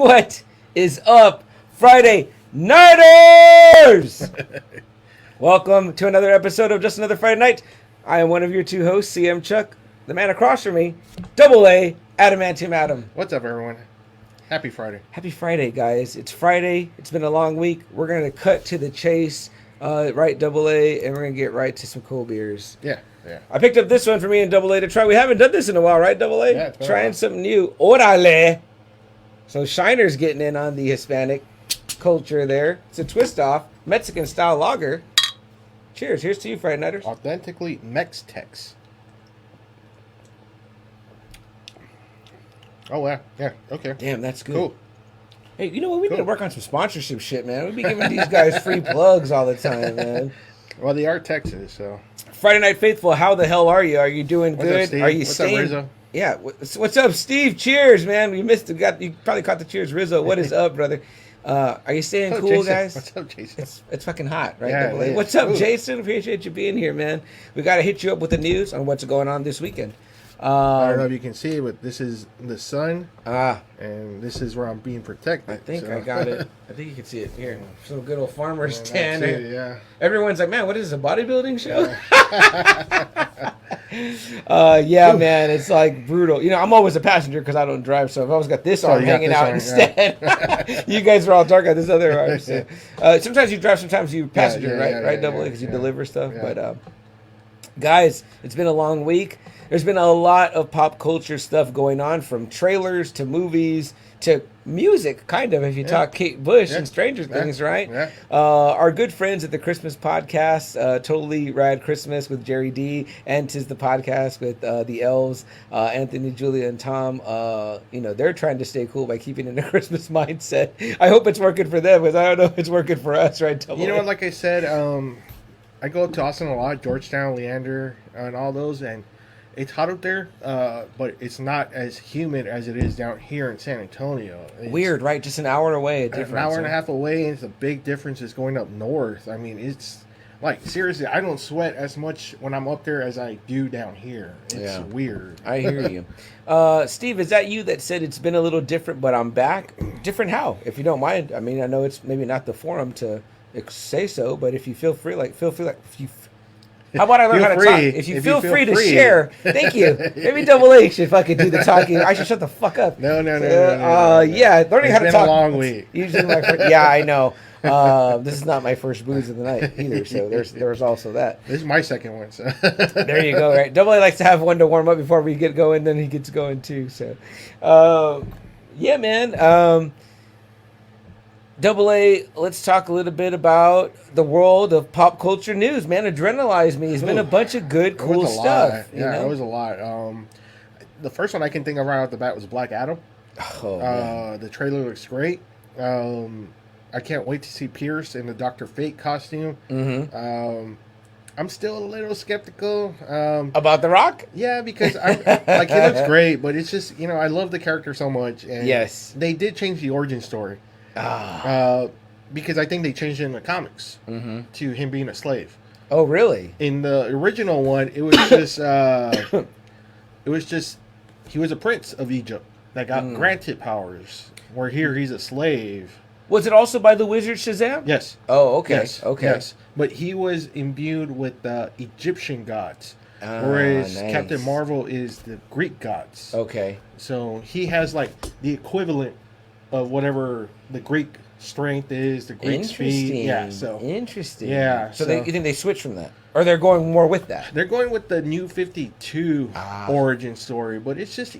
What is up, Friday Nighters? Welcome to another episode of Just Another Friday Night. I am one of your two hosts, CM Chuck. The man across from me, Double A, Adamantium Adam. What's up, everyone? Happy Friday. Happy Friday, guys. It's Friday. It's been a long week. We're going to cut to the chase, right, Double A, and we're going to get right to some cool beers. Yeah. I picked up this one for me and Double A to try. We haven't done this in a while, right, Double A? Yeah, trying something new. Orale. So Shiner's getting in on the Hispanic culture there. It's a twist-off, Mexican-style lager. Cheers. Here's to you, Friday Nighters. Authentically Mex-Tex. Oh, yeah. Okay. Damn, that's good. Cool. Hey, you know what? We need to work on some sponsorship shit, man. We be giving these guys free plugs all the time, man. Well, they are Texas, so. Friday Night Faithful, how the hell are you? Are you doing What's good? up, Steve? Are you What's staying? up, Rizzo? Yeah. What's up, Steve? Cheers, man. You missed it. You probably caught the cheers, Rizzo. What is up, brother? Are you staying cool, Jason? guys? What's up, Jason? It's fucking hot, right? Yeah, it is. What's up, Ooh. Jason? Appreciate you being here, man. We got to hit you up with the news on what's going on this weekend. I don't know if you can see it, but this is the sun, and this is where I'm being protected. I think I got it. I think you can see it here. Some good old farmer's tan. Yeah. Everyone's like, man, what is this, a bodybuilding show? Yeah, man, it's like brutal. You know, I'm always a passenger because I don't drive, so I've always got this arm hanging out instead. Yeah. You guys are all dark on this other arm. So. Sometimes you drive, sometimes you passenger, right? Double A, because you deliver stuff. Yeah. But guys, it's been a long week. There's been a lot of pop culture stuff going on, from trailers to movies to music, kind of, if you talk Kate Bush and Stranger Things, right? Yeah. Our good friends at the Christmas podcast, Totally Rad Christmas with Jerry D, and 'Tis the Podcast with the Elves, Anthony, Julia, and Tom. They're trying to stay cool by keeping in a Christmas mindset. I hope it's working for them, because I don't know if it's working for us, right? Double You know A? what, like I said, I go up to Austin a lot, Georgetown, Leander, and all those, and it's hot up there, but it's not as humid as it is down here in San Antonio. It's weird, right? Just an hour away. An hour and a half away, and it's a big difference is going up north. I mean, it's like, seriously, I don't sweat as much when I'm up there as I do down here. It's weird. I hear you. Steve, is that you that said it's been a little different, but I'm back? Different how? If you don't mind. I mean, I know it's maybe not the forum to say so, but if you feel free, how about I learn how to talk? If you feel free to share, thank you. Maybe Double A should fucking do the talking. I should shut the fuck up. No. Yeah, learning how to talk. It's been a long week. Usually I know. This is not my first booze of the night either, so there's also that. This is my second one. So. There you go. Right, Double A likes to have one to warm up before we get going. Then he gets going too. So, yeah, man. Double A, let's talk a little bit about the world of pop culture news, man. Adrenalize me. It's been a bunch of good, cool stuff. It was a lot. The first one I can think of right off the bat was Black Adam. Oh, the trailer looks great. I can't wait to see Pierce in the Dr. Fate costume. Mm-hmm. I'm still a little skeptical. About The Rock? Yeah, because he looks great, but it's just, I love the character so much. And yes. They did change the origin story. Because I think they changed it in the comics to him being a slave. Oh, really? In the original one, it was just he was a prince of Egypt that got granted powers. Where here he's a slave. Was it also by the wizard Shazam? Yes. Oh, okay. Yes. Okay. Yes. But he was imbued with the Egyptian gods, whereas nice. Captain Marvel is the Greek gods. Okay. So he has like the equivalent of whatever the Greek strength is, the Greek speed. Yeah, so interesting. Yeah. So you think they switched from that, or they're going more with that? They're going with the New 52 origin story, but it's just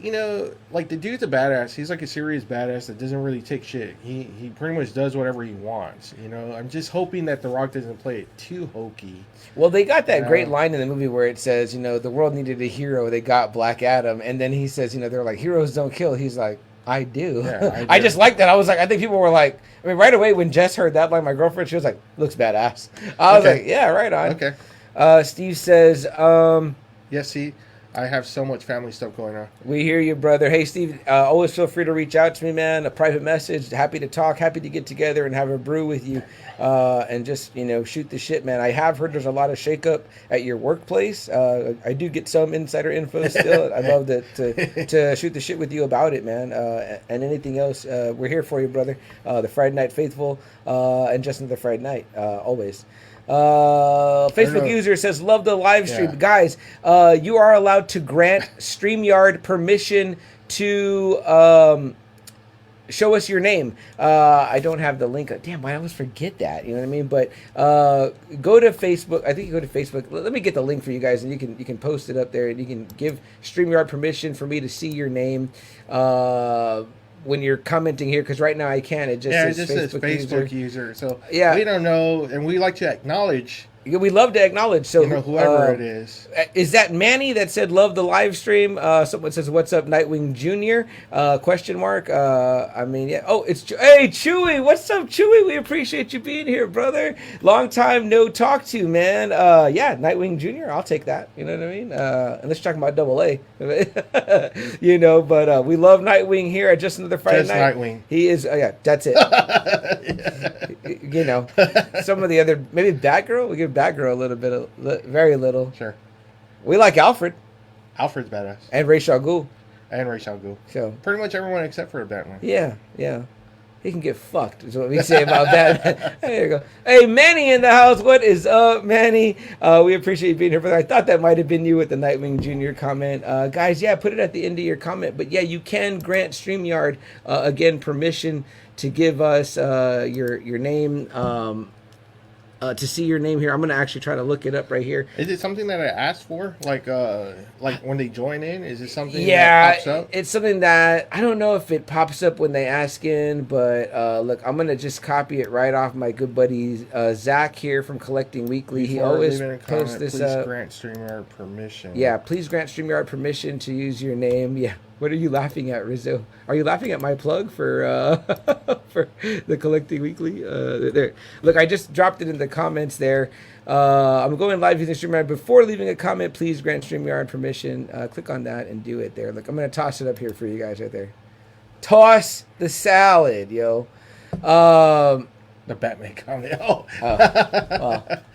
like the dude's a badass. He's like a serious badass that doesn't really take shit. He pretty much does whatever he wants. I'm just hoping that The Rock doesn't play it too hokey. Well, they got that great line in the movie where it says, the world needed a hero. They got Black Adam, and then he says, they're like, heroes don't kill. He's like, I do. Yeah, I just like that. I was like, I think people were like, right away when Jess heard that, like my girlfriend, she was like, looks badass. I was like, yeah, right on. Okay. Steve says, yeah, see, I have so much family stuff going on. We hear you, brother. Hey, Steve, always feel free to reach out to me, man. A private message. Happy to talk. Happy to get together and have a brew with you and just, shoot the shit, man. I have heard there's a lot of shakeup at your workplace. I do get some insider info still. I'd love to shoot the shit with you about it, man. And anything else, we're here for you, brother. The Friday Night Faithful and just another Friday night, always. Facebook user says, love the live stream. Yeah. Guys, you are allowed to grant StreamYard permission to show us your name. I don't have the link. Damn, I always forget that. You know what I mean? But go to Facebook. I think you go to Facebook. Let me get the link for you guys, and you can post it up there, and you can give StreamYard permission for me to see your name when you're commenting here, because right now I can't. It just says Facebook user. So yeah, we don't know, and we like to acknowledge. We love to acknowledge. So whoever it is that Manny that said love the live stream? Someone says, "What's up, Nightwing Junior?" Question mark. I mean, yeah. Oh, it's hey Chewy. What's up, Chewy? We appreciate you being here, brother. Long time no talk to, man. Yeah, Nightwing Junior. I'll take that. You know what I mean? Unless you're talking about Double A, But we love Nightwing here at Just Another Friday Night. Nightwing. He is. Yeah, that's it. Some of the other maybe Batgirl. We give Batgirl a little bit, very little. Sure. We like Alfred. Alfred's badass. And Ra's al Ghul. So pretty much everyone except for Batman. Yeah. He can get fucked, is what we say about that. There you go. Hey, Manny in the house. What is up, Manny? We appreciate you being here, brother. I thought that might have been you with the Nightwing Jr. comment. Guys, yeah, put it at the end of your comment. But yeah, you can grant StreamYard, again, permission to give us your name, to see your name here. I'm going to actually try to look it up right here. Is it something that I asked for? Like when they join in? Is it something that pops up? It's something that, I don't know if it pops up when they ask in, but look, I'm going to just copy it right off my good buddy Zach here from Collecting Weekly. He always posts this up. Please grant StreamYard permission. Yeah, please grant StreamYard permission to use your name. Yeah. What are you laughing at, Rizzo? Are you laughing at my plug for for the Collecting Weekly? There. Look, I just dropped it in the comments there. I'm going live using StreamYard. Before leaving a comment, please grant StreamYard permission. Click on that and do it there. Look, I'm going to toss it up here for you guys right there. Toss the salad, yo. The Batman comment. Well,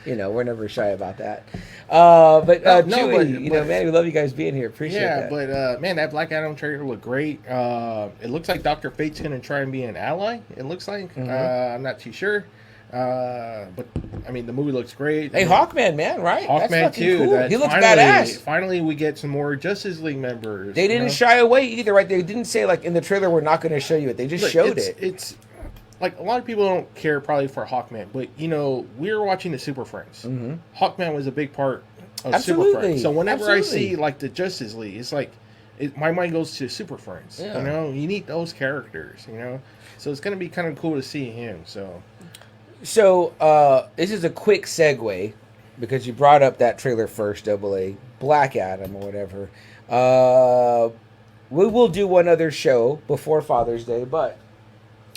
we're never shy about that. Chewy, man, we love you guys being here. Appreciate that. Yeah, but man, that Black Adam trailer looked great. It looks like Dr. Fate's gonna try and be an ally. It looks like. I'm not too sure. But I mean, the movie looks great. Hey, Hawkman, man, right? Hawkman too. Cool. He looks badass. Finally, we get some more Justice League members. They didn't shy away either, right? They didn't say like in the trailer we're not going to show you it. They just showed it. It's like a lot of people don't care probably for Hawkman, but we were watching the Super Friends. Mm-hmm. Hawkman was a big part of Super Friends. So whenever I see like the Justice League, it's like my mind goes to Super Friends. Yeah. You need those characters. So it's gonna be kind of cool to see him. So this is a quick segue because you brought up that trailer first, Double A, Black Adam or whatever. We will do one other show before Father's Day, but.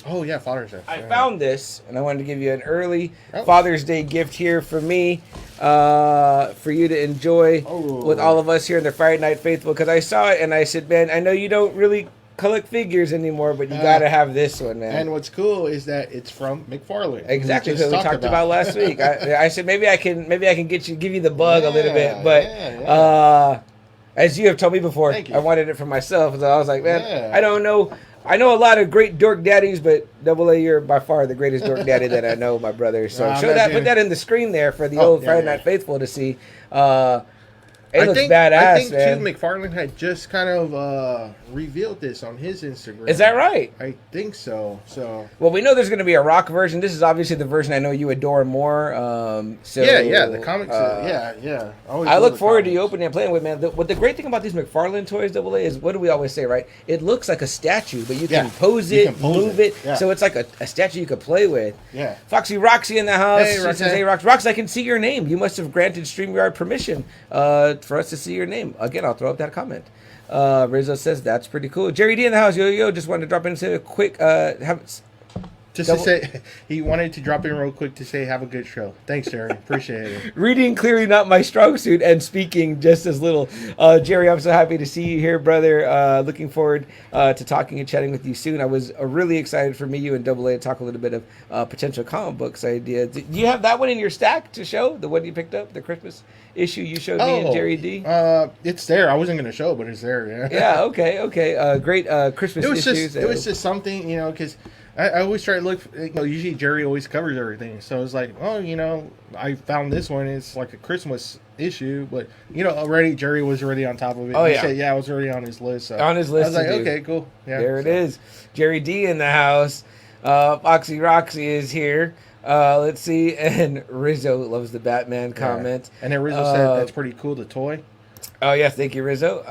Oh, yeah, Father's Day. I found this, and I wanted to give you an early Father's Day gift here for me, for you to enjoy with all of us here in the Friday Night Faithful, because I saw it, and I said, man, I know you don't really collect figures anymore, but you got to have this one, man. And what's cool is that it's from McFarlane. Exactly, what we talked about last week. I said maybe I can give you the bug a little bit, but as you have told me before, I wanted it for myself, so I was like, man, I don't know. I know a lot of great dork daddies, but Double A, you're by far the greatest dork daddy that I know, my brother. So put that in the screen there for the old Friday Night Faithful to see. It looks badass, I think man. too, McFarlane had just kind of revealed this on his Instagram. Is that right? I think so. Well, we know there's going to be a rock version. This is obviously the version I know you adore more. The comics. Yeah. I look forward to you opening and playing with, man. The great thing about these McFarlane toys, Double A, is what do we always say, right? It looks like a statue, but you can pose it, move it, so it's like a statue you could play with. Yeah. Foxy Roxy in the house. Hey, Roxy. Hey, Roxy, I can see your name. You must have granted StreamYard permission for us to see your name. Again, I'll throw up that comment. Rizzo says that's pretty cool. Jerry D in the house. Yo, just wanted to drop in and say a quick Just to say, he wanted to drop in real quick to say, have a good show. Thanks, Jerry. Appreciate it. Reading clearly not my strong suit, and speaking just as little. Jerry, I'm so happy to see you here, brother. Looking forward to talking and chatting with you soon. I was really excited for me, you, and Double A to talk a little bit of potential comic books idea. Do you have that one in your stack to show? The one you picked up, the Christmas issue you showed me and Jerry D? It's there. I wasn't going to show, but it's there, yeah. Yeah, okay. Great Christmas issues. It was just something, because... I always try to look, usually Jerry always covers everything. So it's like, I found this one. It's like a Christmas issue. But, already Jerry was already on top of it. Oh, he yeah. said, I was already on his list. So on his list. I was like, okay, cool. Yeah, there it is. Jerry D in the house. Foxy Roxy is here. Let's see. And Rizzo loves the Batman comment. And then Rizzo said, that's pretty cool, the toy. Oh, yes. Thank you, Rizzo.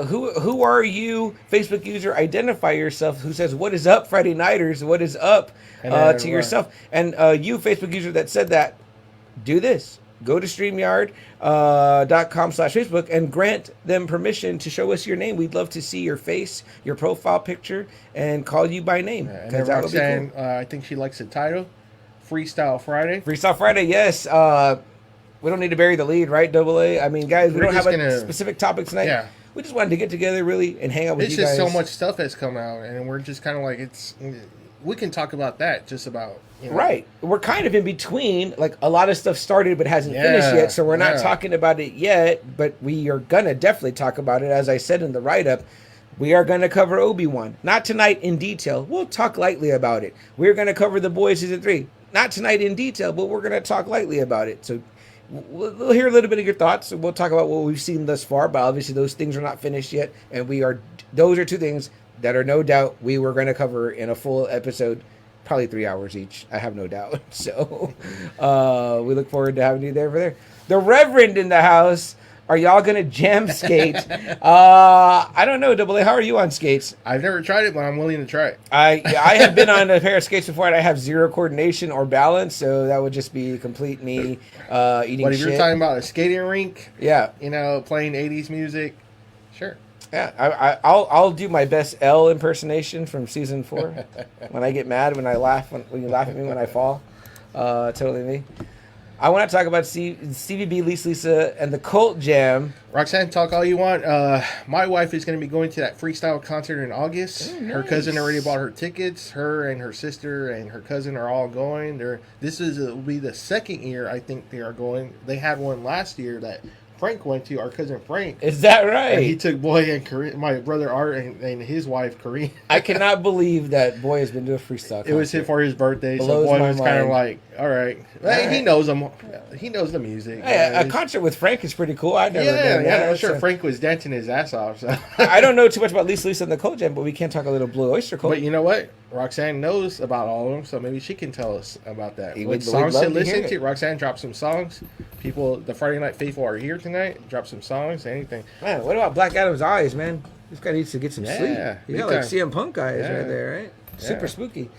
Who are you, Facebook user? Identify yourself. Who says, what is up, Friday Nighters? What is up to yourself? And you, Facebook user that said that, do this. Go to StreamYard.com/Facebook and grant them permission to show us your name. We'd love to see your face, your profile picture, and call you by name. And then Roxanne, cool. I think she likes the title, Freestyle Friday. Freestyle Friday, yes. We don't need to bury the lead, right, Double A? I mean, guys, we don't have a specific topic tonight. Yeah. We just wanted to get together, really, and hang out with you guys. It's just so much stuff has come out, and we're just kind of like, we can talk about that, just about, Right. We're kind of in between. Like, a lot of stuff started but hasn't finished yet, so we're not talking about it yet, but we are going to definitely talk about it. As I said in the write-up, we are going to cover Obi-Wan. Not tonight in detail. We'll talk lightly about it. We're going to cover The Boys Season 3. Not tonight in detail, but we're going to talk lightly about it. So we'll hear a little bit of your thoughts, and we'll talk about what we've seen thus far, but obviously those things are not finished yet, and those are two things that are no doubt we were going to cover in a full episode, probably 3 hours each, I have no doubt. So we look forward to having you there. The Reverend in the house. Are y'all going to jam skate? I don't know, Double A. How are you on skates? I've never tried it, but I'm willing to try it. I have been on a pair of skates before, and I have zero coordination or balance, so that would just be complete me eating shit. But if you're talking about a skating rink, yeah, playing 80s music, sure. Yeah, I'll do my best L impersonation from season 4. When I get mad, when I laugh, when you laugh at me when I fall. Totally me. I want to talk about Stevie B, Lisa, and the Cult Jam. Roxanne, talk all you want. My wife is going to be going to that freestyle concert in August. Oh, nice. Her cousin already bought her tickets. Her and her sister and her cousin are all going. This will be the second year I think they are going. They had one last year that Frank went to, our cousin Frank. Is that right? And he took Boy and Corinne, my brother Art and his wife Corinne. I cannot believe that Boy has been doing a freestyle concert. It was for his birthday, so Boy was kind of like, all right. He knows them. He knows the music. Yeah, a concert with Frank is pretty cool. I've never done that. I'm sure Frank was dancing his ass off. So. I don't know too much about Lisa and the Cult Jam, but we can talk a little Blue Oyster Cult. But you know what? Roxanne knows about all of them, so maybe she can tell us about that. What songs to listen to? Roxanne, drop some songs. People, the Friday Night Faithful are here tonight. Drop some songs, anything. Man, what about Black Adam's eyes, man? This guy needs to get some sleep. He's got like CM Punk eyes right there, right? Yeah. Super spooky.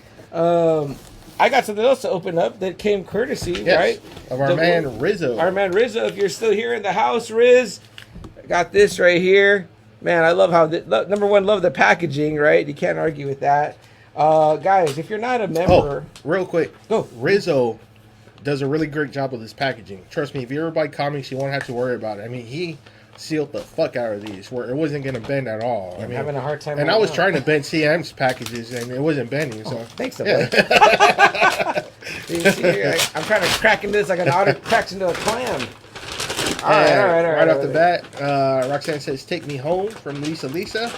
I got something else to open up that came courtesy, right? Of our man Rizzo. Our man Rizzo, if you're still here in the house, Riz, I got this right here. Man, I love how, number one, love the packaging, right? You can't argue with that. Guys, if you're not a member... real quick. Go. Rizzo does a really great job with his packaging. Trust me, if you ever buy comics, you won't have to worry about it. I mean, he sealed the fuck out of these where it wasn't going to bend at all. I'm having a hard time. And I was trying to bend CM's packages, and it wasn't bending. So thanks, buddy. I'm trying to crack into this like an otter cracks into a clam. All right. Right off the bat, Roxanne says, "Take me home" from Lisa.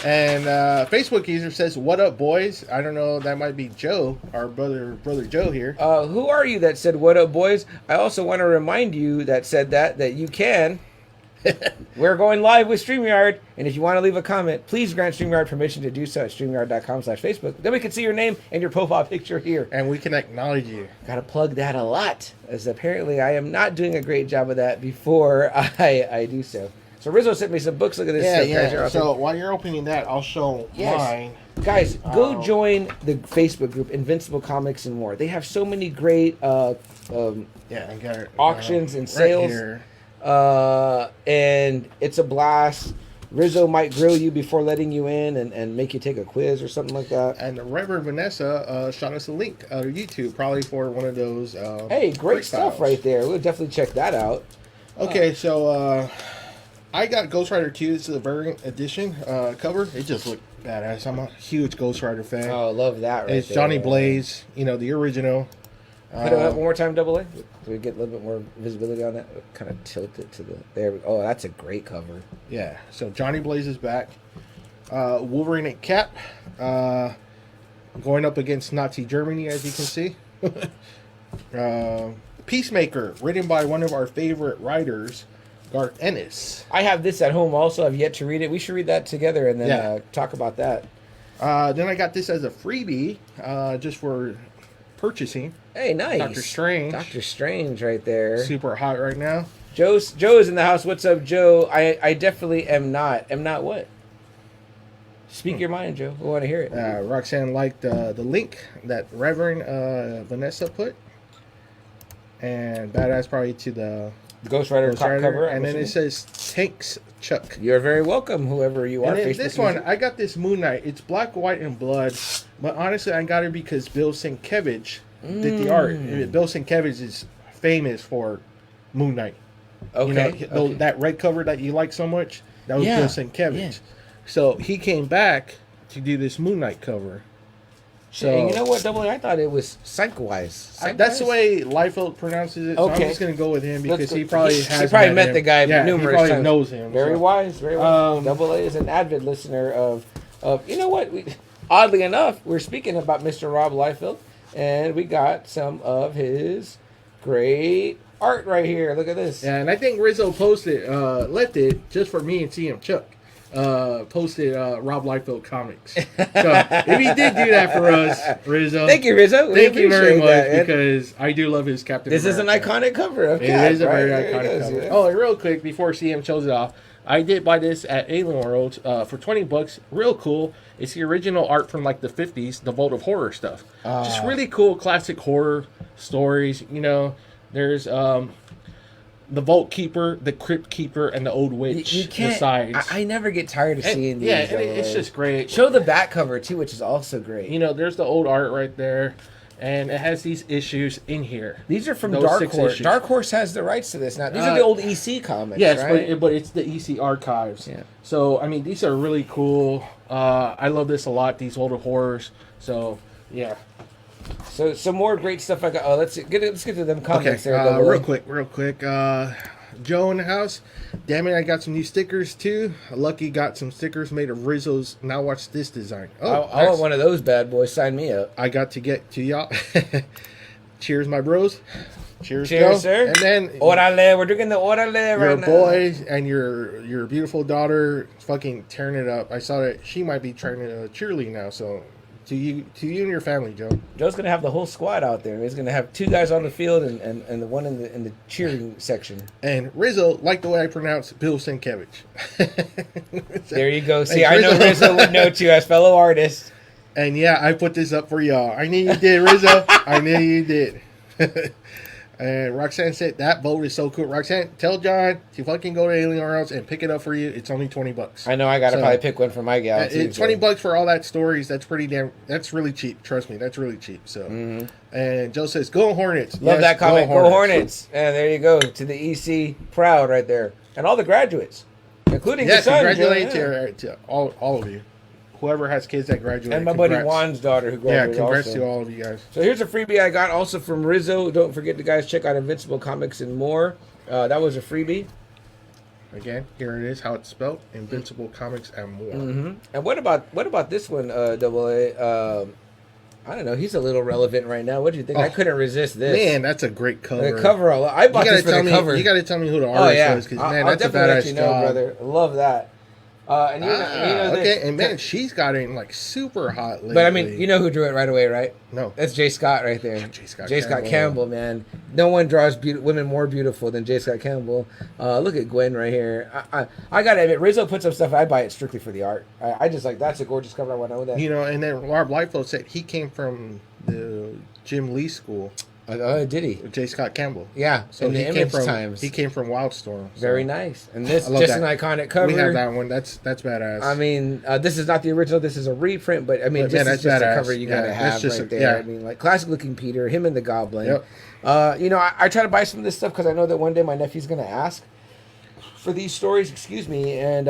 And Facebook user says, "What up, boys?" I don't know. That might be Joe, our brother Joe here. Who are you that said, "What up, boys"? I also want to remind you that said that you can. We're going live with StreamYard, and if you want to leave a comment, please grant StreamYard permission to do so at StreamYard.com/Facebook. Then we can see your name and your profile picture here. And we can acknowledge you. Gotta plug that a lot, as apparently I am not doing a great job of that before I do so. So Rizzo sent me some books. Look at this. Yeah. So while you're opening that, I'll show mine. Guys, go join the Facebook group, Invincible Comics and More. They have so many great I got it, auctions and sales. Right here. And it's a blast. Rizzo might grill you before letting you in and make you take a quiz or something like that. And Reverend Vanessa shot us a link out of YouTube, probably for one of those. Hey, great stuff right there. We'll definitely check that out. Okay, so I got Ghost Rider 2. This is a variant edition cover. It just looked badass. I'm a huge Ghost Rider fan. Oh, love that It's Johnny Blaze, the original. Put it up one more time, double A. So we get a little bit more visibility on that. Kind of tilt it to the there. Oh, that's a great cover. Yeah. So Johnny Blaze is back. Wolverine and Cap going up against Nazi Germany, as you can see. Peacemaker, written by one of our favorite writers, Garth Ennis. I have this at home also. I've yet to read it. We should read that together and then talk about that. Then I got this as a freebie, just for purchasing. Hey, nice. Doctor Strange. Doctor Strange right there. Super hot right now. Joe is in the house. What's up, Joe? I definitely am not. Am not what? Speak your mind, Joe. We want to hear it. Roxanne liked the link that Reverend Vanessa put. And badass probably to the Ghost Rider top cover. And then it says Tanks Chuck. You're very welcome, whoever you are. And then this one, I got this Moon Knight. It's black, white, and blood. But honestly, I got it because Bill Sienkiewicz did the art. Bill Sienkiewicz is famous for Moon Knight. Okay. That red cover that you like so much, that was Bill Sienkiewicz. Yeah. So he came back to do this Moon Knight cover. So and you know what, Double A? I thought it was Sienkiewicz. That's the way Liefeld pronounces it. So I'm just going to go with him because he probably met the guy numerous times. Knows him. Very wise. Very wise. Double A is an avid listener of you know what? Oddly enough, we're speaking about Mr. Rob Liefeld, and we got some of his great art right here. Look at this. Yeah, and I think Rizzo posted, left it just for me and CM Chuck. Posted Rob Liefeld comics. So if he did do that for us, Rizzo, thank you, Rizzo. Thank you very much because I do love his Captain America. This is an iconic cover of Cap. It is a very iconic cover. Yeah. Oh, and real quick before CM shows it off, I did buy this at Alien World for $20. Real cool. It's the original art from like the 50s, the Vault of Horror stuff. Just really cool classic horror stories. There's the Vault Keeper, the Crypt Keeper, and the Old Witch. You can't. I never get tired of seeing these. Yeah, it's just great. Show the back cover too, which is also great. There's the old art right there, and it has these issues in here. These are from Dark Horse. Dark Horse has the rights to this now. These are the old EC comics. Yes, right? but it's the EC archives. Yeah. So these are really cool. I love this a lot. These old horrors. So yeah. So some more great stuff I got. Oh, let's get to them comics there. Real quick. Joe in the house. Damn it, I got some new stickers too. Lucky got some stickers made of Rizzo's Now Watch This design. I want one of those bad boys. Sign me up. I got to get to y'all. Cheers, my bros. Cheers, sir. And then orale, we're drinking the orale right now. Your boy and your beautiful daughter fucking tearing it up. I saw that she might be trying to cheerlead now, so to you and your family, Joe. Joe's gonna have the whole squad out there. He's gonna have 2 guys on the field and the one in the cheering section. And Rizzo, like the way I pronounce Bill Sienkiewicz. There you go. See, I know Rizzo would know too as fellow artist. And yeah, I put this up for y'all. I knew you did, Rizzo. I knew you did. And Roxanne said that boat is so cool. Roxanne, tell John to fucking go to Alien Worlds and pick it up for you. It's only $20. I know I gotta probably pick one for my gal. It's $20 for all that stories. That's that's really cheap. Trust me, that's really cheap. So, and Joe says, "Go Hornets." Love that comment. Go Hornets. And there you go to the EC proud right there, and all the graduates, including the son. Congratulations to all of you. Whoever has kids that graduate. And my buddy Juan's daughter who graduated. Yeah, congrats to all of you guys. So here's a freebie I got also from Rizzo. Don't forget to guys check out Invincible Comics and More. That was a freebie. Again, here it is, how it's spelled. Invincible Comics and More. And what about this one, Double A? I don't know. He's a little relevant right now. What do you think? I couldn't resist this. Man, that's a great cover. The cover, I bought this for the cover. You got to tell me who the artist was, because man, that's a badass job. Brother. Love that. And you know okay, and man, she's got it like super hot lately. But I mean, you know who drew it right away, right? No, that's J. Scott right there. Yeah, J. Scott Campbell, man. No one draws women more beautiful than J. Scott Campbell. Look at Gwen right here. I gotta admit, Rizzo puts up stuff. I buy it strictly for the art. I just like that's a gorgeous cover. I want to know that. And then Rob Liefeld said he came from the Jim Lee school. Did he? with J. Scott Campbell. Yeah. So in the he came Image from Times. he came from Wildstorm. So. Very nice. And this I love just that. an iconic cover. We have that one. That's badass. I mean, this is not the original. This is a reprint, but I mean, But, man, this is that's just a badass. cover you Yeah, gotta that's have just right a- there. yeah. I mean, like classic looking Peter, him and the Goblin. Yep. You know, I try to buy some of this stuff because I know that one day my nephew's gonna ask for these stories. Excuse me, and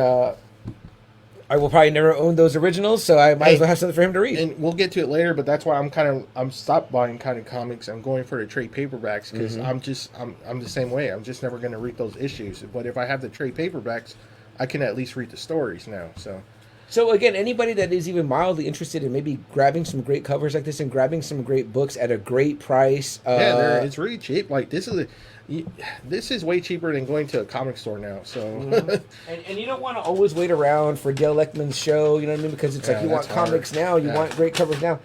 I will probably never own those originals, so I might as well have something for him to read. And we'll get to it later, but that's why I'm stopped buying kind of comics. I'm going for the trade paperbacks because I'm the same way. I'm just never going to read those issues. But if I have the trade paperbacks, I can at least read the stories now. So again, anybody that is even mildly interested in maybe grabbing some great covers like this and grabbing some great books at a great price, it's really cheap. Like this is way cheaper than going to a comic store now. So, and you don't want to always wait around for Gail Leckman's show. You know what I mean? Because it's like you want that's hard. comics now, you want great covers now.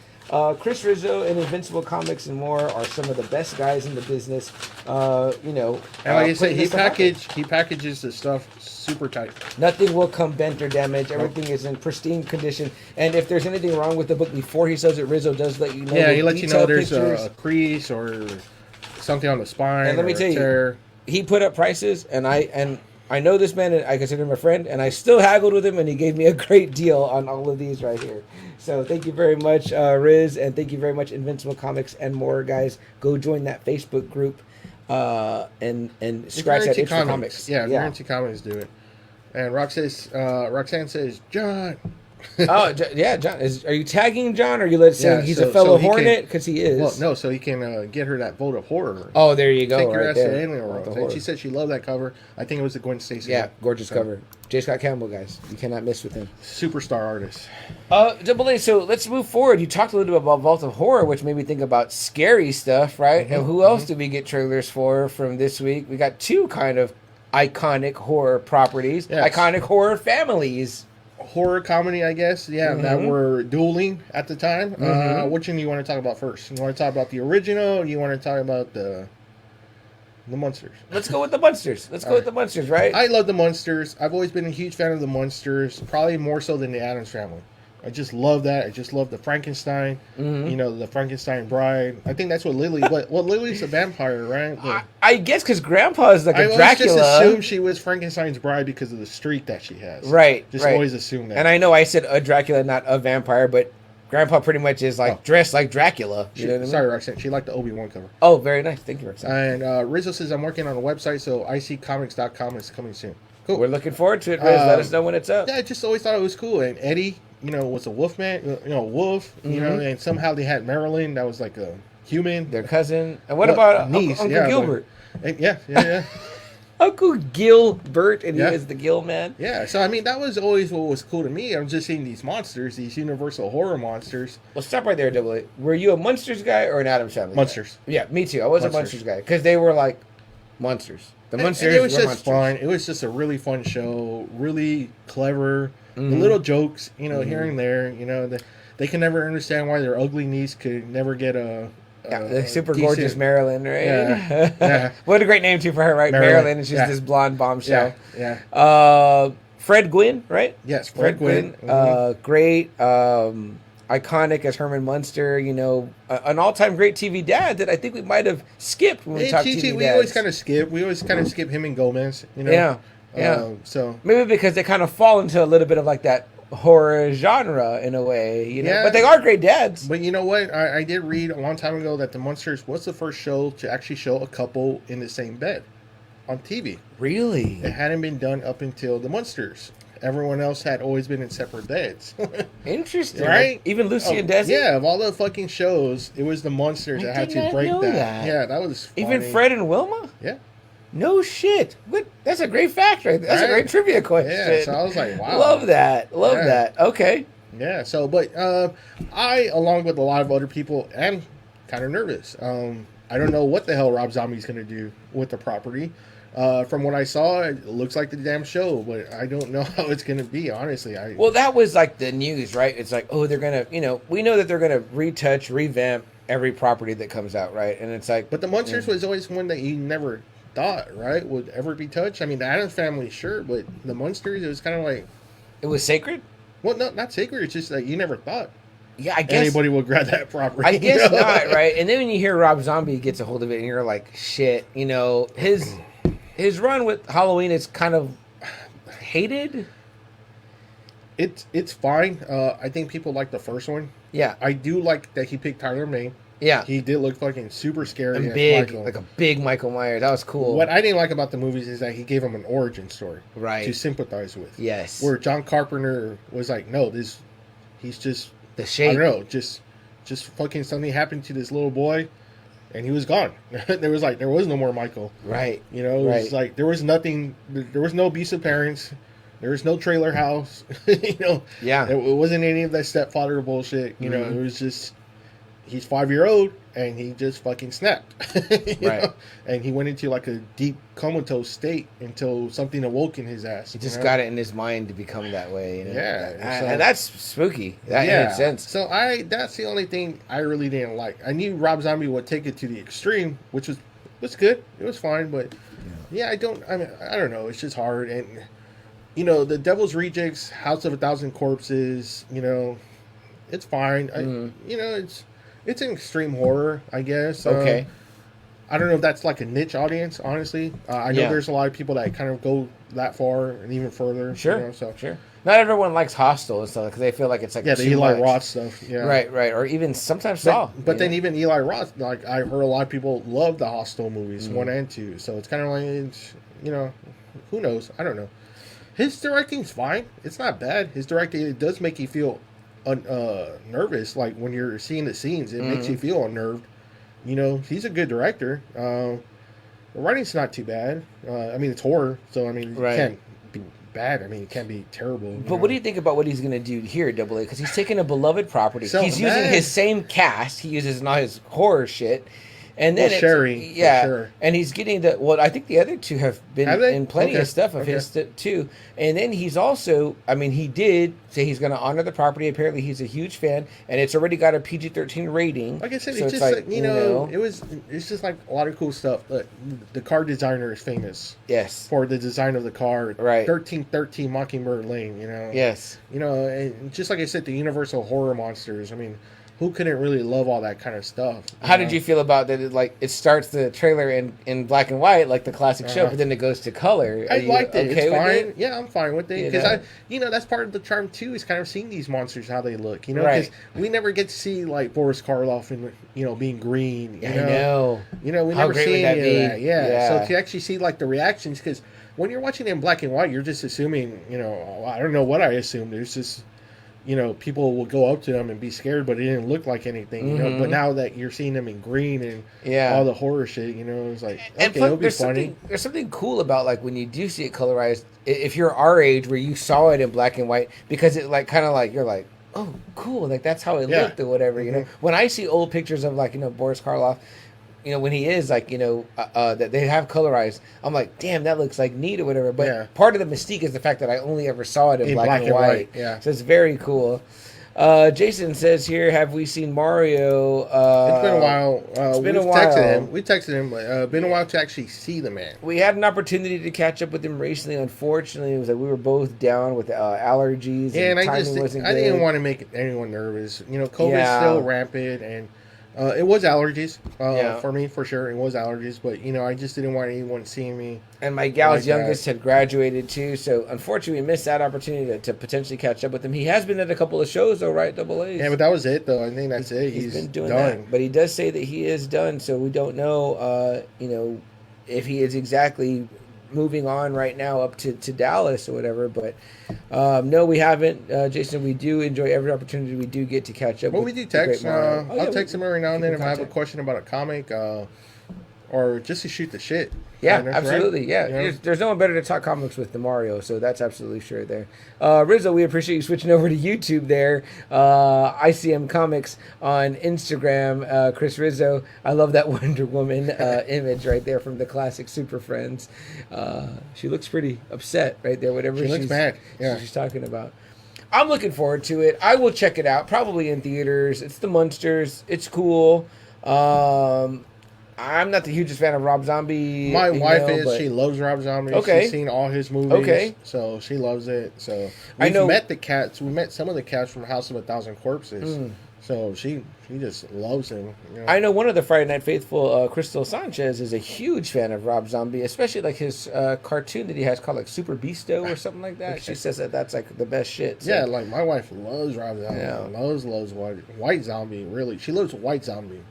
Chris Rizzo and Invincible Comics and more are some of the best guys in the business. You know, and like I said, putting this stuff out there. he packages the stuff super tight. Nothing will come bent or damaged. Everything is in pristine condition. And if there's anything wrong with the book before he sells it, Rizzo does let you know. Yeah, he lets you know detailed there's pictures. a crease or something on the spine. And let me or a tell you, tear. he put up prices, and I know this man, and I consider him a friend, and I still haggled with him, and he gave me a great deal on all of these right here. So thank you very much, Riz, and thank you very much, Invincible Comics and more, guys. Go join that Facebook group and scratch that itch for comics. Yeah, if you're into comics, do it. And Roxanne says, John. Yeah, John. Are you tagging John, or are you saying he's a fellow Hornet? Because he is. Well, no, so he can get her that vote of horror. Oh, there you go. Take your right ass there. to Alien World. And she said she loved that cover. I think it was the Gwen Stacy. Yeah, one. gorgeous cover. J. Scott Campbell, guys. You cannot miss with him. Superstar artist. Double A, so let's move forward. You talked a little bit about Vault of Horror, which made me think about scary stuff, right? And who else did we get trailers for from this week? We got two kind of iconic horror properties, iconic horror families. Horror comedy, I guess, that were dueling at the time. Which one do you want to talk about first? You want to talk about the original, or you want to talk about the Munsters? Let's go with the Munsters. Right? I love the Munsters. I've always been a huge fan of the Munsters, probably more so than the Addams Family. I just love that. I just love the Frankenstein. You know, the Frankenstein bride. I think that's what Lily. Well, Lily's a vampire, right? I guess because Grandpa is like a Dracula. I just assumed she was Frankenstein's bride because of the streak that she has. Right. Just always assume that. And I know I said a Dracula, not a vampire, but Grandpa pretty much is like dressed like Dracula. You know what I mean? Sorry, Roxanne. She liked the Obi-Wan cover. Oh, very nice. Thank you, Roxanne. And Rizzo says, I'm working on a website, so iccomics.com is coming soon. Cool. We're looking forward to it, Riz. Let us know when it's up. Yeah, I just always thought it was cool. And Eddie, was a wolf man, wolf, and somehow they had Marilyn, that was like a human. Their cousin. And what about niece? Uncle Gilbert? Yeah. Uncle Gilbert, and he is the Gill man. Yeah, so I mean, that was always what was cool to me. I'm just seeing these monsters, these universal horror monsters. Well, stop right there, Double A. Were you a Munsters guy or an Addams Family Munsters. guy? Yeah, me too. I was a Munsters guy because they were like monsters. The Munsters it was were just monsters. fun. It was just a really fun show, really clever. The little jokes, here and there. They can never understand why their ugly niece could never get a the super gorgeous Marilyn, right? Yeah. What a great name too for her, right? Marilyn, and she's this blonde bombshell. Yeah. Fred Gwynn, right? Yes, Fred Gwynn. Great, iconic as Herman Munster. An all-time great TV dad that I think we might have skipped when we talked TV dads. We always kind of skip. We always kind of skip him and Gomez. Yeah. So maybe because they kind of fall into a little bit of like that horror genre in a way, but they are great dads. But you know what? I did read a long time ago that the Munsters was the first show to actually show a couple in the same bed on TV. Really? It hadn't been done up until the Munsters. Everyone else had always been in separate beds. Interesting, right? Even Lucy and Desi. Yeah, of all the fucking shows, it was the Munsters that had to break that. Yeah, that was funny. Even Fred and Wilma. Yeah. No shit. What? That's a great fact right there. That's a great trivia question. Yeah, so I was like, wow. Love that. Okay. Yeah, so, but I, along with a lot of other people, am kind of nervous. I don't know what the hell Rob Zombie's going to do with the property. From what I saw, it looks like the damn show, but I don't know how it's going to be, honestly. Well, that was like the news, right? It's like, oh, they're going to, we know that they're going to retouch, revamp every property that comes out, right? And it's like... But the Munsters was always one that you never thought, right, would ever be touched. I mean, the Addams Family, sure, but the Munsters, it was kind of like... It was sacred? Well, no, not sacred. It's just that you never thought. Yeah, I guess anybody will grab that property. I guess not, right? And then when you hear Rob Zombie gets a hold of it, and you're like, shit, you know, his run with Halloween is kind of hated. It's fine. I think people like the first one. Yeah, I do like that he picked Tyler Mane. yeah, He did look fucking super scary and as big, Michael. like a big Michael Myers. That was cool. What I didn't like about the movies is that he gave him an origin story Right. to sympathize with. Yes. Where John Carpenter was like, no, he's just The I shape. don't know, just fucking something happened to this little boy, and he was gone. there was no more Michael. Right. You know, it was like there was nothing. There was no abusive parents. There was no trailer house. You know. Yeah. It wasn't any of that stepfather bullshit. You know, it was just he's 5-year-old and he just fucking snapped. You Right. know? And he went into like a deep comatose state until something awoke in his ass. He just got it in his mind to become that way. You know? Yeah, so- and that's spooky. That makes sense. So that's the only thing I really didn't like. I knew Rob Zombie would take it to the extreme, which was good. It was fine, but I don't know. It's just hard. And you know, the Devil's Rejects, House of a Thousand Corpses, you know, it's fine. You know, it's an extreme horror, I guess. Okay. I don't know if that's like a niche audience, honestly. I know there's a lot of people that kind of go that far and even further. Sure. You know, so. Sure. Not everyone likes Hostel and stuff because they feel like it's like Yeah, the too Eli much. Roth stuff. Yeah. Right. Or even sometimes Saw. But then even Eli Roth, like I heard a lot of people love the Hostel movies, 1 and 2. So it's kind of like, you know, who knows? I don't know. His directing's fine. It's not bad. His directing, it does make you feel nervous. Like when you're seeing the scenes, it makes you feel unnerved. You know, he's a good director. The writing's not too bad. I mean, it's horror, so I mean, it can't be bad. I mean, it can't be terrible. But what do you think about what he's going to do here at Double A? Because he's taking a beloved property. So he's using his same cast. He uses not his horror shit. And then Sherry, yeah, for sure. And he's getting the. Well, I think the other two have been in plenty of stuff of his too. And then he's also. I mean, he did say he's going to honor the property. Apparently, he's a huge fan, and it's already got a PG-13 rating. Like I said, so it's just like, you know, it's just like a lot of cool stuff. But the car designer is famous. Yes. For the design of the car. Right. 1313 Mockingbird Lane. You know. Yes. You know, and just like I said, the Universal horror monsters. I mean, who couldn't really love all that kind of stuff? How did you feel about that? It starts the trailer in black and white, like the classic show, but then it goes to color. I liked it. Okay it's with fine. it? Yeah, I'm fine with it because that's part of the charm too. Is kind of seeing these monsters how they look. You know, because we never get to see like Boris Karloff and being green. You know. You know, we How never great see would that any be? of that. Yeah. So to actually see like the reactions, because when you're watching it in black and white, you're just assuming. You know, I don't know what I assumed. There's just. You know, people will go up to them and be scared, but it didn't look like anything. You know, but now that you're seeing them in green and all the horror shit, you know, it's like okay, it'll be funny. There's something cool about like when you do see it colorized. If you're our age, where you saw it in black and white, because it like kind of like you're like, oh, cool, like that's how it looked or whatever. You know, when I see old pictures of like Boris Karloff. You know, when he is like, that they have colorized, I'm like, damn, that looks like neat or whatever. But part of the mystique is the fact that I only ever saw it in black and white. Yeah. So it's very cool. Jason says here, have we seen Mario? It's been a while. It's been a while. We texted him. Been a while to actually see the man. We had an opportunity to catch up with him recently. Unfortunately, it was like we were both down with allergies. Yeah, and I didn't want to make anyone nervous. You know, COVID's still rampant, and it was allergies for me, for sure. It was allergies, but, I just didn't want anyone seeing me. And my gal's youngest had graduated, too, so unfortunately we missed that opportunity to potentially catch up with him. He has been at a couple of shows, though, right, Double A's? Yeah, but that was it, though. I think that's it. He's been doing that. But he does say that he is done, so we don't know, if he is exactly moving on right now up to Dallas or whatever, but no, we haven't. Jason, we do enjoy every opportunity we do get to catch up. Well, we do text. I'll text him every now and then if I have a question about a comic or just to shoot the shit. Yeah, absolutely. Right? Yeah, there's no one better to talk comics with than Mario, so that's absolutely sure there. Rizzo, we appreciate you switching over to YouTube there. ICM Comics on Instagram. Chris Rizzo, I love that Wonder Woman image right there from the classic Super Friends. She looks pretty upset right there, whatever she looks mad. Yeah. She's talking about. I'm looking forward to it. I will check it out, probably in theaters. It's the Munsters. It's cool. I'm not the hugest fan of Rob Zombie. My wife is. She loves Rob Zombie. Okay. She's seen all his movies. Okay. So she loves it. So I know. met the cats. We met some of the cats from House of a Thousand Corpses. So she just loves him. You know? I know one of the Friday Night Faithful, Crystal Sanchez, is a huge fan of Rob Zombie, especially like his cartoon that he has called like Super Beasto or something like that. She says that that's like the best shit. So. Yeah, like my wife loves Rob Zombie. Yeah. Loves White Zombie. Really, she loves White Zombie.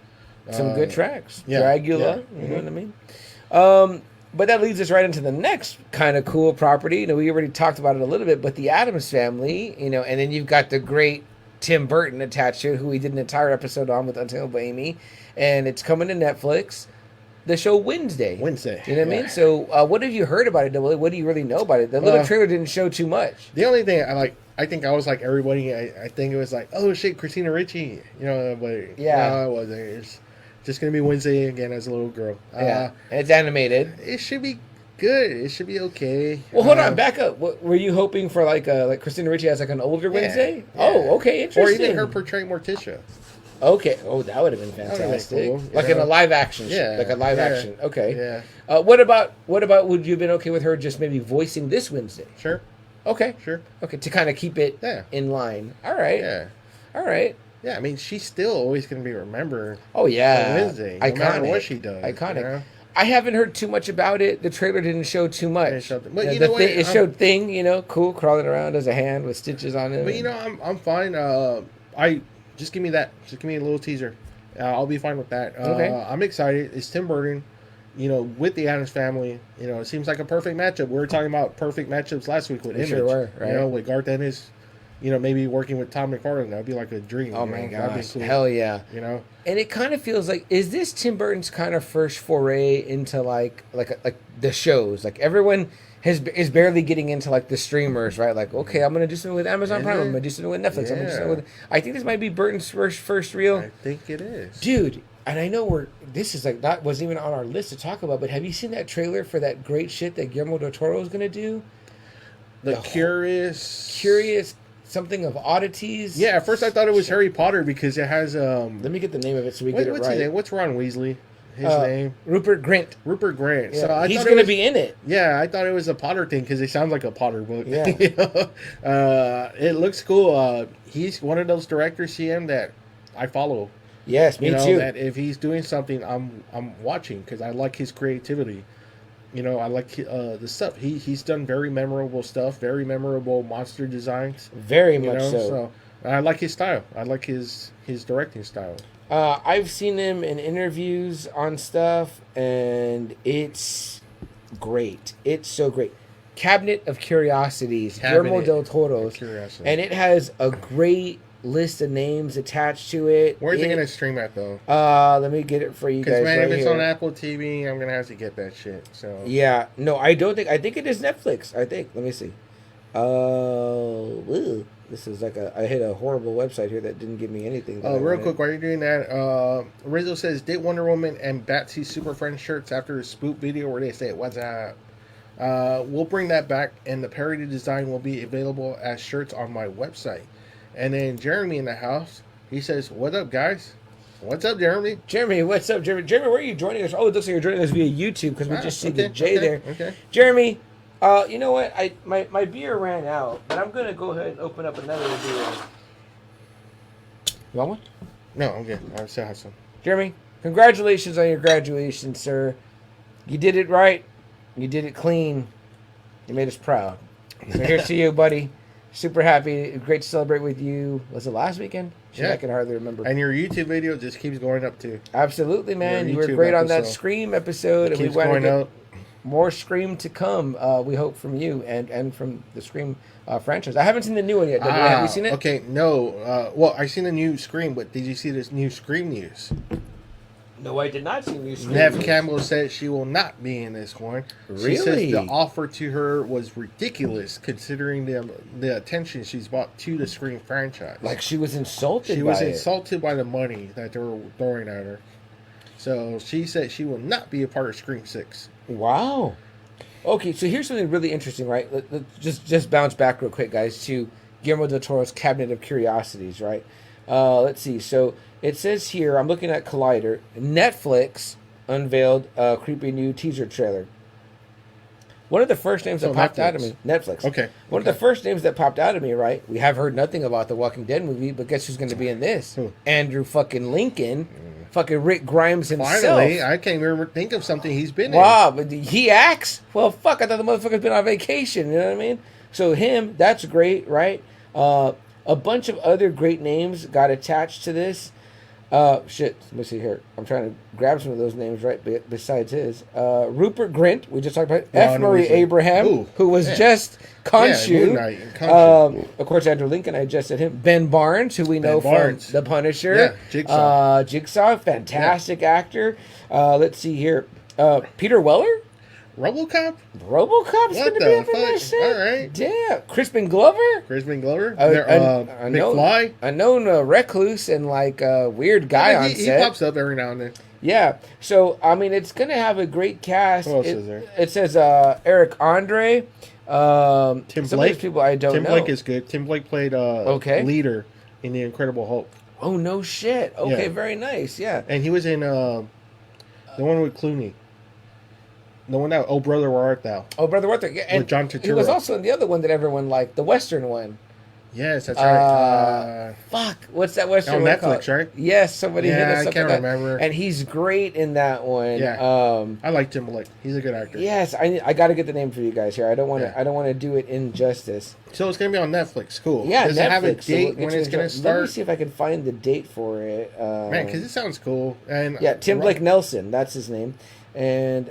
Some good tracks. Yeah, Dragula, yeah. you know what I mean? But that leads us right into the next kind of cool property. You know, we already talked about it a little bit, but the Addams Family, you know, and then you've got the great Tim Burton attached to it, who we did an entire episode on with Untamable Amy, and it's coming to Netflix. The show Wednesday. You know what I mean? So, what have you heard about it? What do you really know about it? The little trailer didn't show too much. The only thing I think I was like everybody. I think it was like, oh shit, Christina Ricci, you know, but no, it wasn't. It's just gonna be Wednesday again as a little girl. Yeah, it's animated. It should be good. It should be okay. Well, hold on, back up. What, were you hoping for like Christina Ricci as like an older Wednesday? Yeah. Oh, okay, interesting. Or even her portraying Morticia. Okay. Oh, that would have been fantastic. Cool, like in a live action. Like a live action. Okay. Yeah. What about would you have been okay with her just maybe voicing this Wednesday? Sure. Okay. Sure. Okay, to kind of keep it in line. All right. Yeah. All right. Yeah, I mean, she's still always going to be remembered. Oh, yeah. Wednesday, no matter what she does. Iconic. You know? I haven't heard too much about it. The trailer didn't show too much. But you know what? It showed Thing, you know, cool, crawling around as a hand with stitches on it. But you know, I'm fine. Just give me that. Just give me a little teaser. I'll be fine with that. Okay. I'm excited. It's Tim Burton, you know, with the Addams Family. You know, it seems like a perfect matchup. We were talking about perfect matchups last week with Image. Sure were, right? You know, with Garth Ennis. You know, maybe working with Tom McFarlane, that'd be like a dream. Oh my gosh, cool. hell yeah! You know, and it kind of feels like, is this Tim Burton's kind of first foray into like the shows? Like everyone is barely getting into like the streamers, right? Like, okay, I'm gonna do something with Amazon Prime. I'm gonna do something with Netflix. I'm gonna do something with. I think this might be Burton's first real. I think it is, dude. And I know this is like that wasn't even on our list to talk about. But have you seen that trailer for that great shit that Guillermo del Toro is gonna do? The curious. Something of oddities. Yeah, at first I thought it was Harry Potter because it has. Let me get the name of it so we get it right. What's his name? What's Ron Weasley? His name? Rupert Grint. Rupert Grint. Yeah. So he's going to be in it. Yeah, I thought it was a Potter thing because it sounds like a Potter book. Yeah. You know? It looks cool. He's one of those directors, CM, that I follow. Yes, me too. That if he's doing something, I'm watching because I like his creativity. You know, I like the stuff. He's done very memorable stuff, very memorable monster designs. Very much so. I like his style. I like his directing style. I've seen him in interviews on stuff, and it's great. It's so great. Cabinet of Curiosities, Guillermo del Toro's, and it has a great list of names attached to it. Where's it going to stream at, though? Let me get it for you guys. Because, man, right if it's here on Apple TV, I'm going to have to get that shit. So yeah. No, I don't think. I think it is Netflix. I think. Let me see. This is like I hit a horrible website here that didn't give me anything. Real quick, while you're doing that, Rizzo says, did Wonder Woman and Batsy Super Friends shirts after a spook video where they say, what's up? We'll bring that back, and the parody design will be available as shirts on my website. And then Jeremy in the house, he says, what up, guys? What's up, Jeremy? Jeremy, what's up, Jeremy? Jeremy, where are you joining us? Oh, it looks like you're joining us via YouTube because we just see the J there. Okay. Jeremy, you know what? My beer ran out, but I'm going to go ahead and open up another beer. You want one? No, I'm good. I still have some. Jeremy, congratulations on your graduation, sir. You did it right. You did it clean. You made us proud. So here's to you, buddy. Super happy. Great to celebrate with you. Was it last weekend? Yeah. I can hardly remember. And your YouTube video just keeps going up, too. Absolutely, man. You were great on that Scream episode. It keeps going up. More Scream to come, we hope, from you and from the Scream franchise. I haven't seen the new one yet. Have you seen it? Okay, no. Well, I've seen the new Scream, but did you see this new Scream news? No, I did not see new Scream Nev news. Campbell said she will not be in this one. Really? She says the offer to her was ridiculous considering the attention she's brought to the Scream franchise. Like she was insulted She by was it. insulted by the money that they were throwing at her. So she said she will not be a part of Scream 6. Wow. Okay, so here's something really interesting, right? Let's just bounce back real quick, guys, to Guillermo del Toro's Cabinet of Curiosities, right? Let's see. So it says here, I'm looking at Collider. Netflix unveiled a creepy new teaser trailer. One of the first names that So popped out Netflix. of me, Netflix. Okay. One of the first names that popped out of me, right? We have heard nothing about the Walking Dead movie, but guess who's going to be in this? Who? Andrew fucking Lincoln, fucking Rick Grimes himself. Finally, I can't even think of something he's been Wow, but he acts? Well, fuck, I thought the motherfucker's been on vacation, you know what I mean? So him, that's great, right? A bunch of other great names got attached to this. Shit, let me see here. I'm trying to grab some of those names right besides his. Rupert Grint, we just talked about. Yeah, F. Murray Abraham, Ooh, who was yeah. just Khonshu. Moon Knight and Khonshu. Of course, Andrew Lincoln, I just said him. Ben Barnes, who we know Barnes. from The Punisher. Yeah, Jigsaw. Jigsaw, fantastic actor. Let's see here. Peter Weller? RoboCop? RoboCop's going to be up in fuck? that shit? All right. Damn. Crispin Glover? Crispin Glover? I know, McFly? a known recluse and like a weird guy on He set. pops up every now and then. Yeah. So, I mean, it's going to have a great cast. Who else is there? It says Eric Andre. Tim Some of these Blake? people I don't Tim know. Blake is good. Tim Blake played Okay. leader in The Incredible Hulk. Oh, no shit. Okay, Yeah. very nice. Yeah. And he was in the one with Clooney. The one that, Oh Brother, Where Art Thou? Oh, Brother Arthur. Yeah, and With John he was Turturro. also in the other one that everyone liked, the Western one. Yes, that's right. Fuck, what's that Western on one Netflix, called? right? Yes, somebody hit Yeah, us I up can't with that. remember. And he's great in that one. Yeah. I like Tim Blake. He's a good actor. Yes, I got to get the name for you guys here. I don't want to. Yeah. I don't want to do it injustice. So it's gonna be on Netflix. Cool. Yeah, Does Netflix. it have a so we'll date get when you it's gonna into- Let me start? see if I can find the date for it. Man, because it sounds cool. And yeah, Tim Blake Nelson. That's his name. And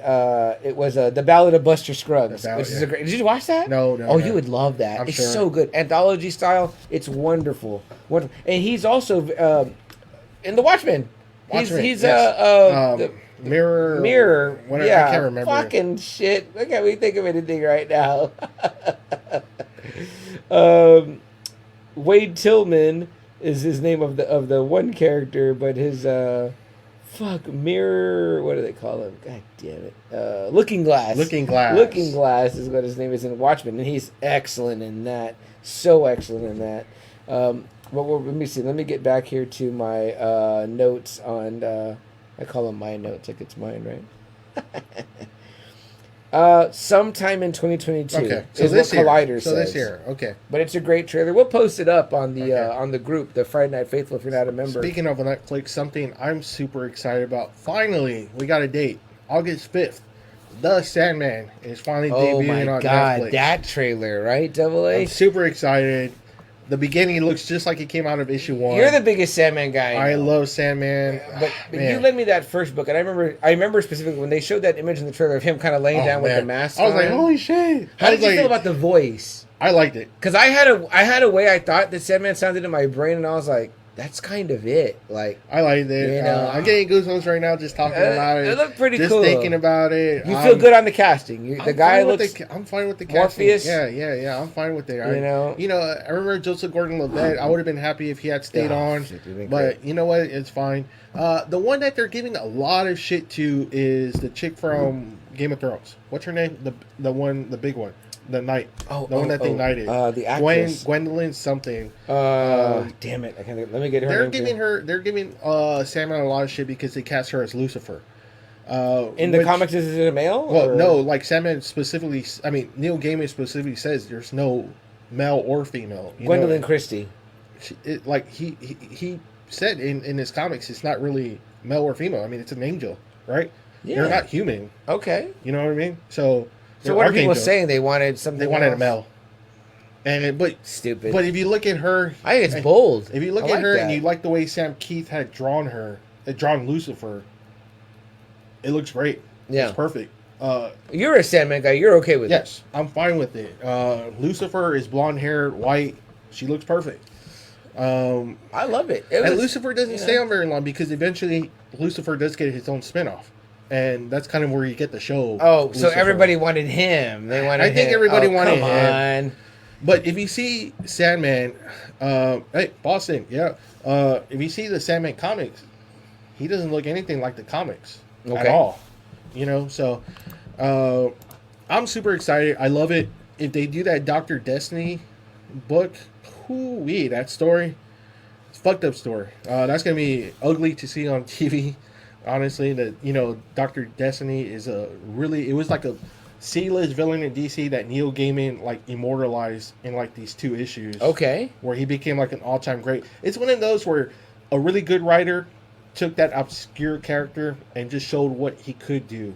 it was The Ballad of Buster Scruggs, The Ballad, which is yeah. a great. Did you watch that? No. Oh, you would love that. I'm It's sure. so good, anthology style. It's wonderful, wonderful. And he's also in The Watchmen. Watchmen, He's yes. the Mirror. Whatever. Yeah, I can't remember. fucking shit. I can't even think of anything right now. Wade Tillman is his name of the one character, but his mirror. What do they call him? God damn it! Looking Glass. Looking Glass. Looking Glass is what his name is in Watchmen, and he's excellent in that. So excellent in that. Well, let me see. Let me get back here to my notes on. I call them my notes, like it's mine, right? Sometime in 2022 Okay. So is this what Collider year. says. So this year. Okay. But it's a great trailer. We'll post it up on the Okay. on the group, the Friday Night Faithful, if you're not a member. Speaking of Netflix, something I'm super excited about. Finally, we got a date. August 5th. The Sandman is finally Oh debuting my on god, Netflix. that trailer, right? Double A. I'm super excited. The beginning looks just like it came out of issue 1. You're the biggest Sandman guy. I know. love Sandman. But Man. you lent me that first book, and I remember specifically when they showed that image in the trailer of him kind of laying Oh, down with man. the mask. I was like, on. holy shit. How I did was you like, feel about the voice? I liked it. Because I had a way I thought that Sandman sounded in my brain, and I was like, that's kind of it. Like, I liked it. You know, I'm getting goosebumps right now just talking about it. it looked pretty just cool. thinking about it. You feel good on the casting. The I'm guy fine with looks. I'm fine with the casting. Morpheus. Yeah. I'm fine with it. You know? I remember Joseph Gordon-Levitt. I would have been happy if he had stayed on, shit, dude, been but great. you know what? It's fine. The one that they're giving a lot of shit to is the chick from Game of Thrones. What's her name? The big one, the knight. The one that they knighted. The actress. Gwendolyn something. Damn it! I can't. Let me get her. They're name too. giving Sandman a lot of shit because they cast her as Lucifer. In the comics, is it a male? Well, or? no, like Sandman specifically. I mean, Neil Gaiman specifically says there's no male or female. Gwendolyn Christie. He said in his comics, it's not really male or female. I mean, it's an angel, right? Yeah. They're not human. Okay. You know what I mean? So they're what are people archangels. saying? They wanted something. They wanted a else? male. But Stupid. if you look at her, I think it's bold. If you look I at like her that. and you like the way Sam Keith had drawn Lucifer, it looks great. Yeah. It's perfect. You're a Sandman guy. You're okay with it. Yes, I'm fine with it. Lucifer is blonde haired, white. She looks perfect. I love it. And Lucifer doesn't stay on very long because eventually Lucifer does get his own spinoff. And that's kind of where you get the show. Oh, so Lucifer. everybody wanted him. They wanted. I think him. everybody Oh, wanted come him. on. But if you see Sandman, hey, Boston, yeah. If you see the Sandman comics, he doesn't look anything like the comics at Okay. all. You know, so I'm super excited. I love it. If they do that Dr. Destiny book, whoo-wee, that story, it's a fucked up story. That's going to be ugly to see on TV. Honestly, that Dr. Destiny is it was like a C-list villain in DC that Neil Gaiman like immortalized in like these 2 issues. Okay. Where he became like an all-time great. It's one of those where a really good writer took that obscure character and just showed what he could do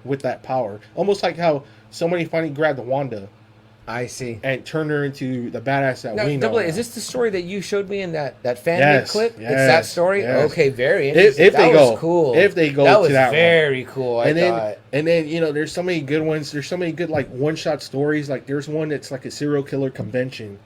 with that power. Almost like how somebody finally grabbed Wanda. I see. And turned her into the badass that we know. Double A, is this the story that you showed me in that fan clip? Yes, it's that story? Yes. Okay, very interesting. If they was go. Cool. If they go that to was that very cool, I thought. And then, you know, there's so many good ones. There's so many good, like, one-shot stories. Like, there's one that's like a serial killer convention.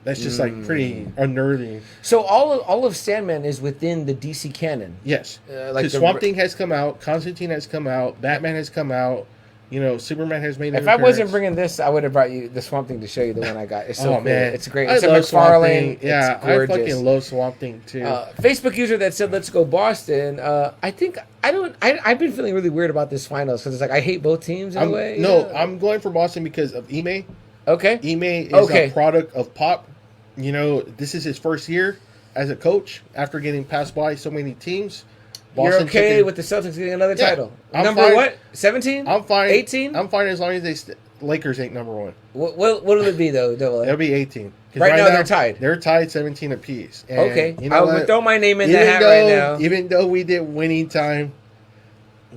That's just, like, pretty unnerving. So all of Sandman is within the DC canon? Yes. Like Swamp Thing has come out. Constantine has come out. Batman has come out. You know, Superman has made an If I wasn't appearance. bringing this, I would have brought you the Swamp Thing to show you the one I got. It's so cool. Man. It's great. I It's a love Swamp Thing. McFarlane. Yeah, it's gorgeous. I fucking love Swamp Thing, too. Facebook user that said, let's go Boston. I've been feeling really weird about this finals because it's like I hate both teams in a way. No, I'm going for Boston because of Ime. Okay. Ime is a product of Pop. You know, this is his first year as a coach after getting passed by so many teams. Boston, you're okay with the Celtics getting another title? Number fine. What? 17? I'm fine. 18? I'm fine as long as Lakers ain't number 1. What will it be, though? It'll be 18. Right now they're tied. They're tied 17 apiece. And okay. You know I would throw my name in the hat right now. Even though we did winning time,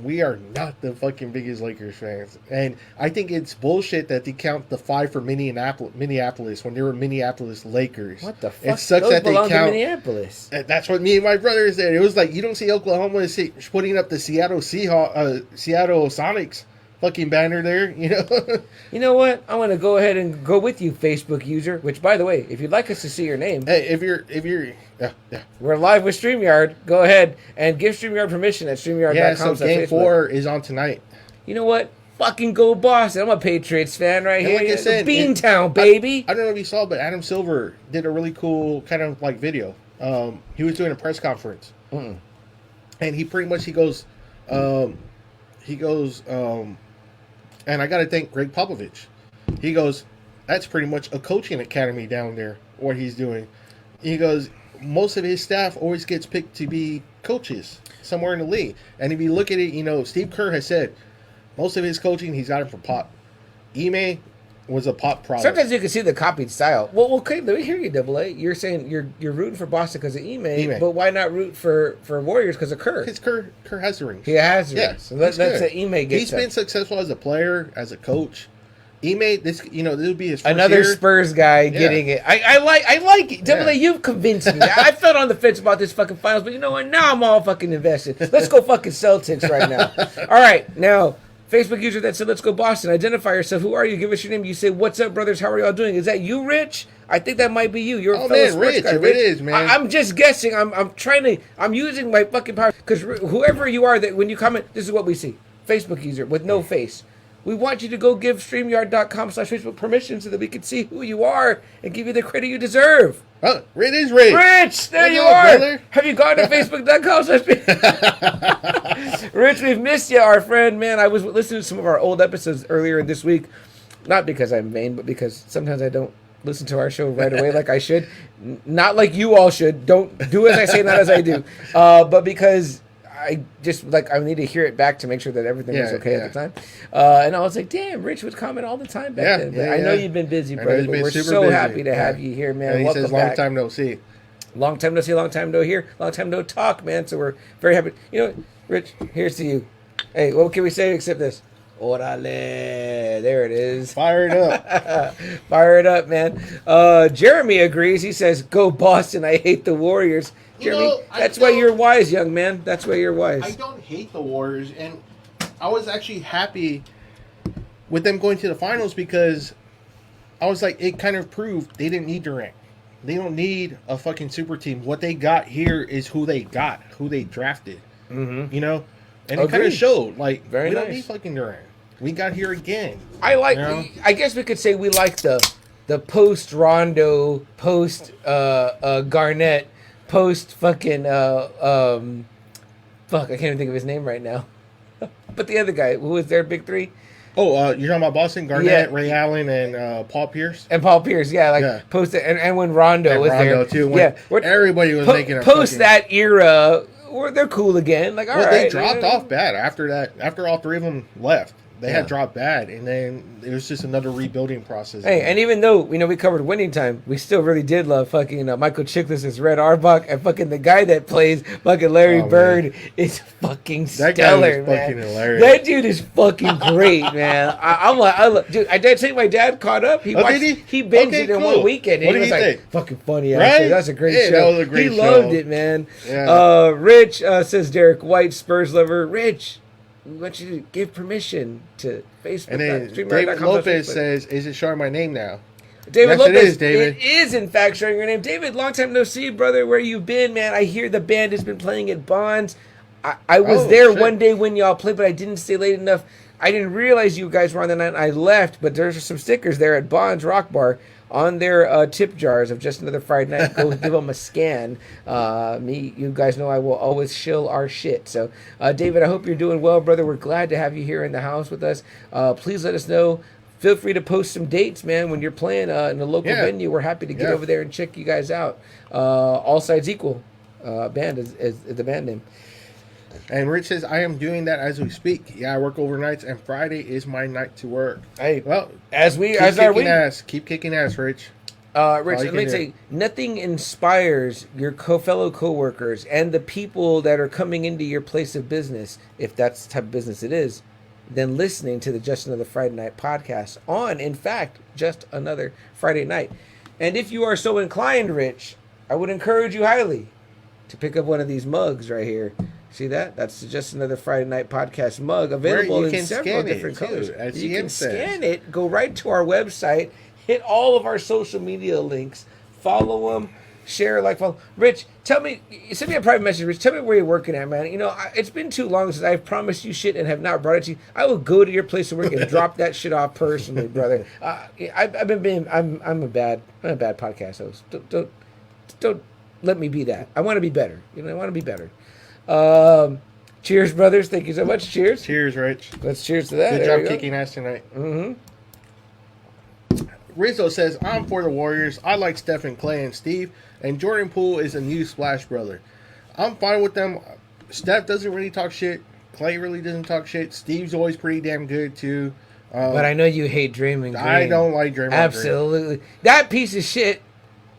we are not the fucking biggest Lakers fans. And I think it's bullshit that they count the 5 for Minneapolis when they were Minneapolis Lakers. What the fuck? It sucks Those that they belong count. To Minneapolis. That's what me and my brother said. It was like, you don't see Oklahoma putting up the Seattle Sonics fucking banner there, you know? You know what? I'm going to go ahead and go with you, Facebook user, which, by the way, if you'd like us to see your name. Hey, if you're we're live with StreamYard. Go ahead and give StreamYard permission at StreamYard.com. Yeah, so Game 4 is on tonight. You know what? Fucking go Boston. I'm a Patriots fan right here. Like I said, Beantown, baby. I don't know if you saw, but Adam Silver did a really cool kind of like video. He was doing a press conference. Mm-mm. And he pretty much, he goes, and I got to thank Greg Popovich. He goes, that's pretty much a coaching academy down there, what he's doing. He goes, most of his staff always gets picked to be coaches somewhere in the league. And if you look at it, you know, Steve Kerr has said most of his coaching, he's got it from Pop. Ime was a Pop product. Sometimes you can see the copied style. Well, okay, let me hear you, Double A. You're saying you're rooting for Boston because of Ime, but why not root for Warriors because of Kerr? Because Kerr has the rings. He has the rings. So that's the Ime gets. He's been successful as a player, as a coach. Ime, this would be his first another year. Spurs guy getting it. I like it. Double A, you've convinced me. I felt on the fence about this fucking finals, but you know what? Now I'm all fucking invested. Let's go fucking Celtics right now. All right, now. Facebook user that said, let's go Boston. Identify yourself. Who are you? Give us your name. You say, what's up, brothers? How are y'all doing? Is that you, Rich? I think that might be you. You're a fellow sports guy, Rich. It is, man. I'm just guessing. I'm using my fucking power. Because whoever you are, that when you comment, this is what we see. Facebook user with no face. We want you to go give StreamYard.com/Facebook permission so that we can see who you are and give you the credit you deserve. Oh, it is Rich. Rich, there you are. Brother. Have you gone to Facebook.com/Facebook? Rich, we've missed you, our friend. Man, I was listening to some of our old episodes earlier this week. Not because I'm vain, but because sometimes I don't listen to our show right away like I should. Not like you all should. Don't do as I say, not as I do. But because I just I need to hear it back to make sure that everything was okay at the time. And I was like, damn, Rich would comment all the time back then. I know you've been busy, brother, but we're so busy. Happy to have you here, man. And he Welcome says, long back. time no see. Long time no see, long time no hear, long time no talk, man. So we're very happy. You know, Rich, here's to you. Hey, what can we say except this? Orale. There it is. Fire it up. Fire it up, man. Jeremy agrees. He says, go Boston. I hate the Warriors. Jeremy, that's why you're wise, young man. That's why you're wise. I don't hate the Warriors. And I was actually happy with them going to the finals because I was like, it kind of proved they didn't need Durant. They don't need a fucking super team. What they got here is who they got, who they drafted. Mm-hmm. You know? And it kind of showed, like, Very we nice. don't need fucking Durant. We got here again. I like, you know? I guess we could say we like the post Rondo, post Garnett, post fucking fuck, I can't even think of his name right now. But the other guy, who was their big three? Oh, you're talking about Boston? Garnett, Ray Allen, and Paul Pierce? And Paul Pierce, post it, and when Rondo was Rondo there. Too, when everybody was making a post that era, they're cool again. Like, all right. They dropped off bad after that. After all three of them left, they had dropped bad, and then it was just another rebuilding process. Hey, and even though we covered Winning Time, we still really did love fucking Michael Chiklis as Red Arbach, and fucking the guy that plays fucking Larry Bird is fucking stellar, that guy was man. fucking hilarious. That dude is fucking great, man. I'm like, dude, I did think my dad caught up. He watched, he binged it in one weekend. And What he was did he like, think? fucking funny. Right? Actually, that's a great show. That was a great he show. loved it, man. Yeah. Rich says Derek White, Spurs lover. Rich, we want you to give permission to Facebook. And then David Lopez says, "Is it showing my name now?" David Yes, Lopez, it is, David. It is, in fact, showing your name. David, long time no see, brother. Where you been, man? I hear the band has been playing at Bonds. I was there one day when y'all played, but I didn't stay late enough. I didn't realize you guys were on the night. I left, but there's some stickers there at Bonds Rock Bar on their tip jars of Just Another Friday Night. Go give them a scan. You guys know I will always shill our shit. So, David, I hope you're doing well, brother. We're glad to have you here in the house with us. Please let us know. Feel free to post some dates, man, when you're playing in a local venue. We're happy to get over there and check you guys out. All Sides Equal band is the band name. And Rich says, I am doing that as we speak. Yeah, I work overnights, and Friday is my night to work. Hey, well, keep kicking ass, Rich. Rich, let me say, nothing inspires your fellow coworkers and the people that are coming into your place of business, if that's the type of business it is, than listening to the Just Another Friday Night podcast on, in fact, Just Another Friday Night. And if you are so inclined, Rich, I would encourage you highly to pick up one of these mugs right here. See that? That's Just Another Friday Night podcast mug, available in several different colors. You can scan it, go right to our website, hit all of our social media links, follow them, share, follow. Rich, send me a private message, Rich. Tell me where you're working at, man. It's been too long since I've promised you shit and have not brought it to you. I will go to your place of work and drop that shit off personally, brother. I'm a bad podcast host. Don't let me be that. I want to be better. I want to be better. Cheers, brothers. Thank you so much. Cheers. Cheers, Rich. Let's cheers to that. Good job kicking ass tonight. Mm-hmm. Rizzo says, I'm for the Warriors. I like Steph and Clay and Steve, and Jordan Poole is a new Splash brother. I'm fine with them. Steph doesn't really talk shit. Clay really doesn't talk shit. Steve's always pretty damn good, too. But I know you hate Draymond Green. I don't like Draymond Green. Absolutely. That piece of shit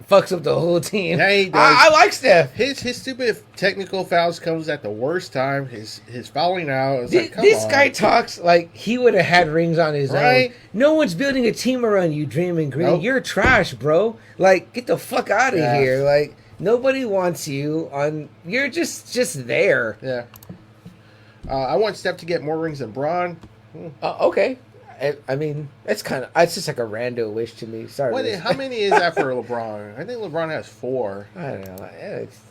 fucks up the whole team. Yeah, he does. I like Steph. His stupid technical fouls comes at the worst time. His fouling out. This guy talks like he would have had rings on his own. No one's building a team around you, Draymond Green. Nope. You're trash, bro. Get the fuck out of here. Nobody wants you on. You're just there. Yeah. I want Steph to get more rings than Bron. Okay. I mean, it's just like a rando wish to me. Sorry. How many is that for LeBron? I think LeBron has 4. I don't know.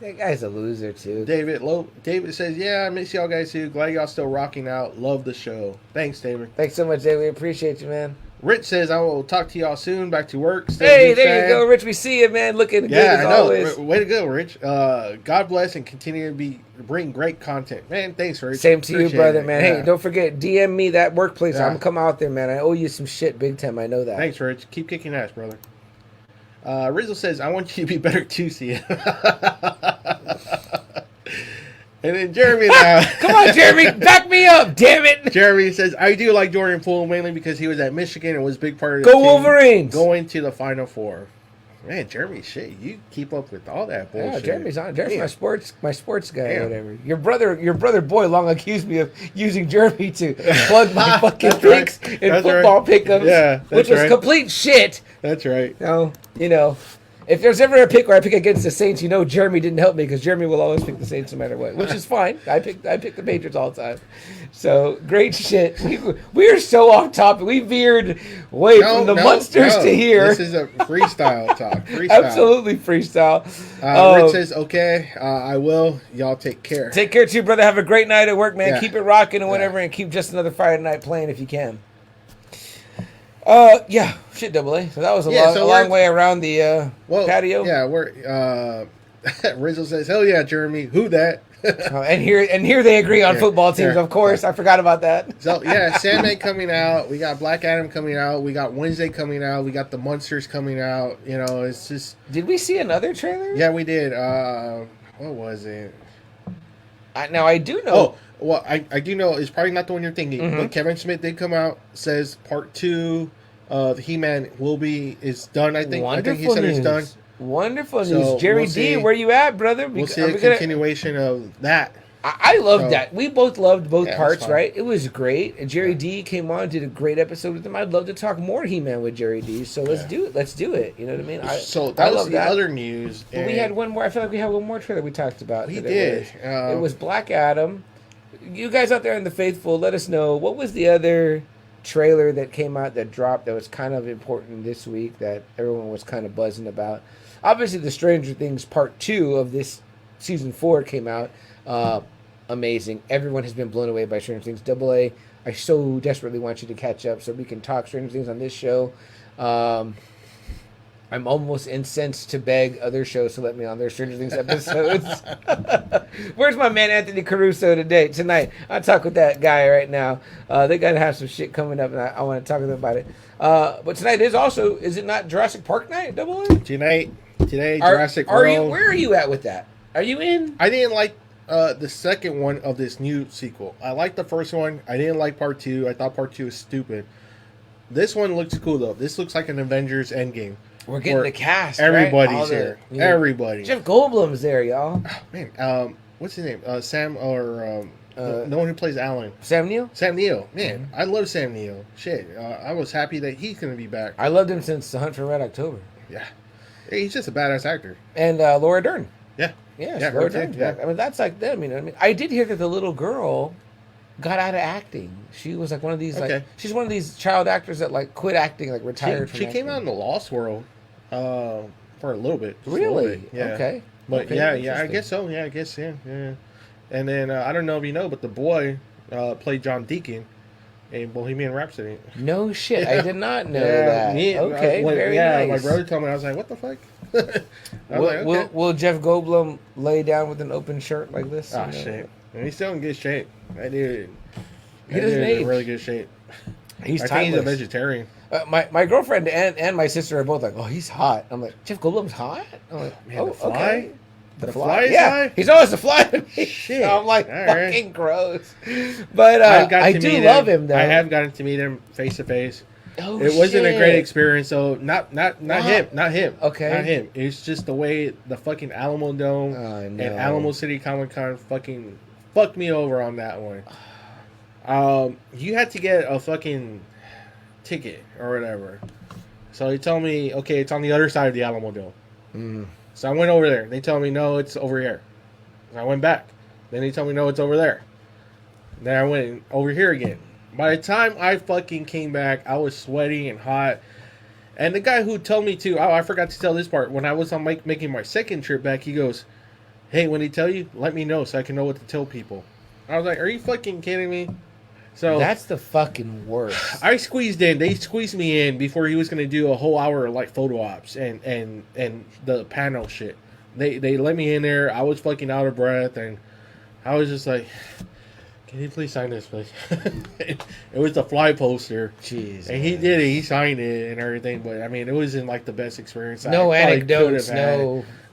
That guy's a loser, too. David says, yeah, I miss y'all guys, too. Glad y'all still rocking out. Love the show. Thanks, David. Thanks so much, David. We appreciate you, man. Rich says, I will talk to y'all soon. Back to work. Hey, there you go, Rich. We see you, man. Looking good as always. Way to go, Rich. God bless and continue to bring great content. Man, thanks, Rich. Same to you, brother, man. Yeah. Hey, don't forget, DM me that workplace. I'm going to come out there, man. I owe you some shit big time. I know that. Thanks, Rich. Keep kicking ass, brother. Rizzo says, I want you to be better too, see And then Jeremy now. Come on, Jeremy. Back me up, damn it. Jeremy says, I do like Jordan Poole mainly because he was at Michigan and was a big part of the team Wolverines going to the Final Four. Man, Jeremy, shit, you keep up with all that bullshit. Yeah, Jeremy's my sports guy or whatever. Your brother boy long accused me of using Jeremy to plug my fucking picks in football pickups, which was complete shit. That's right. If there's ever a pick where I pick against the Saints, Jeremy didn't help me because Jeremy will always pick the Saints no matter what, which is fine. I pick the Patriots all the time. So great shit. We're so off topic. We veered way from the Munsters to here. This is a freestyle talk. Absolutely freestyle. Rich says, okay, I will. Y'all take care. Take care too, brother. Have a great night at work, man. Keep it rocking and whatever, and keep Just Another Friday Night playing if you can. Shit, double A. So that was a long way around the patio. Yeah, we're Rizzo says, hell yeah, Jeremy. Who that? and here they agree on football teams, of course. I forgot about that. So Sandman coming out. We got Black Adam coming out. We got Wednesday coming out. We got the Munsters coming out. It's just. Did we see another trailer? Yeah, we did. What was it? Now I do know. Oh, well, I do know it's probably not the one you're thinking, Mm-hmm. but Kevin Smith did come out, says part 2 of He-Man is done. I think he said news. it's done. Wonderful So, news. Jerry we'll D, see. where you at, brother? We'll see a continuation of that. I loved So, that. We both loved both yeah, it was parts, fun. right? It was great. And Jerry D came on, did a great episode with him. I'd love to talk more He-Man with Jerry D. So let's do it. Let's do it. You know what I mean? So I that was love the other news. But we had one more. I feel like we had one more trailer we talked about. We that did. It was Black Adam. You guys out there in the faithful, let us know, what was the other trailer that came out that dropped that was kind of important this week that everyone was kind of buzzing about? Obviously, the Stranger Things Part 2 of this Season 4 came out. Amazing. Everyone has been blown away by Stranger Things. Double A, I so desperately want you to catch up so we can talk Stranger Things on this show. I'm almost incensed to beg other shows to let me on their Stranger Things episodes. Where's my man Anthony Caruso tonight? I'll talk with that guy right now. They got to have some shit coming up, and I want to talk to them about it. But tonight is it not Jurassic Park night, Double A? Today, Jurassic World. Where are you at with that? Are you in? I didn't like the second one of this new sequel. I liked the first one. I didn't like part 2. I thought part 2 was stupid. This one looks cool, though. This looks like an Avengers Endgame. We're getting the cast. Everybody's right? here. Everybody. Jeff Goldblum's there, y'all. Oh, man, what's his name? Sam or the one who plays Alan. Sam Neill. Sam Neill. Man, I love Sam Neill. Shit, I was happy that he's gonna be back. I loved him since The Hunt for Red October. Yeah, he's just a badass actor. And Laura Dern. Yeah, Laura Dern's back. I mean, that's like them. You know what I mean? I did hear that the little girl got out of acting. She was like one of these she's one of these child actors that like quit acting, like retired from She acting. came out in the Lost World for a little bit. Really? Yeah. Okay. But okay, yeah, I guess so. Yeah, I guess yeah. And then I don't know if you know, but the boy played John Deacon in Bohemian Rhapsody. No shit, I did not know that. Okay, very nice. My brother told me, I was like, what the fuck? Will Jeff Goldblum lay down with an open shirt like this? Oh, shit. And he's still in good shape. That dude. He doesn't age. In really good shape. I think he's a vegetarian. My girlfriend and my sister are both like, oh, he's hot. I'm like, Jeff Goldblum's hot? I'm like, Man, the fly? Okay. The fly is yeah, high? he's always a fly to me. Shit. So I'm like, All fucking gross. But I do love him, though. I have gotten to meet him face to face. Oh, it wasn't a great experience, so not him. Okay. Not him. It's just the way the fucking Alamo Dome and Alamo City Comic Con fucking fucked me over on that one. You had to get a fucking ticket or whatever. So he told me, okay, it's on the other side of the Alamo Dome. Mm. So I went over there. They told me, no, it's over here. So I went back. Then they told me, no, it's over there. Then I went over here again. By the time I fucking came back, I was sweaty and hot. And the guy who told me to, I forgot to tell this part. When I was on making my second trip back, he goes, hey, when he tell you, let me know so I can know what to tell people. I was like, are you fucking kidding me? So that's the fucking worst. I squeezed in. They squeezed me in before he was going to do a whole hour of like photo ops and the panel shit. They let me in there. I was fucking out of breath and I was just like, can you please sign this, please? It was the Fly poster. Jeez. And he did it. He signed it and everything. But I mean, it wasn't like the best experience. No anecdotes.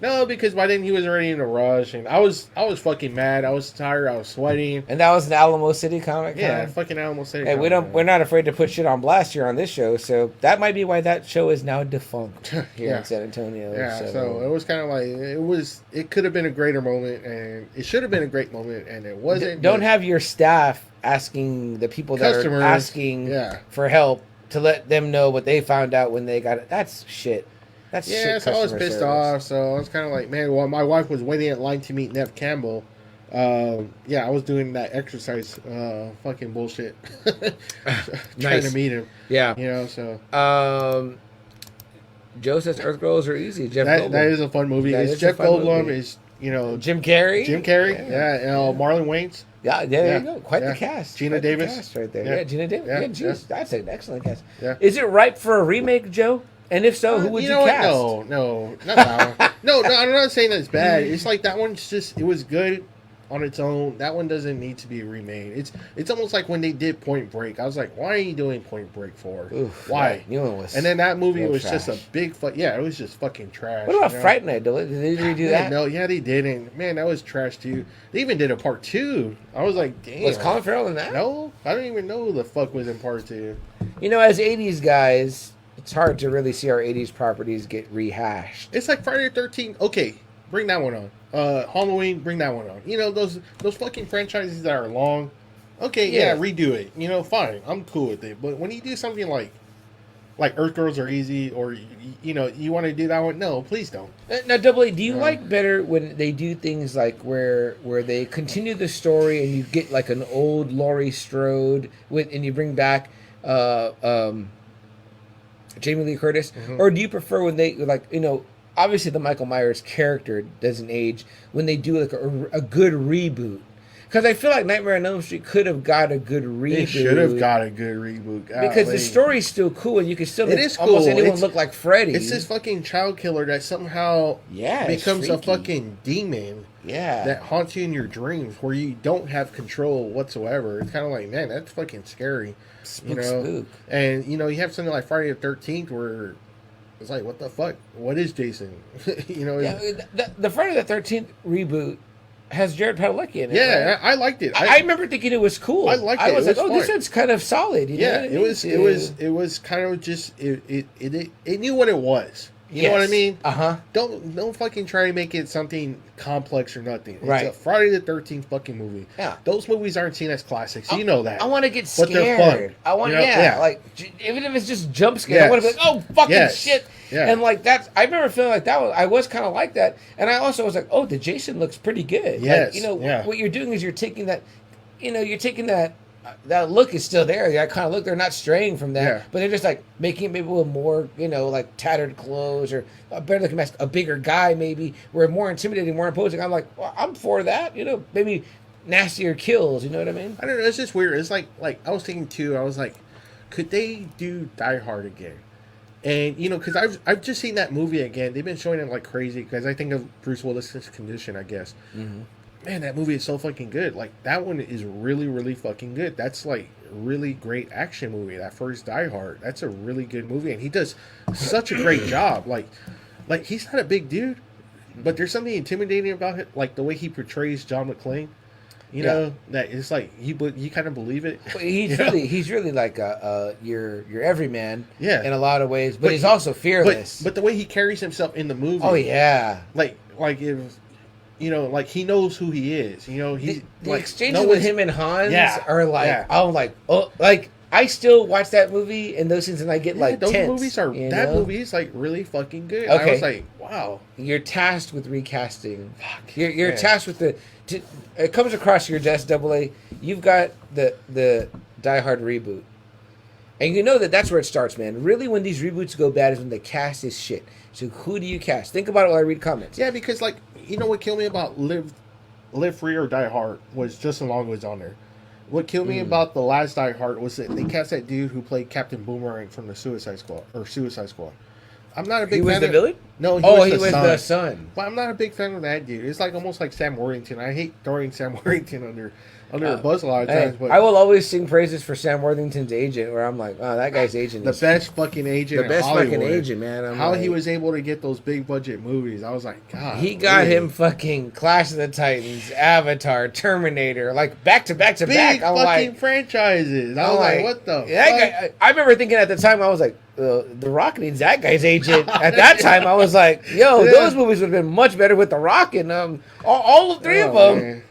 No, because by then he was already in a rush, and I was fucking mad. I was tired. I was sweating. And that was an Alamo City Comic Con? Yeah, fucking Alamo City. Hey, we're not afraid to put shit on blast here on this show, so that might be why that show is now defunct here in San Antonio. Yeah, so it was kind of like it could have been a greater moment, and it should have been a great moment, and it wasn't. Don't have your staff asking the people that are asking for help to let them know what they found out when they got it. That's shit. That's shit. So I was pissed off. So I was kind of like, man, while my wife was waiting in line to meet Nev Campbell, I was doing that exercise fucking bullshit. Trying to meet him. Yeah. So. Joe says Earth Girls are easy. That is a fun movie. It's Jeff Goldblum. Is Jim Carrey. Marlon Wayans. Yeah, there you go. Quite the cast. Gina Davis. Cast right there. Yeah, Gina Davis. Yeah, that's an excellent cast. Yeah. Is it ripe for a remake, Joe? And if so, who would you cast? No, not that one. No, I'm not saying that it's bad. It's like that one's just, it was good. on its own. That one doesn't need to be remade. It's almost like when they did Point Break. I was like, why are you doing Point Break for? Oof, Why? New one was. And then that movie was trash. just a big yeah, it was just fucking trash. What about Fright Night? Did they redo that? No, yeah, they didn't. Man, that was trash too. They even did a part 2. I was like, damn. Was Colin Farrell in that? No, I don't even know who the fuck was in part 2. You know, as 80s guys, it's hard to really see our 80s properties get rehashed. It's like Friday the 13th. Okay, bring that one on. Halloween, bring that one on. You know, those fucking franchises that are long. Okay, yeah, redo it. You know, fine. I'm cool with it. But when you do something like Earth Girls Are Easy, or, you know, you want to do that one, no, please don't. Now, Double A, do you like better when they do things like where they continue the story and you get like an old Laurie Strode and you bring back Jamie Lee Curtis, or do you prefer when they, like, you know, obviously the Michael Myers character doesn't age, when they do like a good reboot? Because I feel like Nightmare on Elm Street could have got a good reboot. It should have got a good reboot. Because the story's still cool and you can still make cool. Almost anyone look like Freddy. It's this fucking child killer that somehow becomes a fucking demon. Yeah. That haunts you in your dreams where you don't have control whatsoever. It's kind of like, man, that's fucking scary. Spook. And, you know, you have something like Friday the 13th where it's like, what the fuck? What is Jason? You know? Yeah, the Friday the 13th reboot has Jared Padalecki in it. Yeah, right? I liked it. I remember thinking it was cool. I liked it. I was like, fun. this one's kind of solid. You know what I mean? It was kind of just it knew what it was. You know what I mean? Don't fucking try to make it something complex or nothing. It's a Friday the 13th fucking movie. Yeah. Those movies aren't seen as classics. You know that. I want to get scared. But they're fun. I want, like, even if it's just jump scare, Yes. I want to be like, oh, fucking shit. Yeah. And, like, I remember feeling like I was kind of like that. And I also was like, oh, the Jason looks pretty good. Yes. Like, you know, what you're doing is you're taking that look is still there. That kind of look, they're not straying from that, but they're just like making it maybe with more, you know, like tattered clothes or a better looking mask, a bigger guy maybe, where more intimidating, more imposing. I'm like, well, I'm for that, you know, maybe nastier kills. You know what I mean? I don't know. It's just weird. It's like I was thinking too. I was like, could they do Die Hard again? And you know, because I've just seen that movie again. They've been showing it like crazy because I think of Bruce Willis's condition, I guess. Mm-hmm. Man, that movie is so fucking good. Like, that one is really, really fucking good. That's, like, really great action movie. That first Die Hard. That's a really good movie. And he does such a great job. Like he's not a big dude, but there's something intimidating about it. Like, the way he portrays John McClane. You know, that it's like, you kind of believe it. Well, he's really like your everyman in a lot of ways. But he's he, also fearless. But the way he carries himself in the movie. Oh, yeah. Like if... You know, like, he knows who he is. You know, he's the like, exchanges with him and Hans are like, I'm like, oh, like, I still watch that movie and those scenes, and I get like those tense. Movies are that movie is like really fucking good. Okay. I was like, wow. You're tasked with recasting. Fuck. You're tasked with it comes across your desk, Double A. You've got the Die Hard reboot, and you know that's where it starts, man. Really, when these reboots go bad is when the cast is shit. So who do you cast? Think about it while I read comments. Yeah, because like. You know what killed me about Live Free or Die Hard was Justin Long was on there. What killed me about the last Die Hard was that they cast that dude who played Captain Boomerang from the Suicide Squad. I'm not a big fan. He was the villain? No, he was the son. But I'm not a big fan of that dude. It's like almost like Sam Worthington. I hate throwing Sam Worthington under a bus a lot of times. But I will always sing praises for Sam Worthington's agent, where I'm like, oh, that guy's agent is the best fucking agent. The best fucking agent, man. How he was able to get those big budget movies, I was like, God. He got him fucking Clash of the Titans, Avatar, Terminator, like back to back. Big fucking franchises. I was like, what the fuck? I remember thinking at the time, I was like, The Rock needs that guy's agent. At that time, I was like, yo, those movies would have been much better with The Rock and all three of them.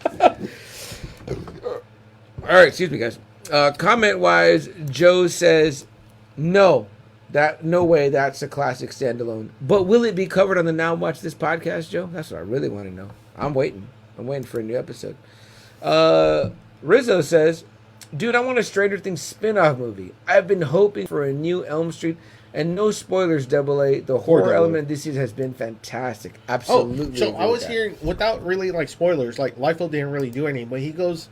All right, excuse me, guys. Comment-wise, Joe says, no way that's a classic standalone. But will it be covered on the Now Watch This podcast, Joe? That's what I really want to know. I'm waiting for a new episode. Rizzo says, dude, I want a Stranger Things spin-off movie. I've been hoping for a new Elm Street. And no spoilers, Double A. The horror element this season has been fantastic. Absolutely. So I was hearing, without really like spoilers, like Liefeld didn't really do anything, but he goes,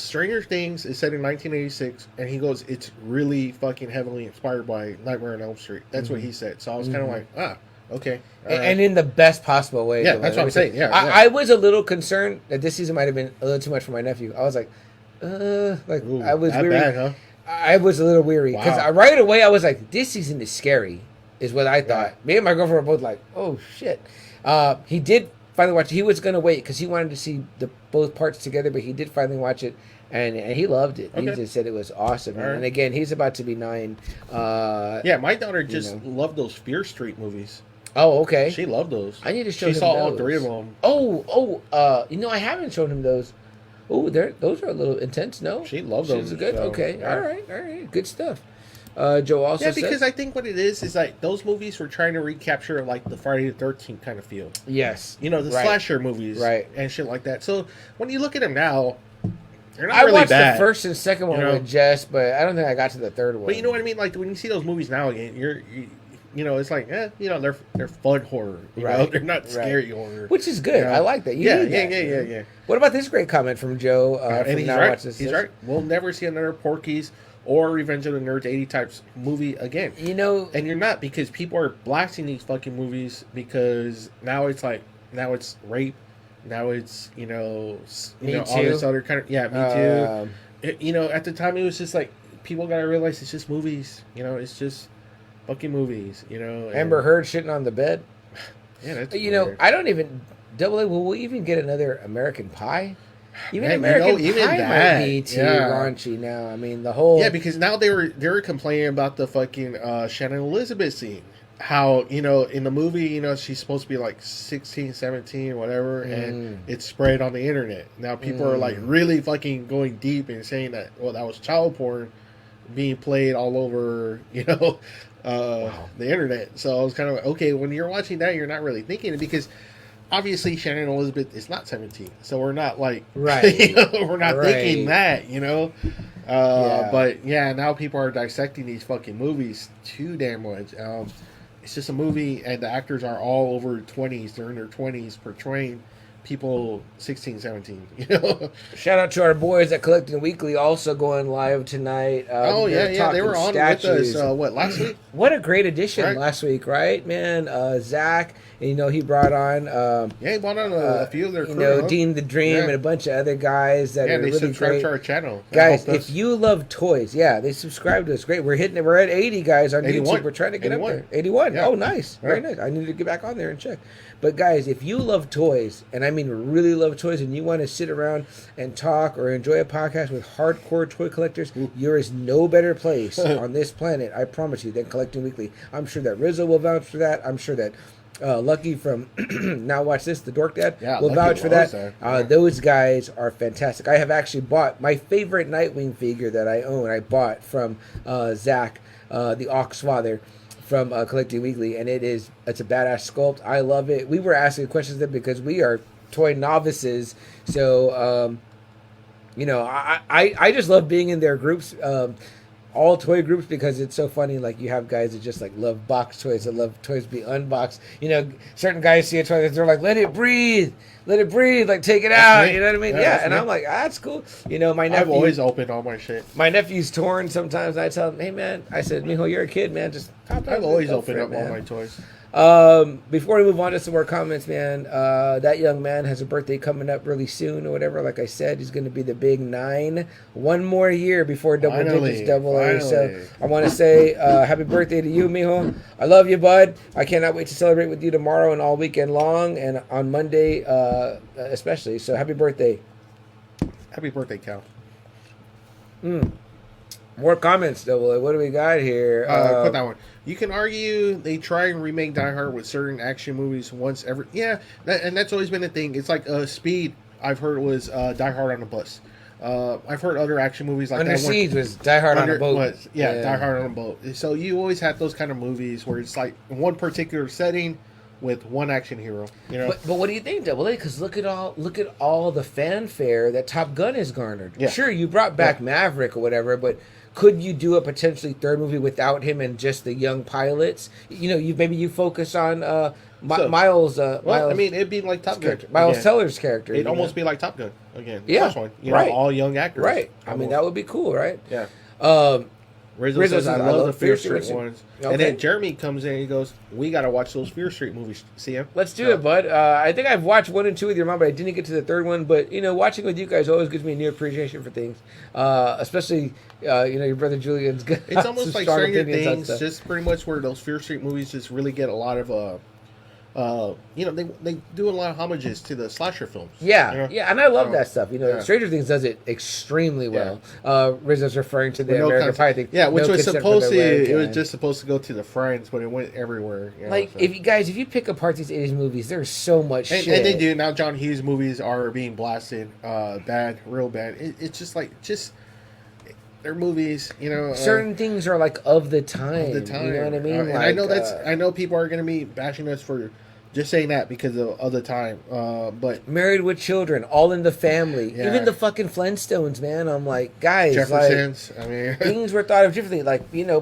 Stranger Things is set in 1986, and he goes, it's really fucking heavily inspired by Nightmare on Elm Street. That's what he said. So I was kind of like, Okay. And in the best possible way. Yeah, that's what I'm saying. Yeah, I was a little concerned that this season might have been a little too much for my nephew. I was like, Ooh, I was that weary. bad, huh? I was a little weary because right away I was like, this season is scary, is what I thought. Me and my girlfriend were both like, oh shit. He did finally watch it. He was gonna wait because he wanted to see both parts together, but he did finally watch it. And he loved it. Okay. He just said it was awesome. Right. And again, he's about to be 9. My daughter just loved those Fear Street movies. Oh, okay. She loved those. I need to show him those. She saw all 3 of them. I haven't shown him those. Oh, those are a little intense, no? She loved them. She's good. So, okay. Yeah. All right. Good stuff. Joe also said... because I think what it is like those movies were trying to recapture like the Friday the 13th kind of feel. Yes. The slasher movies. Right. And shit like that. So when you look at them now... I watched the first and second one with Jess, but I don't think I got to the third one. But you know what I mean? Like when you see those movies now again, it's like, they're fun horror. You know? They're not scary horror. Which is good. I like that. Yeah. What about this great comment from Joe? And he's right. He's right. We'll never see another Porky's or Revenge of the Nerds 80 types movie again. And you're not, because people are blasting these fucking movies because now it's rape. Now it's all this other kind of Me Too. At the time it was just like people gotta realize it's just movies. It's just fucking movies. Amber Heard shitting on the bed. Yeah, that's weird. I don't even Double A. Will we even get another American Pie? Even American Pie might be too raunchy now. I mean the whole because now they were complaining about the fucking Shannon Elizabeth scene. How in the movie she's supposed to be like 16, 17, whatever, and it's spread on the internet. Now people are like really fucking going deep and saying that that was child porn being played all over the internet. So I was kind of like, okay, when you're watching that, you're not really thinking it because obviously Shannon Elizabeth is not 17, so we're not like we're not thinking that but now people are dissecting these fucking movies too damn much. It's just a movie, and the actors are all over 20s. They're in their 20s portraying people 16, 17. Shout out to our boys at Collecting Weekly, also going live tonight. They were on with us, last week? What a great addition last week, right, man? Zach, he brought on... he brought on a few of their crew. Dean the Dream and a bunch of other guys that are really great. They subscribe to our channel. Guys, if you love toys, they subscribe to us. Great. We're at 80 guys on 81. YouTube. We're trying to get 81. Up there. 81. Yeah. Oh, nice. Very nice. I need to get back on there and check. But guys, if you love toys, and I mean really love toys, and you want to sit around and talk or enjoy a podcast with hardcore toy collectors, there is no better place on this planet, I promise you, than Collecting Weekly. I'm sure that Rizzo will vouch for that. I'm sure that Lucky from Now Watch This, the Dork Dad, will vouch for that. Those guys are fantastic. I have actually bought my favorite Nightwing figure that I own. I bought from Zach, the Ox Father, from Collecting Weekly, and it's a badass sculpt. I love it. We were asking questions then because we are toy novices, so I just love being in their groups, all toy groups, because it's so funny. Like you have guys that just like love box toys, that love toys be unboxed. Certain guys see a toy, they're like, let it breathe, like take it out. You know what I mean? Yeah, and I'm like, that's cool. My nephew, I've always opened all my shit. My nephew's torn sometimes. I tell him, hey man, I said, Mijo, you're a kid, man. Just I've always opened up all my toys. Before we move on to some more comments, man, that young man has a birthday coming up really soon or whatever. Like I said, he's going to be the big 9. One more year before double digits, double A. So I want to say happy birthday to you, mijo. I love you, bud. I cannot wait to celebrate with you tomorrow and all weekend long, and on Monday especially. So happy birthday. Happy birthday, Cal. More comments, double A. What do we got here? Put that one. You can argue they try and remake Die Hard with certain action movies once every... Yeah, and that's always been a thing. It's like Speed, I've heard, was Die Hard on a bus. I've heard other action movies like Under Siege was Die Hard on a boat. Die Hard on a boat. So you always have those kind of movies where it's like one particular setting with one action hero. But what do you think, Double A? Because look at all the fanfare that Top Gun has garnered. Yeah. Sure, you brought back Maverick or whatever, but could you do a potentially third movie without him and just the young pilots? Maybe you focus on Miles. I mean, it'd be like Top Gun. Miles Teller's character. It'd almost be like Top Gun again. Yeah, first one. All young actors. Right. I mean, that would be cool, right? Yeah. Rizzo says, I love the Fear Street ones. Okay. And then Jeremy comes in and he goes, we got to watch those Fear Street movies. See him? Let's do it, bud. I think I've watched 1 and 2 with your mom, but I didn't get to the third one. But, watching with you guys always gives me a new appreciation for things. Especially, your brother Julian's got It's almost like Stranger Things, just pretty much where those Fear Street movies just really get a lot of... they do a lot of homages to the slasher films. Yeah, and I love that stuff. Stranger Things does it extremely well. Rizzo's referring to the American Pie thing. Yeah, which was supposed to, it was just supposed to go to the Friends, but it went everywhere. If you pick apart these 80s movies, there's so much shit. And they do. Now John Hughes movies are being blasted bad, real bad. It's just they're movies, certain things are of the time. You know what I mean? And I know I know people are going to be bashing us for just saying that because of the time. But Married with Children, All in the Family, even the fucking Flintstones, man. I'm like, guys, Jeffersons. Things were thought of differently.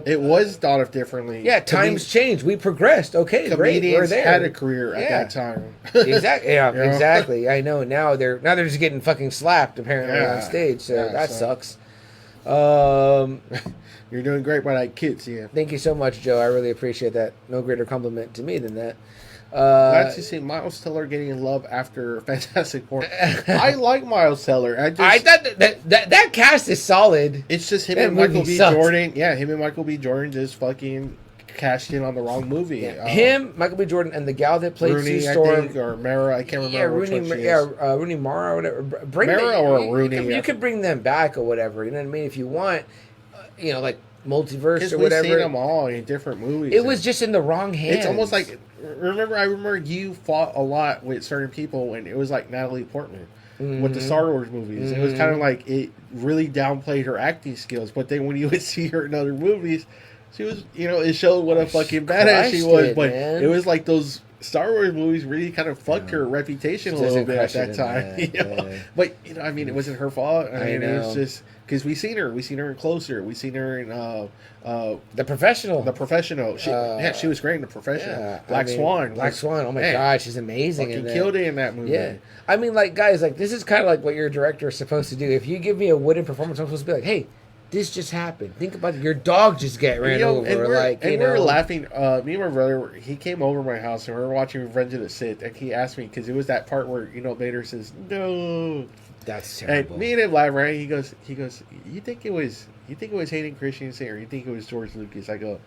It was thought of differently. Yeah, times changed. We progressed. Okay, great. We're there. Had a career at that time. Exactly. Yeah, exactly. I know. Now they're just getting fucking slapped apparently on stage. So that sucks. You're doing great by that kids, Thank you so much, Joe. I really appreciate that. No greater compliment to me than that. Glad to see Miles Teller getting love after Fantastic Four. I like Miles Teller. I thought that cast is solid. It's just him and Michael B. Jordan. Yeah, him and Michael B. Jordan just fucking cashed in on the wrong movie. Him, Michael B. Jordan, and the gal that played Sue Storm, or Mara. I can't remember. Rooney Mara or whatever. Rooney. You could bring them back or whatever. You know what I mean? If you want, multiverse or We've whatever. seen them all in different movies. It was just in the wrong hands. It's almost like I remember you fought a lot with certain people when it was like Natalie Portman with the Star Wars movies. It was kind of like it really downplayed her acting skills, but then when you would see her in other movies, she was, it showed what a fucking badass she was. But it was like those Star Wars movies really kind of fucked her reputation a little bit at that time. But it wasn't her fault. It was just because we seen her in Closer, we seen her in The Professional. She was great in The Professional. Black Swan. Oh my god, she's amazing. Fucking killed it in that movie. Yeah, guys, this is kind of like what your director is supposed to do. If you give me a wooden performance, I'm supposed to be like, hey, this just happened. Think about it. Your dog just got ran over. We were laughing. Me and my brother, he came over to my house and we were watching Revenge of the Sith. And he asked me because it was that part where Vader says no. That's terrible. And me and him laugh, right? He goes. You think it was Hayden Christensen or you think it was George Lucas? I go.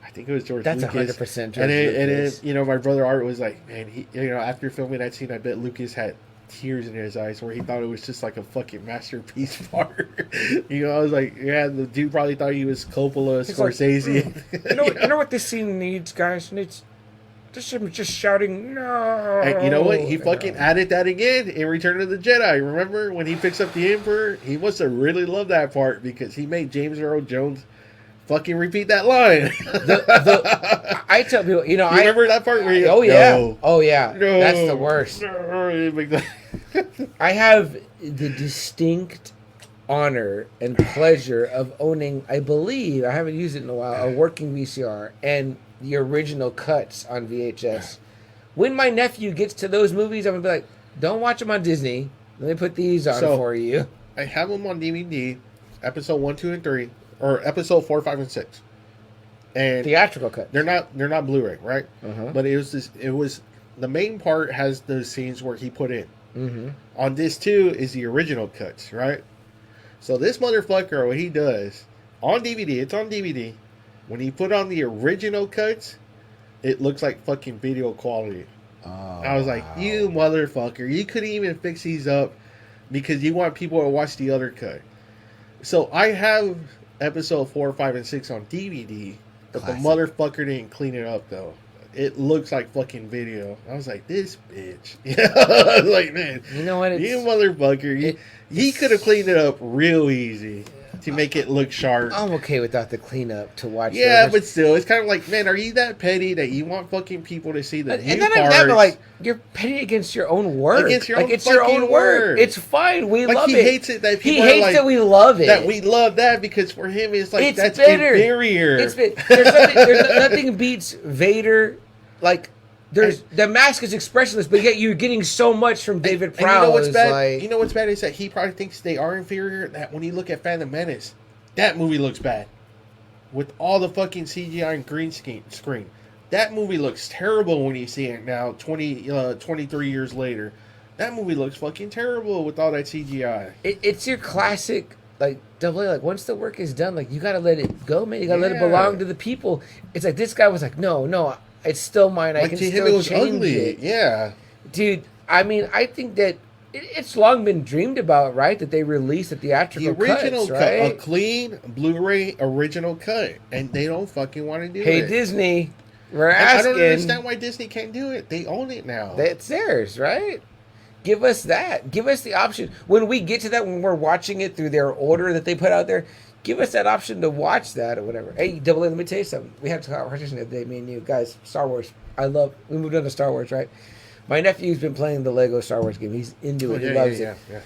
I think it was George Lucas. That's 100% George Lucas. And then my brother Art was like, man, he after filming that scene, I bet Lucas had tears in his eyes where he thought it was just like a fucking masterpiece part. I was like, yeah, the dude probably thought he was Coppola, Scorsese. You know what this scene needs, guys? It needs just shouting no. And you know what? He fucking added that again in Return of the Jedi. Remember when he picks up the Emperor? He must have really loved that part because he made James Earl Jones fucking repeat that line. I tell people, you remember that part where no, that's the worst. No. I have the distinct honor and pleasure of owning, I believe, I haven't used it in a while, a working VCR and the original cuts on VHS. When my nephew gets to those movies, I'm going to be like, don't watch them on Disney. Let me put these on for you. I have them on DVD, episode 1, 2, and 3, or episode 4, 5, and 6. And theatrical cut. They're not Blu-ray, right? But it was the main part has those scenes where he put in. On this too is the original cuts, right? So this motherfucker, what he does on DVD, it's on DVD. When he put on the original cuts, it looks like fucking video quality. I was like, you motherfucker, you couldn't even fix these up because you want people to watch the other cut. So I have episode 4, 5, and 6 on DVD, but the motherfucker didn't clean it up though. It looks like fucking video. I was like, this bitch. I was like, man, you know what? You motherfucker. He could have cleaned it up real easy to make it look sharp. I'm okay without the cleanup to watch. Yeah, but still, it's kind of like, man, are you that petty that you want fucking people to see the new parts? And then I'm you're petty against your own work. Against your own it's your own work. It's fine. We love it. He hates it that people that we love it. That we love that because for him it's like that's bitter. Inferior. There's nothing beats Vader. The mask is expressionless, but yet you're getting so much from David Prowse. You know what's bad? You know what's bad is that he probably thinks they are inferior. That when you look at Phantom Menace, that movie looks bad. with all the fucking CGI and green screen. That movie looks terrible when you see it now, 23 years later. That movie looks fucking terrible with all that CGI. It's your classic, like, double A. Like, once the work is done, like, you gotta let it go, man. You gotta let it belong to the people. It's like, this guy was like, no, it's still mine. I can still change it. Yeah. Dude, I mean, I think that it's long been dreamed about, right? That they release the theatrical original cuts, right? A clean Blu-ray original cut. And they don't fucking want to do it. Hey, Disney, we're asking. I don't understand why Disney can't do it. They own it now. It's theirs, right? Give us that. Give us the option. When we get to that, when we're watching it through their order that they put out there, give us that option to watch that or whatever. Hey, Double A, let me tell you something. We had a conversation the other day, me and you. Guys, Star Wars. We moved on to Star Wars, right? My nephew's been playing the Lego Star Wars game. He's into it. He loves it. Yeah.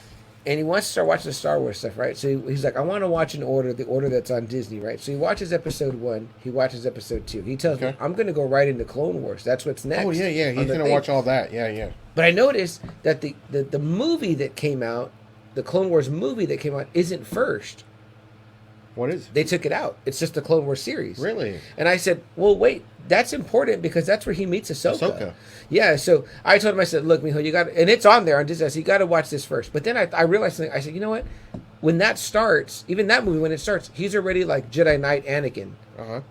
And he wants to start watching the Star Wars stuff, right? So he's like, I want to watch the order that's on Disney, right? So he watches episode 1. He watches episode 2. He tells me, I'm going to go right into Clone Wars. That's what's next. Oh, yeah. He's going to watch all that. Yeah. But I noticed that the movie that came out, the Clone Wars movie that came out, isn't first. What is it? They took it out. It's just the Clone Wars series. Really? And I said, well, wait, that's important because that's where he meets Ahsoka. Yeah, so I told him, I said, look, Mijo, you got to, and it's on there on Disney, I said, you got to watch this first. But then I realized something. I said, you know what? When that starts, even that movie, when it starts, he's already like Jedi Knight Anakin. Uh-huh.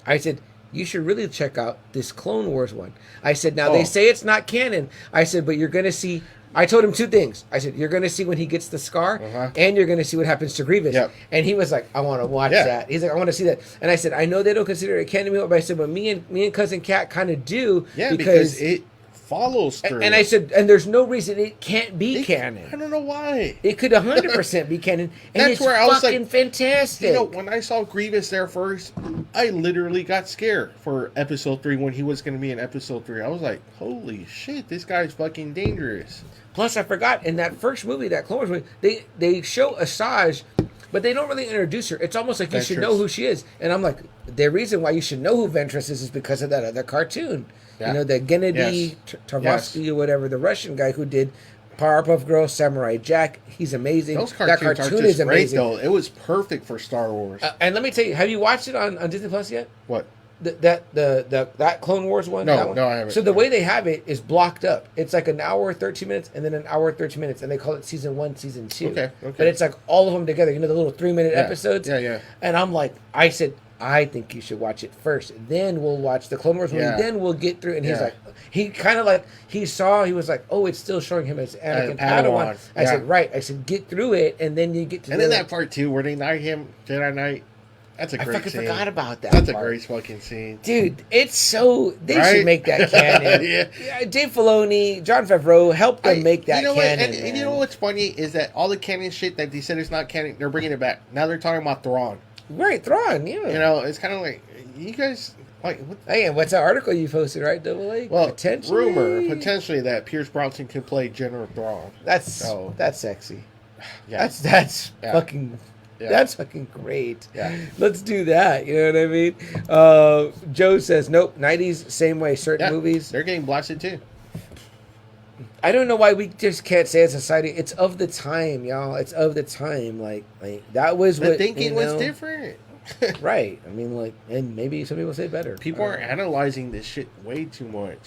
I said, you should really check out this Clone Wars one. I said, now they say it's not canon. I said, but you're going to see. I told him 2 things. I said, you're going to see when he gets the scar, and you're going to see what happens to Grievous. Yep. And he was like, I want to watch that. He's like, I want to see that. And I said, I know they don't consider it canon, but I said, but me and Cousin Kat kind of do. Yeah, because it follows through. And I said, and there's no reason it can't be canon. I don't know why. It could 100% be canon. And That's it's where I was fucking like, fantastic. You know, when I saw Grievous there first, I literally got scared for episode 3 when he was going to be in episode 3. I was like, holy shit, this guy's fucking dangerous. Plus, I forgot, in that first movie, that Clone Wars movie, they show Asajj, but they don't really introduce her. It's almost like you should know who she is. And I'm like, the reason why you should know who Ventress is because of that other cartoon. Yeah. You know, the Gennady Tarkovsky or whatever, the Russian guy who did Powerpuff Girls, Samurai Jack. He's amazing. Those cartoons are just great, though. It was perfect for Star Wars. And let me tell you, have you watched it on Disney Plus yet? What? That Clone Wars one? No, I haven't. So the way they have it is blocked up. It's like an hour, 13 minutes, and then an hour, 13 minutes, and they call it season 1, season 2. Okay. But it's like all of them together. You know, the little 3-minute episodes? Yeah. And I'm like, I said, I think you should watch it first. Then we'll watch the Clone Wars movie. Then we'll get through. And he's like, he kind of like, he was like, oh, it's still showing him as Anakin Padawan. I said, right. I said, get through it, and then you get to and then that part 2 where they knight him, Jedi Knight. That's a great scene. I fucking forgot about that. That's a great fucking scene. Dude, it's so... They should make that canon. Yeah, Dave Filoni, Jon Favreau, help them make that canon. And you know what's funny is that all the canon shit that they said is not canon, they're bringing it back. Now they're talking about Thrawn. Right, Thrawn, yeah. You know, it's kind of like, you guys... Like, hey, what's that article you posted, right, Double A? Well, potentially that Pierce Brosnan could play General Thrawn. That's sexy. Yeah. That's fucking... Yeah. That's fucking great. Yeah. Let's do that. You know what I mean? Joe says, nope, 90s, same way. Certain movies. They're getting blasted too. I don't know why we just can't say as a society. It's of the time, y'all. It's of the time. Like that was what... The thinking was different. Right. I mean, and maybe some people say better. People are analyzing this shit way too much.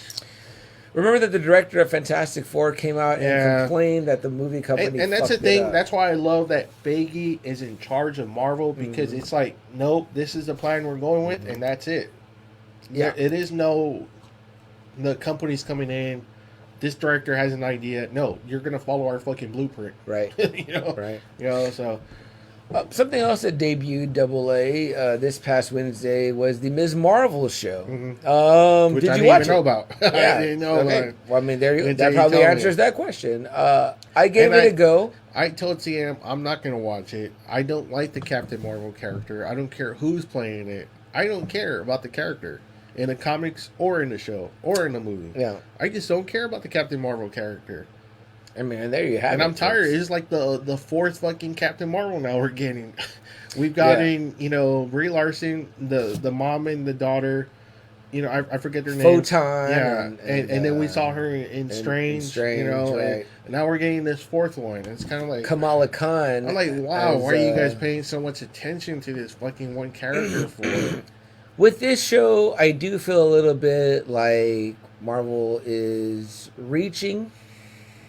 Remember that the director of Fantastic Four came out and complained that the movie company and that's the thing. That's why I love that Feige is in charge of Marvel because it's like, nope, this is the plan we're going with, and that's it. Yeah, it is the company's coming in. This director has an idea. No, you're gonna follow our fucking blueprint, right? Right. So. Something else that debuted Double A this past Wednesday was the Ms. Marvel show. Mm-hmm. Which did I you didn't watch even know about. Yeah. I didn't know about it. Well, I mean, that probably answers that question. I gave it a go. I told CM I'm not going to watch it. I don't like the Captain Marvel character. I don't care who's playing it. I don't care about the character in the comics or in the show or in the movie. Yeah, I just don't care about the Captain Marvel character. I mean, there you have it. And I'm tired. It's like the fourth fucking Captain Marvel now we're getting. We've gotten, Brie Larson, the mom and the daughter. you know, I forget their name. Photon. Yeah, and then we saw her in Strange, you know, right. and now we're getting this fourth one. It's kind of like Kamala Khan. I'm like, wow, why are you guys paying so much attention to this fucking one character for? With this show, I do feel a little bit like Marvel is reaching.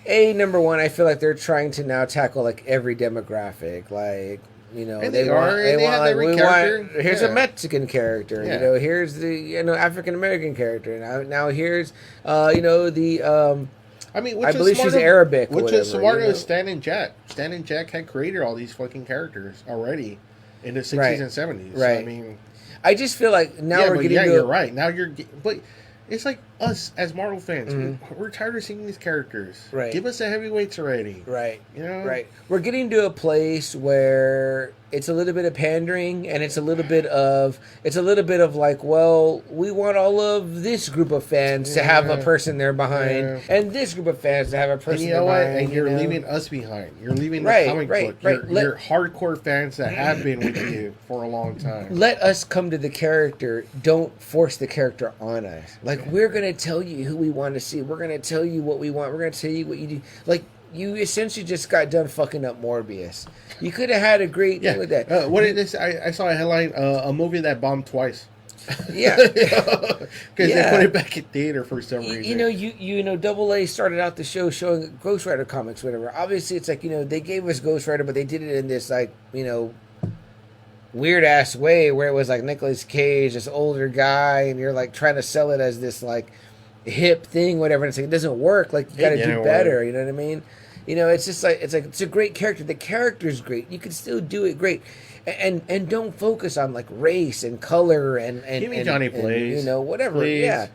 Number one, I feel like they're trying to now tackle like every demographic, like. You know, and they want like we want. Here's a Mexican character. Yeah. You know, here's the African American character. Now here's the. I mean, I believe she's Arabic. Which is smart as Stan and Jack. Stan and Jack had created all these fucking characters already in the 60s and 70s. Right. I mean, I just feel like now we're getting. You're right. Now but it's like us as Marvel fans. We're tired of seeing these characters. Right. Give us the heavyweights already. Right. You know. Right. We're getting to a place where it's a little bit of pandering, and it's a little bit of like, well, we want all of this group of fans to have a person there behind, and this group of fans to have a person. And you know what? Behind, and you're leaving us behind. You're leaving the comic book. You're hardcore fans that have been with you for a long time. Let us come to the character. Don't force the character on us. Like, we're gonna tell you who we want to see. We're gonna tell you what we want. We're gonna tell you what you do. Like, you essentially just got done fucking up Morbius. You could have had a great thing with that. What is this? I saw a headline: a movie that bombed twice. Yeah, because they put it back in theater for some reason. You know, Double A started out the show showing Ghost Rider comics, whatever. Obviously, it's like, they gave us Ghost Rider, but they did it in this like weird ass way where it was like Nicolas Cage, this older guy, and you're like trying to sell it as this like hip thing, whatever. And it's like, it doesn't work. Like, you got to do better. You know what I mean? It's just like it's a great character. The character's great. You can still do it great, and don't focus on like race and color and give me Johnny Blaze, whatever. Please. Yeah,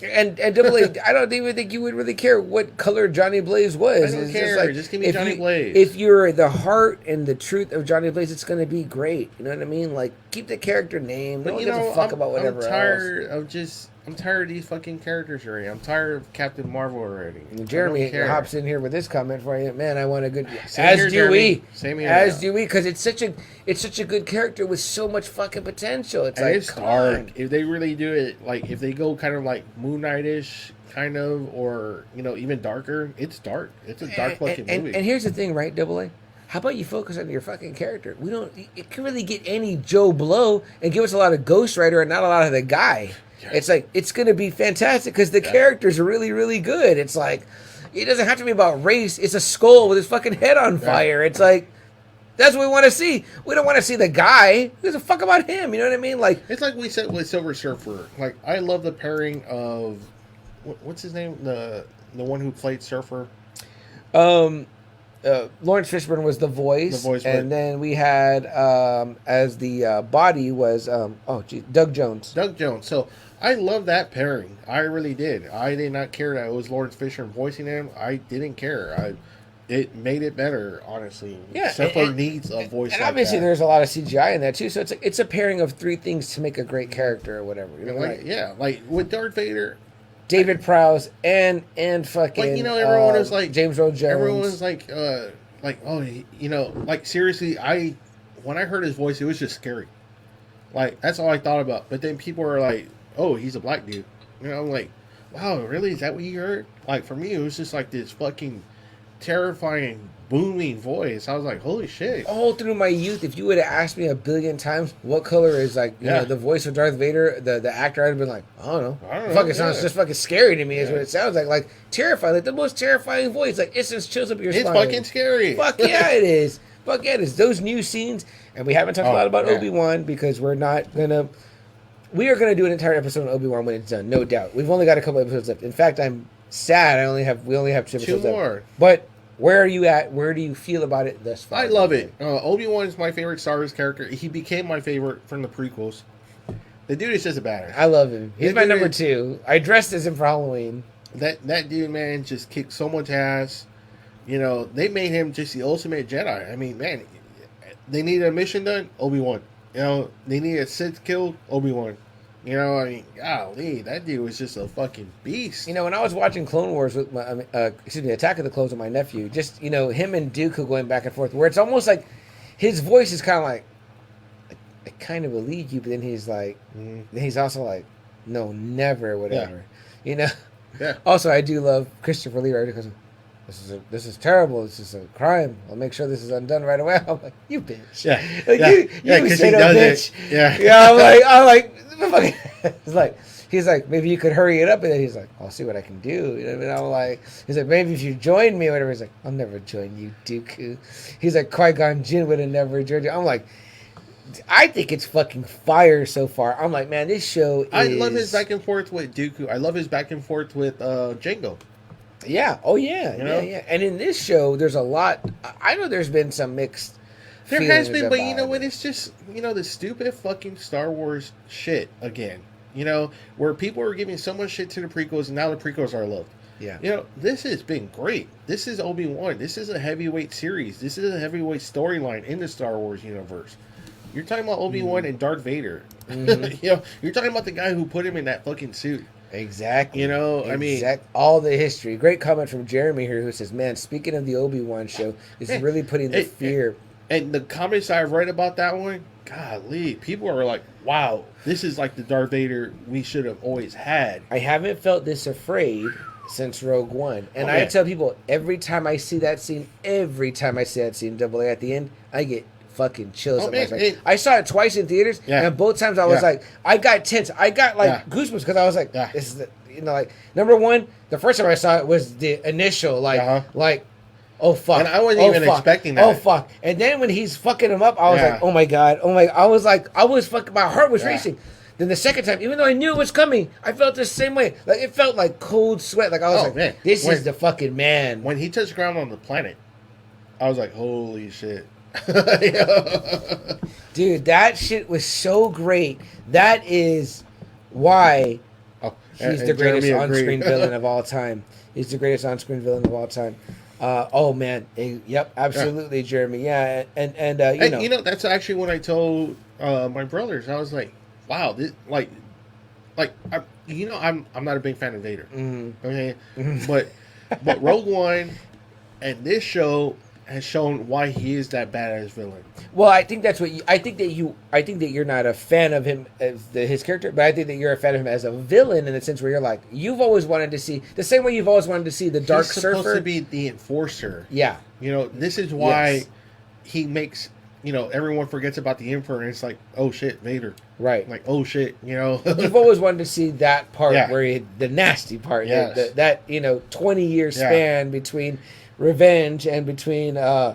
and Double A, I don't even think you would really care what color Johnny Blaze was. I don't care. Just give me Johnny Blaze. If you're the heart and the truth of Johnny Blaze, it's going to be great. You know what I mean? Like, keep the character name. Don't give a fuck about whatever I'm tired of these fucking characters already. I'm tired of Captain Marvel already. Jeremy hops in here with this comment for you. Man, I want a good. Same here, we. Same here. As do we, because it's such a good character with so much fucking potential. It's dark. If they really do it, like if they go kind of like Moon Knight-ish, kind of, or even darker, it's dark. It's a dark fucking movie. And here's the thing, right, Double A? How about you focus on your fucking character? It can really get any Joe Blow and give us a lot of Ghost Rider and not a lot of the guy. Yeah. It's like, it's going to be fantastic because the characters are really, really good. It's like, it doesn't have to be about race. It's a skull with his fucking head on fire. It's like, that's what we want to see. We don't want to see the guy. Who gives a fuck about him? You know what I mean? Like, it's like we said with Silver Surfer. Like, I love the pairing of, what's his name? The one who played Surfer. Lawrence Fishburne was the voice, and then we had as the body was Doug Jones. So I love that pairing. I really did. I did not care that it was Lawrence Fishburne voicing him. I didn't care. It made it better, honestly. Yeah, Surfer needs a voice. And like obviously, that. there's a lot of CGI in that too. So it's a pairing of three things to make a great character or whatever. Like with Darth Vader. David Prowse and fucking everyone was like James Earl Jones. Everyone was like seriously, when I heard his voice, it was just scary. Like, that's all I thought about. But then people were like, "Oh, he's a black dude." I'm like, "Wow, really? Is that what you heard?" Like, for me, it was just like this fucking terrifying, booming voice. I was like, "Holy shit!" All through my youth, if you would have asked me a billion times what color is the voice of Darth Vader, the actor, I'd have been like, I don't know. Fucking sounds just fucking scary to me. Is what it sounds like. Like, terrifying, like the most terrifying voice. Like, it just chills up your spine. It's fucking scary. Fuck yeah, it is. Fuck yeah, it is. Those new scenes, and we haven't talked a lot about Obi-Wan because we are going to do an entire episode on Obi-Wan when it's done, no doubt. We've only got a couple episodes left. In fact, I'm sad we only have 2 episodes more left. But where are you at? Where do you feel about it thus far? I love it. Obi-Wan is my favorite Star Wars character. He became my favorite from the prequels. The dude is just a badass. I love him. He's my number 2. I dressed as him for Halloween. That dude, man, just kicked so much ass. They made him just the ultimate Jedi. I mean, man, they needed a mission done, Obi-Wan. They needed a Sith killed, Obi-Wan. I mean, golly, that dude was just a fucking beast. When I was watching Clone Wars with Attack of the Clones with my nephew, just, him and Dooku going back and forth, where it's almost like his voice is kind of like, I kind of believe you, but then he's like, then he's also like, no, never, whatever. You know. Yeah. Also, I do love Christopher Lee, right? Because this is terrible. This is a crime. I'll make sure this is undone right away. I'm like, you bitch. Yeah. Like, yeah. you Because straight he up does bitch. it. Yeah. Yeah. I'm like, he's like, maybe you could hurry it up, and then he's like, I'll see what I can do. You know what I mean? I'm like, he's like, maybe if you join me or whatever. He's like, I'll never join you, Dooku. He's like, Qui-Gon Jinn would have never joined you. I'm like, I think it's fucking fire so far. I'm like, man, this show is... I love his back and forth with Dooku. I love his back and forth with Jango. Yeah. Oh, yeah. You know? Yeah. And in this show, there's a lot... I know there's been some mixed There has been, but you know about what? it. It's just, the stupid fucking Star Wars shit again. Where people are giving so much shit to the prequels, and now the prequels are loved. Yeah. This has been great. This is Obi-Wan. This is a heavyweight series. This is a heavyweight storyline in the Star Wars universe. You're talking about Obi-Wan and Darth Vader. Mm-hmm. You're talking about the guy who put him in that fucking suit. Exactly. I mean... all the history. Great comment from Jeremy here who says, man, speaking of the Obi-Wan show, it's really putting the fear... And the comments I've read about that one, golly, people are like, wow, this is like the Darth Vader we should have always had. I haven't felt this afraid since Rogue One. And I yeah. tell people, every time I see that scene, Double A at the end, I get fucking chills. Oh, man, I saw it twice in theaters, and both times I was like, I got tense. I got goosebumps because I was like, this is the, number one, the first time I saw it was the initial, oh fuck! And I wasn't even expecting that. Oh fuck! And then when he's fucking him up, I was like, oh my god, I was fucking, my heart was racing. Then the second time, even though I knew it was coming, I felt the same way. Like it felt like cold sweat. Like I was man. This is the fucking man. When he touched ground on the planet, I was like, holy shit. Dude, that shit was so great. That is why he's the greatest on-screen villain of all time. He's the greatest on-screen villain of all time. Oh man, yep, absolutely, Jeremy. Yeah, and that's actually what I told my brothers. I was like, wow, this I'm not a big fan of Vader. Okay, but Rogue One and this show has shown why he is that badass villain. Well, I think that's what I think that you're not a fan of him as his character, but I think that you're a fan of him as a villain in the sense where you're like, you've always wanted to see the same way you've always wanted to see the Dark Surfer. He's supposed to be the enforcer. Yeah. This is why he makes, everyone forgets about the Emperor and it's like, oh shit, Vader. Right. Like, oh shit, You've always wanted to see that part where the nasty part, that 20-year span between Revenge and between I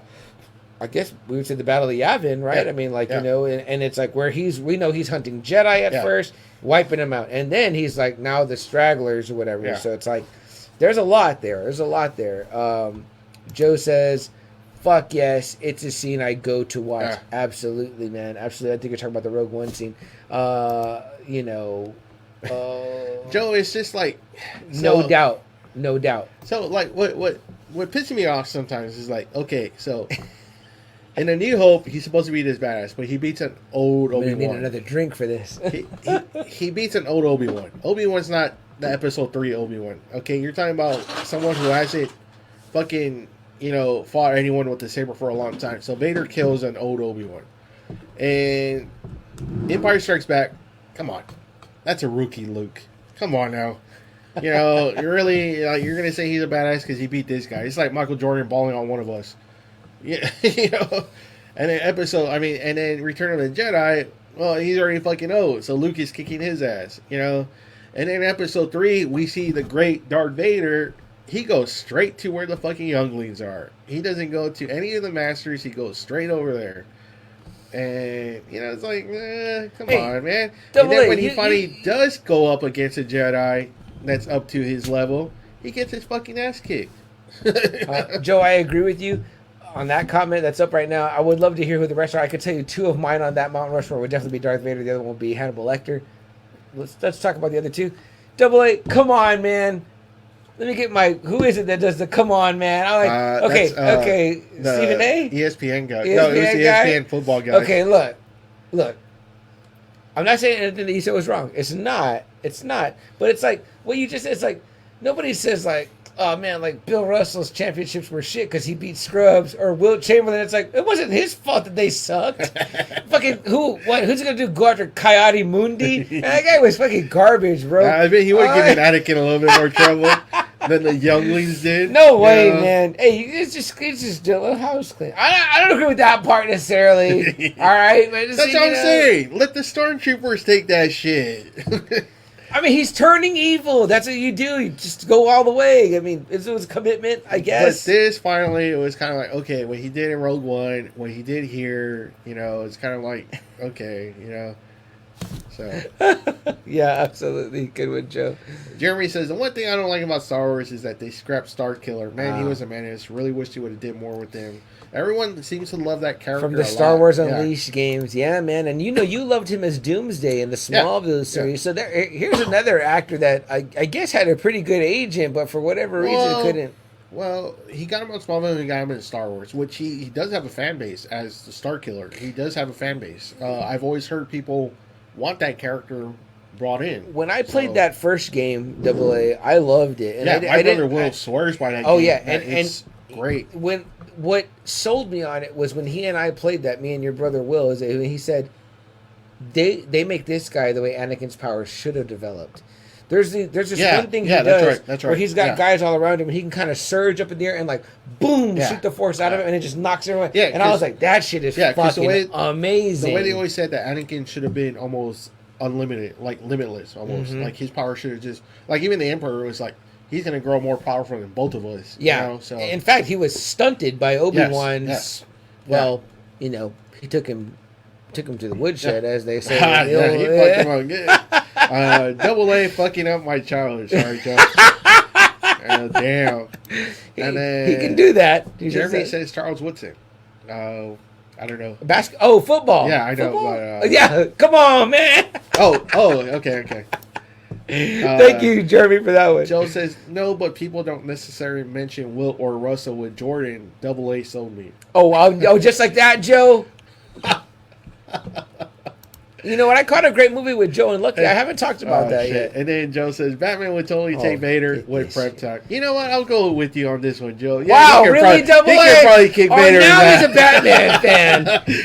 guess we would say the Battle of Yavin, right? I mean, and it's like where we know he's hunting Jedi at first, wiping them out, and then he's like now the stragglers or whatever. Yeah. So it's like there's a lot there. Joe says, "Fuck yes, it's a scene I go to watch." Yeah. Absolutely, man. Absolutely. I think you're talking about the Rogue One scene. Joe, it's just like no doubt. So like what pisses me off sometimes is like, okay, so in A New Hope, he's supposed to be this badass, but he beats an old Obi-Wan. I need another drink for this. he beats an old Obi-Wan. Obi-Wan's not the episode 3 Obi-Wan. Okay, you're talking about someone who hasn't fucking, fought anyone with the saber for a long time. So Vader kills an old Obi-Wan. And Empire Strikes Back, come on. That's a rookie Luke. Come on now. You're really you're gonna say he's a badass because he beat this guy. It's like Michael Jordan balling on one of us. Yeah, And then Return of the Jedi. Well, he's already fucking old, so Luke is kicking his ass. And then Episode 3, we see the great Darth Vader. He goes straight to where the fucking younglings are. He doesn't go to any of the masters. He goes straight over there. And, it's like, come on, man. And then when he finally does go up against a Jedi that's up to his level, he gets his fucking ass kicked. Joe, I agree with you on that comment that's up right now. I would love to hear who the rest are. I could tell you 2 of mine on that Mount Rushmore would definitely be Darth Vader. The other one would be Hannibal Lecter. Let's talk about the other 2. Double A, come on, man. Let me get who is it that does the come on, man? I like, okay. Stephen A? ESPN guy. ESPN no, it was the ESPN football guy. Okay, look. I'm not saying anything that you said was wrong. It's not. But it's like, what you just said, it's like, nobody says like, oh man, like Bill Russell's championships were shit because he beat Scrubs, or Wilt Chamberlain. It's like it wasn't his fault that they sucked. Fucking who's gonna go after Coyote Mundi? That guy was fucking garbage, bro. I mean, he would have given Anakin a little bit more trouble than the younglings did. No way, man. Hey, it's just do a house clean. I don't agree with that part necessarily. All right, but that's what I'm saying. Let the stormtroopers take that shit. I mean, he's turning evil. That's what you do. You just go all the way. I mean, it was a commitment, I guess. But this, finally, it was kind of like, okay, what he did in Rogue One, what he did here, it's kind of like, okay, So. Yeah, absolutely. Good one, Joe. Jeremy says, the one thing I don't like about Star Wars is that they scrapped Starkiller. Man, he was a menace. Really wish they would have did more with him. Everyone seems to love that character from the Star Wars Unleashed games. Yeah, man. And you loved him as Doomsday in the Smallville series. So here's another actor that I guess had a pretty good agent, but for whatever reason couldn't. Well, he got him on Smallville and he got him in Star Wars, which he does have a fan base as the Starkiller. He does have a fan base. I've always heard people want that character brought in. When I played that first game, AA, I loved it. And my brother Will swears by that game. Oh, yeah. And it's great. What sold me on it was when he and I played that, me and your brother Will, is that he said, they make this guy the way Anakin's powers should have developed. There's this one thing he does that's right. where he's got guys all around him and he can kind of surge up in the air and like boom shoot the force out of him and it just knocks everyone. Yeah, and I was like, that shit is fucking amazing. The way they always said that Anakin should have been almost unlimited, like limitless, almost like his power should have just like even the Emperor was like he's gonna grow more powerful than both of us. Yeah. So in fact, he was stunted by Obi-Wan's. Yes. Well, he took him to the woodshed, as they say. He fucked him up good. AA fucking up my childhood. Sorry, Joe. Damn. And then he can do that. Jeremy says Charles Woodson. I don't know. Football. Yeah, I know. But, yeah, come on, man. Okay. Thank you, Jeremy, for that one. Joe says, no, but people don't necessarily mention Wilt or Russell with Jordan. AA sold me. Oh, just like that, Joe? You know what? I caught a great movie with Joe and Lucky. I haven't talked about that yet. And then Joe says, Batman would totally take Vader with prep talk. You know what? I'll go with you on this one, Joe. Wow, really? He can probably kick Vader. Now he's a Batman fan.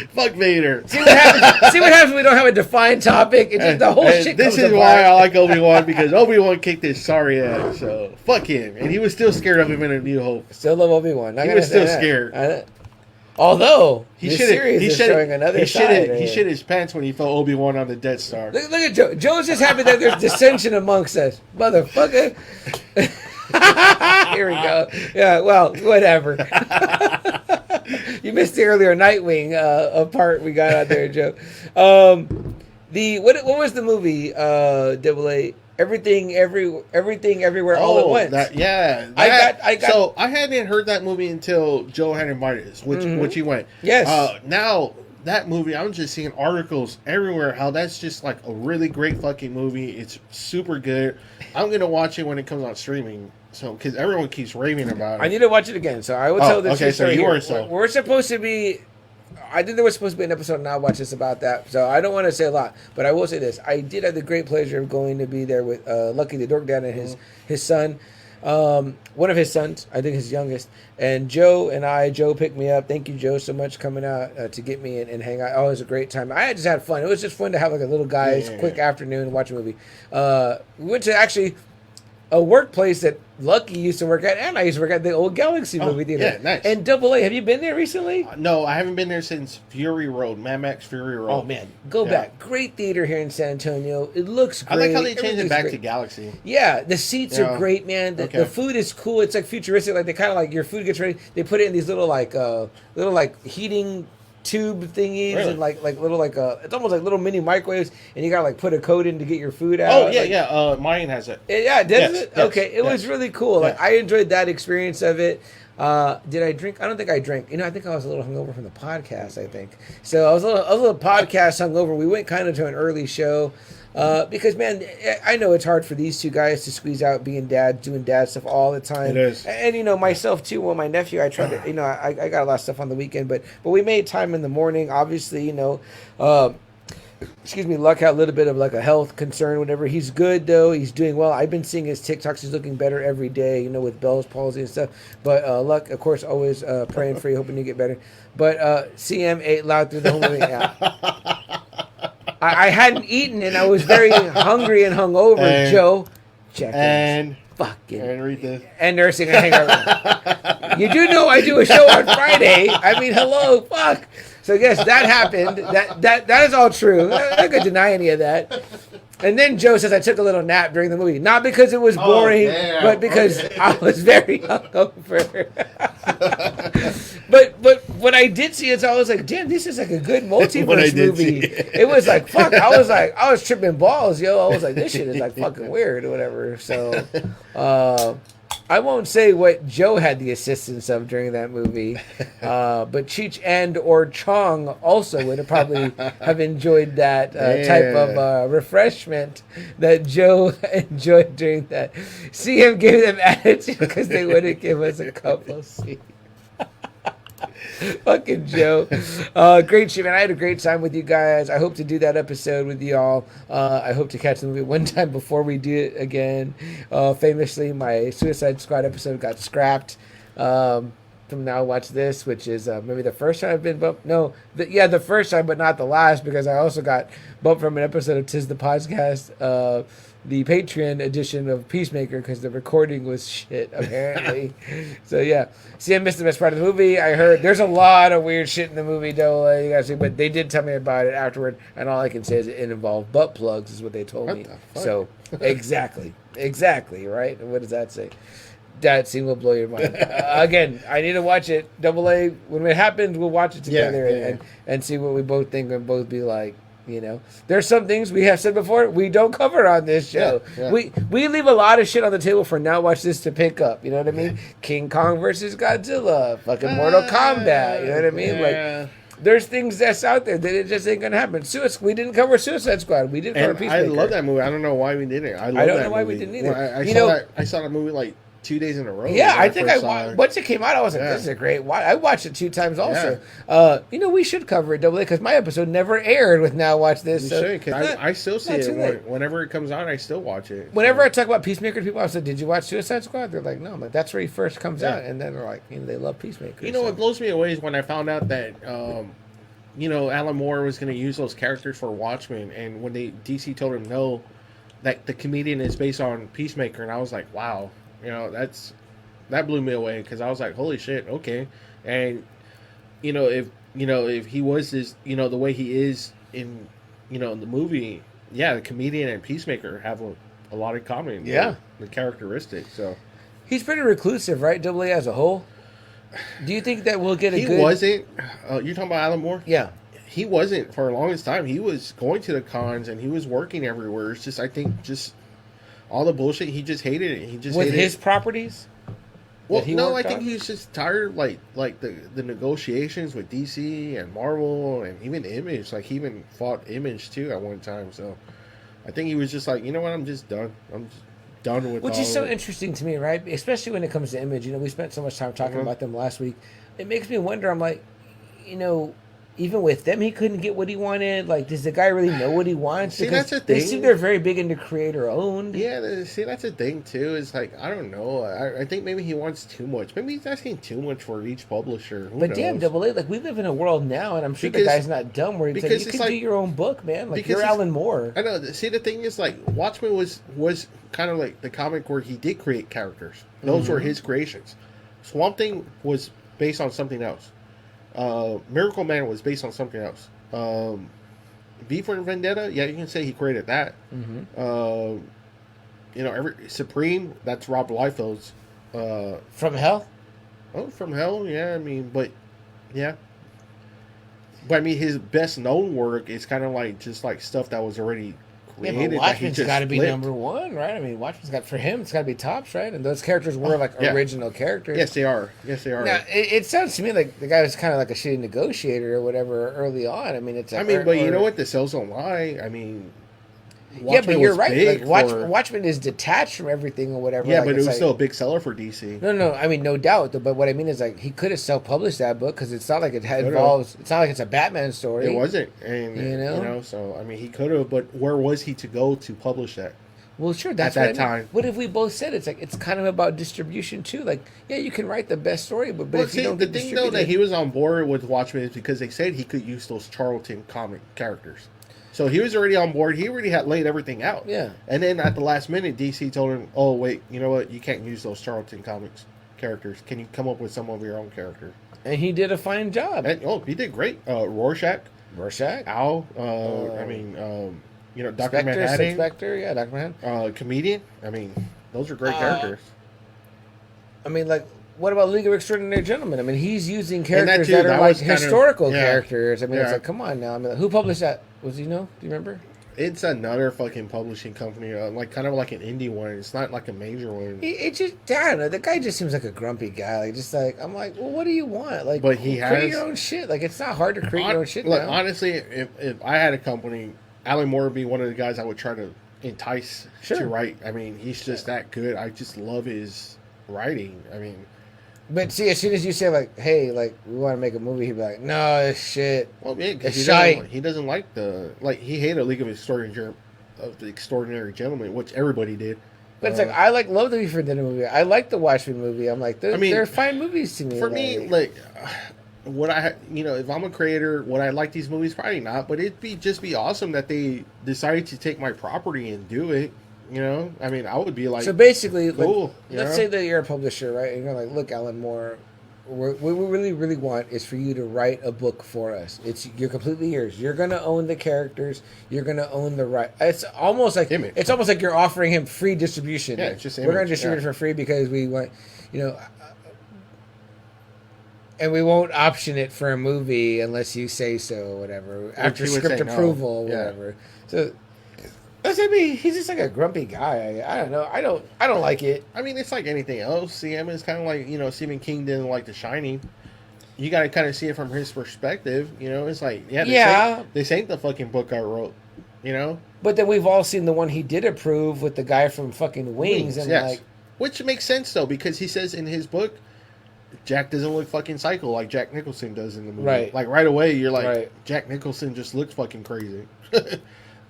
Fuck Vader. See what happens when we don't have a defined topic? It's just the whole shit This is why I like Obi-Wan, because Obi-Wan kicked his sorry ass. So, fuck him. And he was still scared of him in A New Hope. Still love Obi-Wan. He was still scared. Although he shit his pants when he felt Obi-Wan on the Death Star. Look at Joe. Joe's just happy that there's dissension amongst us, motherfucker. Here we go. Yeah, well, whatever. You missed the earlier Nightwing part we got out there, Joe. What was the movie? AA. Everything, everywhere, all at once. So I hadn't heard that movie until Joe had invited us, which he went. Yes. Now that movie, I'm just seeing articles everywhere how that's just like a really great fucking movie. It's super good. I'm gonna watch it when it comes on streaming. So because everyone keeps raving about it. I need to watch it again. So I will tell this. Okay, so you were We're supposed to be. I think there was supposed to be an episode, and I'll watch this about that. So I don't want to say a lot, but I will say this: I did have the great pleasure of going to be there with Lucky the Dork Dad and his son, one of his sons, I think his youngest, and Joe picked me up. Thank you, Joe, so much coming out to get me and hang out. Oh, it was a great time. I just had fun. It was just fun to have like a little guys quick afternoon and watch a movie. We went to actually a workplace that Lucky used to work at, and I used to work at the old Galaxy movie theater. Yeah, nice. And AA, have you been there recently? No, I haven't been there since Fury Road, Mad Max Fury Road. Oh man, go back. Great theater here in San Antonio. It looks great. I like how they changed it back to Galaxy. Yeah, the seats are great, man. The food is cool. It's like futuristic. Like they kind of like your food gets ready. They put it in these little heating tube thingies and like little it's almost like little mini microwaves, and you gotta like put a code in to get your food out. Oh yeah, mine has it. Yeah, does it? Yes, okay, it was really cool. Like I enjoyed that experience of it. Did I drink? I don't think I drank. I think I was a little hungover from the podcast. I think so. I was a little podcast hungover. We went kind of to an early show. Because man, I know it's hard for these two guys to squeeze out being dads, doing dad stuff all the time. It is, and myself too. Well, my nephew, I tried to, I got a lot of stuff on the weekend, but we made time in the morning. Obviously, excuse me, Luck had a little bit of like a health concern, whatever. He's good though. He's doing well. I've been seeing his TikToks. He's looking better every day, you know, with Bell's palsy and stuff. But Luck, of course, always praying for you, hoping you get better. But CM ate loud through the whole movie. Yeah. I hadn't eaten and I was very hungry and hungover. And, Joe, check and fucking and read this. and nursing a hangover. You do know I do a show on Friday. I mean, hello, fuck. So yes, that happened. That is all true. I'm not gonna deny any of that. And then Joe says I took a little nap during the movie, not because it was boring, but because I was very hungover. but when I did see it, I was like, damn, this is like a good multiverse movie. It was like fuck. I was tripping balls, yo. I was like, this shit is like fucking weird or whatever. So I won't say what Joe had the assistance of during that movie, but Cheech and or Chong also would have probably have enjoyed that type of refreshment that Joe enjoyed during that. CM gave them attitude because they wouldn't give us a cup of tea. Fucking Joe. Great shit, man. I had a great time with you guys. I hope to do that episode with y'all. I hope to catch the movie one time before we do it again. Famously, my Suicide Squad episode got scrapped. From Now Watch This, which is maybe the first time I've been bumped. No, the first time, but not the last, because I also got bumped from an episode of Tis the Podcast, the Patreon edition of Peacemaker, because the recording was shit, apparently. So, yeah. See, I missed the best part of the movie. I heard there's a lot of weird shit in the movie, though, you guys see, but they did tell me about it afterward, and all I can say is it involved butt plugs, is what they told me. So, exactly, right? And what does that say? That scene will blow your mind. Again, I need to watch it. AA, when it happens, we'll watch it together and see what we both think and both be like, you know. There's some things we have said before we don't cover on this show. Yeah. We leave a lot of shit on the table for Now Watch This to pick up. You know what I mean? King Kong versus Godzilla. Fucking Mortal Kombat. You know what I mean? Like, there's things that's out there that it just ain't gonna happen. We didn't cover Suicide Squad. We didn't cover Peacemaker. I love that movie. I don't know why we didn't. I don't know why we didn't either. Well, I saw that movie like 2 days in a row. Yeah, I think once it came out, I was like, this is a great watch. I watched it 2 times also. Yeah. We should cover it, AA, because my episode never aired with Now Watch This. You should, because I still see it. Whenever it comes out, I still watch it. Whenever I talk about Peacemaker to people, I say, did you watch Suicide Squad? They're like, no. I'm like, that's where he first comes out. And then they're like, they love Peacemaker. You know what blows me away is when I found out that, Alan Moore was going to use those characters for Watchmen, and when DC told him no, that the comedian is based on Peacemaker, and I was like, wow. That blew me away, because I was like, holy shit, okay. And if he was this, the way he is in the movie, the comedian and Peacemaker have a lot in common. Yeah, the characteristics. So he's pretty reclusive, right? AA as a whole. Do you think that we'll get a good? He wasn't. You're talking about Alan Moore? Yeah. He wasn't for the longest time. He was going to the cons and he was working everywhere. It's just, I think, all the bullshit. He just hated it. He just with hated his properties. Well, no, I think he's just tired, like the negotiations with DC and Marvel and even Image. Like, he even fought Image too at one time. So I think he was just like, you know what, I'm just done. I'm just done with. Which is so interesting to me, right? Especially when it comes to Image. We spent so much time talking about them last week. It makes me wonder. I'm like, even with them, he couldn't get what he wanted. Like, does the guy really know what he wants? See, because that's the thing. They seem they're very big into creator owned. Yeah, see, that's the thing too. Is like, I don't know. I think maybe he wants too much. Maybe he's asking too much for each publisher. Who knows? Damn, AA, like, we live in a world now, and I'm sure the guy's not dumb. Where he's like, you can do your own book, man. Like, you're Alan Moore. I know. See, the thing is, like, Watchmen was kind of like the comic where he did create characters. Those were his creations. Swamp Thing was based on something else. Miracle Man was based on something else. V for Vendetta, you can say he created that. Supreme, that's Rob Liefeld's. From Hell? Oh, From Hell, yeah. I mean, but his best known work is kind of like just like stuff that was already created. Yeah, but Watchmen's got to be number one, right? I mean, Watchmen's got, for him, it's got to be tops, right? And those characters were original characters. Yes, they are. Now, it sounds to me like the guy was kind of like a shitty negotiator or whatever early on. I mean, but you know what? The sales don't lie. I mean, Yeah, but you're was right. big Like for- Watchmen is detached from everything or whatever. Yeah, like, but it it's was like, still a big seller for DC. no. I mean, no doubt. But what I mean is, like, he could have self-published that book because it's not like it Could've. involves. It's not like it's a Batman story. It wasn't, and You know? so I mean, he could have, but where was he to go to publish that? Well, sure. That's At what that I mean. time. What if we both said it's like it's kind of about distribution too? Like, yeah, you can write the best story, but Well, if you don't the get thing though distributed, that he was on board with Watchmen is because they said he could use those Charlton comic characters. So he was already on board. He already had laid everything out. Yeah. And then at the last minute, DC told him, "Oh wait, you know what? You can't use those Charlton comics characters. Can you come up with some of your own characters?" and he did a fine job. And he did great. Rorschach, Rorschach, Owl. Doctor Manhattan, Spectre, yeah, Doctor Manhattan. comedian. I mean, those are great characters. I mean, like, what about League of Extraordinary Gentlemen? I mean, he's using characters too, that are that like was kind of- historical yeah. characters. I mean, it's Yeah. like, come on now. I mean, who published that? Do you know? Do you remember? It's another fucking publishing company, like kind of like an indie one. It's not like a major one. It just, I don't know. The guy just seems like a grumpy guy. Like, just like, I'm like, well, what do you want? Like, But he create has- your own shit. Like, it's not hard to create your own shit Look, now. honestly, if I had a company, Alan Moore would be one of the guys I would try to entice Sure. to write. I mean, he's just that good. I just love his writing. I mean, But see, as soon as you say like, "Hey, like we want to make a movie," he'd be like, "No, it's shit." well, yeah, because It's shite. he doesn't like he hated League of the Extraordinary Gentlemen, which everybody did. But it's like I love the Before Dinner movie. I like the Watchmen movie. I'm like, they're fine movies to me. For me, like, would I, if I'm a creator, would I like these movies? Probably not. But it'd be awesome that they decided to take my property and do it. I mean, I would be like, so basically, cool. like, let's say that you're a publisher, right? And you're like, look, Alan Moore, what we really, really want is for you to write a book for us. You're completely yours. You're gonna own the characters. You're gonna own the right. It's almost like Image. It's almost like you're offering him free distribution. Yeah, it's just we're gonna Image, distribute yeah. it for free because we want, and we won't option it for a movie unless you say so, or whatever. After he would script say no. approval, Yeah. whatever. So. That's I mean, he's just like a grumpy guy. I don't know. I don't like it. I mean, it's like anything else. CM is kind of like, Stephen King didn't like The Shining. You got to kind of see it from his perspective. It's like, this ain't the fucking book I wrote. But then we've all seen the one he did approve with the guy from fucking Wings, and yes. like, Which makes sense though, because he says in his book, Jack doesn't look fucking psycho like Jack Nicholson does in the movie. Right. Like right away, you're like, Right. Jack Nicholson just looks fucking crazy.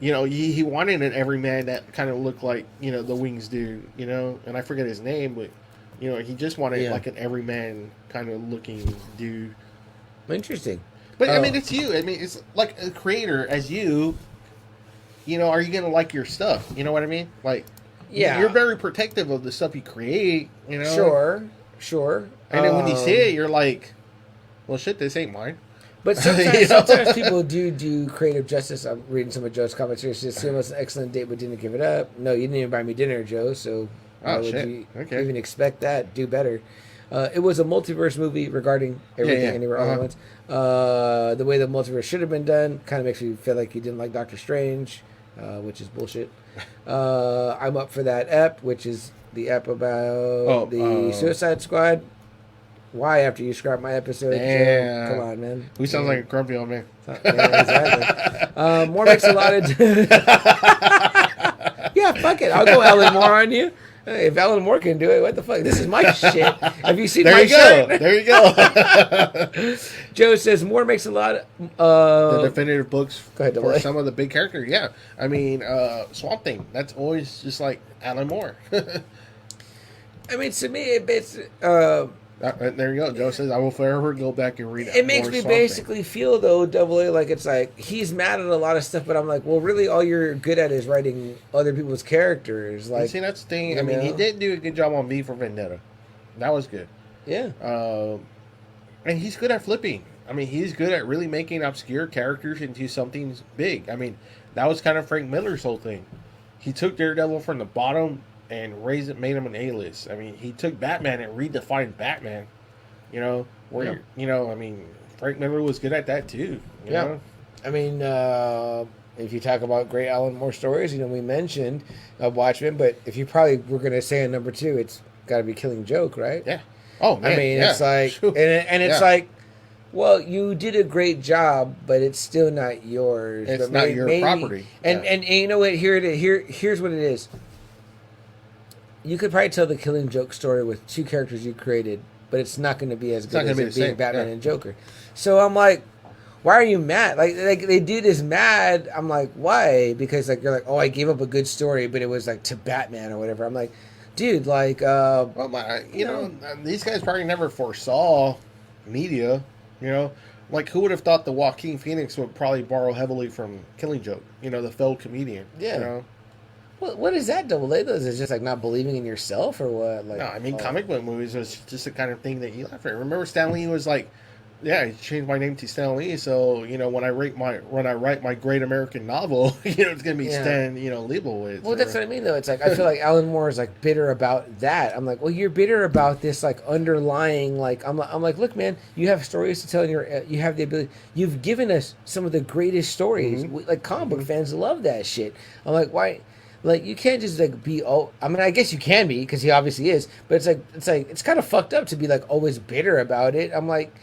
He wanted an everyman that kind of looked like, the Wings dude, and I forget his name, but, he just wanted like an everyman kind of looking dude. interesting. But I mean, it's you. I mean, it's like a creator as you, are you going to like your stuff? You know what I mean? Like, Yeah. you're very protective of the stuff you create, Sure. And then when you see it, you're like, well, shit, this ain't mine. But sometimes people do creative justice. I'm reading some of Joe's comments here. She says, "It was an excellent date, but didn't give it up." No, you didn't even buy me dinner, Joe. So why would you even expect that? Do better. It was a multiverse movie regarding everything anywhere all at once. The way the multiverse should have been done kind of makes me feel like you didn't like Doctor Strange, which is bullshit. I'm up for that ep, which is the ep about the Suicide Squad. Why after you scrap my episode? Damn. Joe? Come on, man. Who sounds like a grumpy old man? Yeah, exactly. More makes a lot of. Yeah, fuck it. I'll go Alan Moore on you. Hey, if Alan Moore can do it, what the fuck? This is my shit. Have you seen my shirt? There you go. Joe says Moore makes a lot of. The definitive books Go ahead, for Double A. some of the big characters. Yeah, I mean, Swamp Thing. That's always just like Alan Moore. I mean, to me, it's. There you go. Joe says, "I will forever go back and read it." It makes me basically feel though, Double A, like it's like he's mad at a lot of stuff, but I'm like, well, really, all you're good at is writing other people's characters. Like, see, that's the thing. I mean, he did do a good job on V for Vendetta. That was good. Yeah. And he's good at flipping. I mean, he's good at really making obscure characters into something big. I mean, that was kind of Frank Miller's whole thing. He took Daredevil from the bottom and made him an A-list. I mean, he took Batman and redefined Batman. I mean, Frank Miller was good at that too. You know? I mean, if you talk about great Alan Moore stories, we mentioned Watchmen, but if you probably were going to say a number 2, it's got to be Killing Joke, right? Yeah. Oh man. I mean, yeah. it's like, and it's like, Well, you did a great job, but it's still not yours. It's But not your property. And you know what? Here's what it is. You could probably tell the Killing Joke story with two characters you created, but it's not going to be as good as it being Batman and Joker. So I'm like, why are you mad? Like they do this mad. I'm like, why? Because like you're like, oh, I gave up a good story, but it was like to Batman or whatever. I'm like, dude, like, well, you know, these guys probably never foresaw media. You know, like who would have thought the Joaquin Phoenix would probably borrow heavily from Killing Joke? You know, the failed comedian. Yeah. You know? What is that double A? Is it just like not believing in yourself or what? Like, No, I mean, comic book movies was just the kind of thing that you laugh at. Remember, Stan Lee was like, "Yeah, I changed my name to Stan Lee, so you know when I write my great American novel, you know it's gonna be Stan, you know, Leibowitz." Well, that's what I mean, though. It's like I feel like Alan Moore is like bitter about that. I'm like, well, you're bitter about this like underlying like I'm like, look, man, you have stories to tell, and you have the ability. You've given us some of the greatest stories. Like comic book fans love that shit. I'm like, why? Like you can't just like be I mean, I guess you can be because he obviously is, but it's kind of fucked up to be like always bitter about it. I'm like,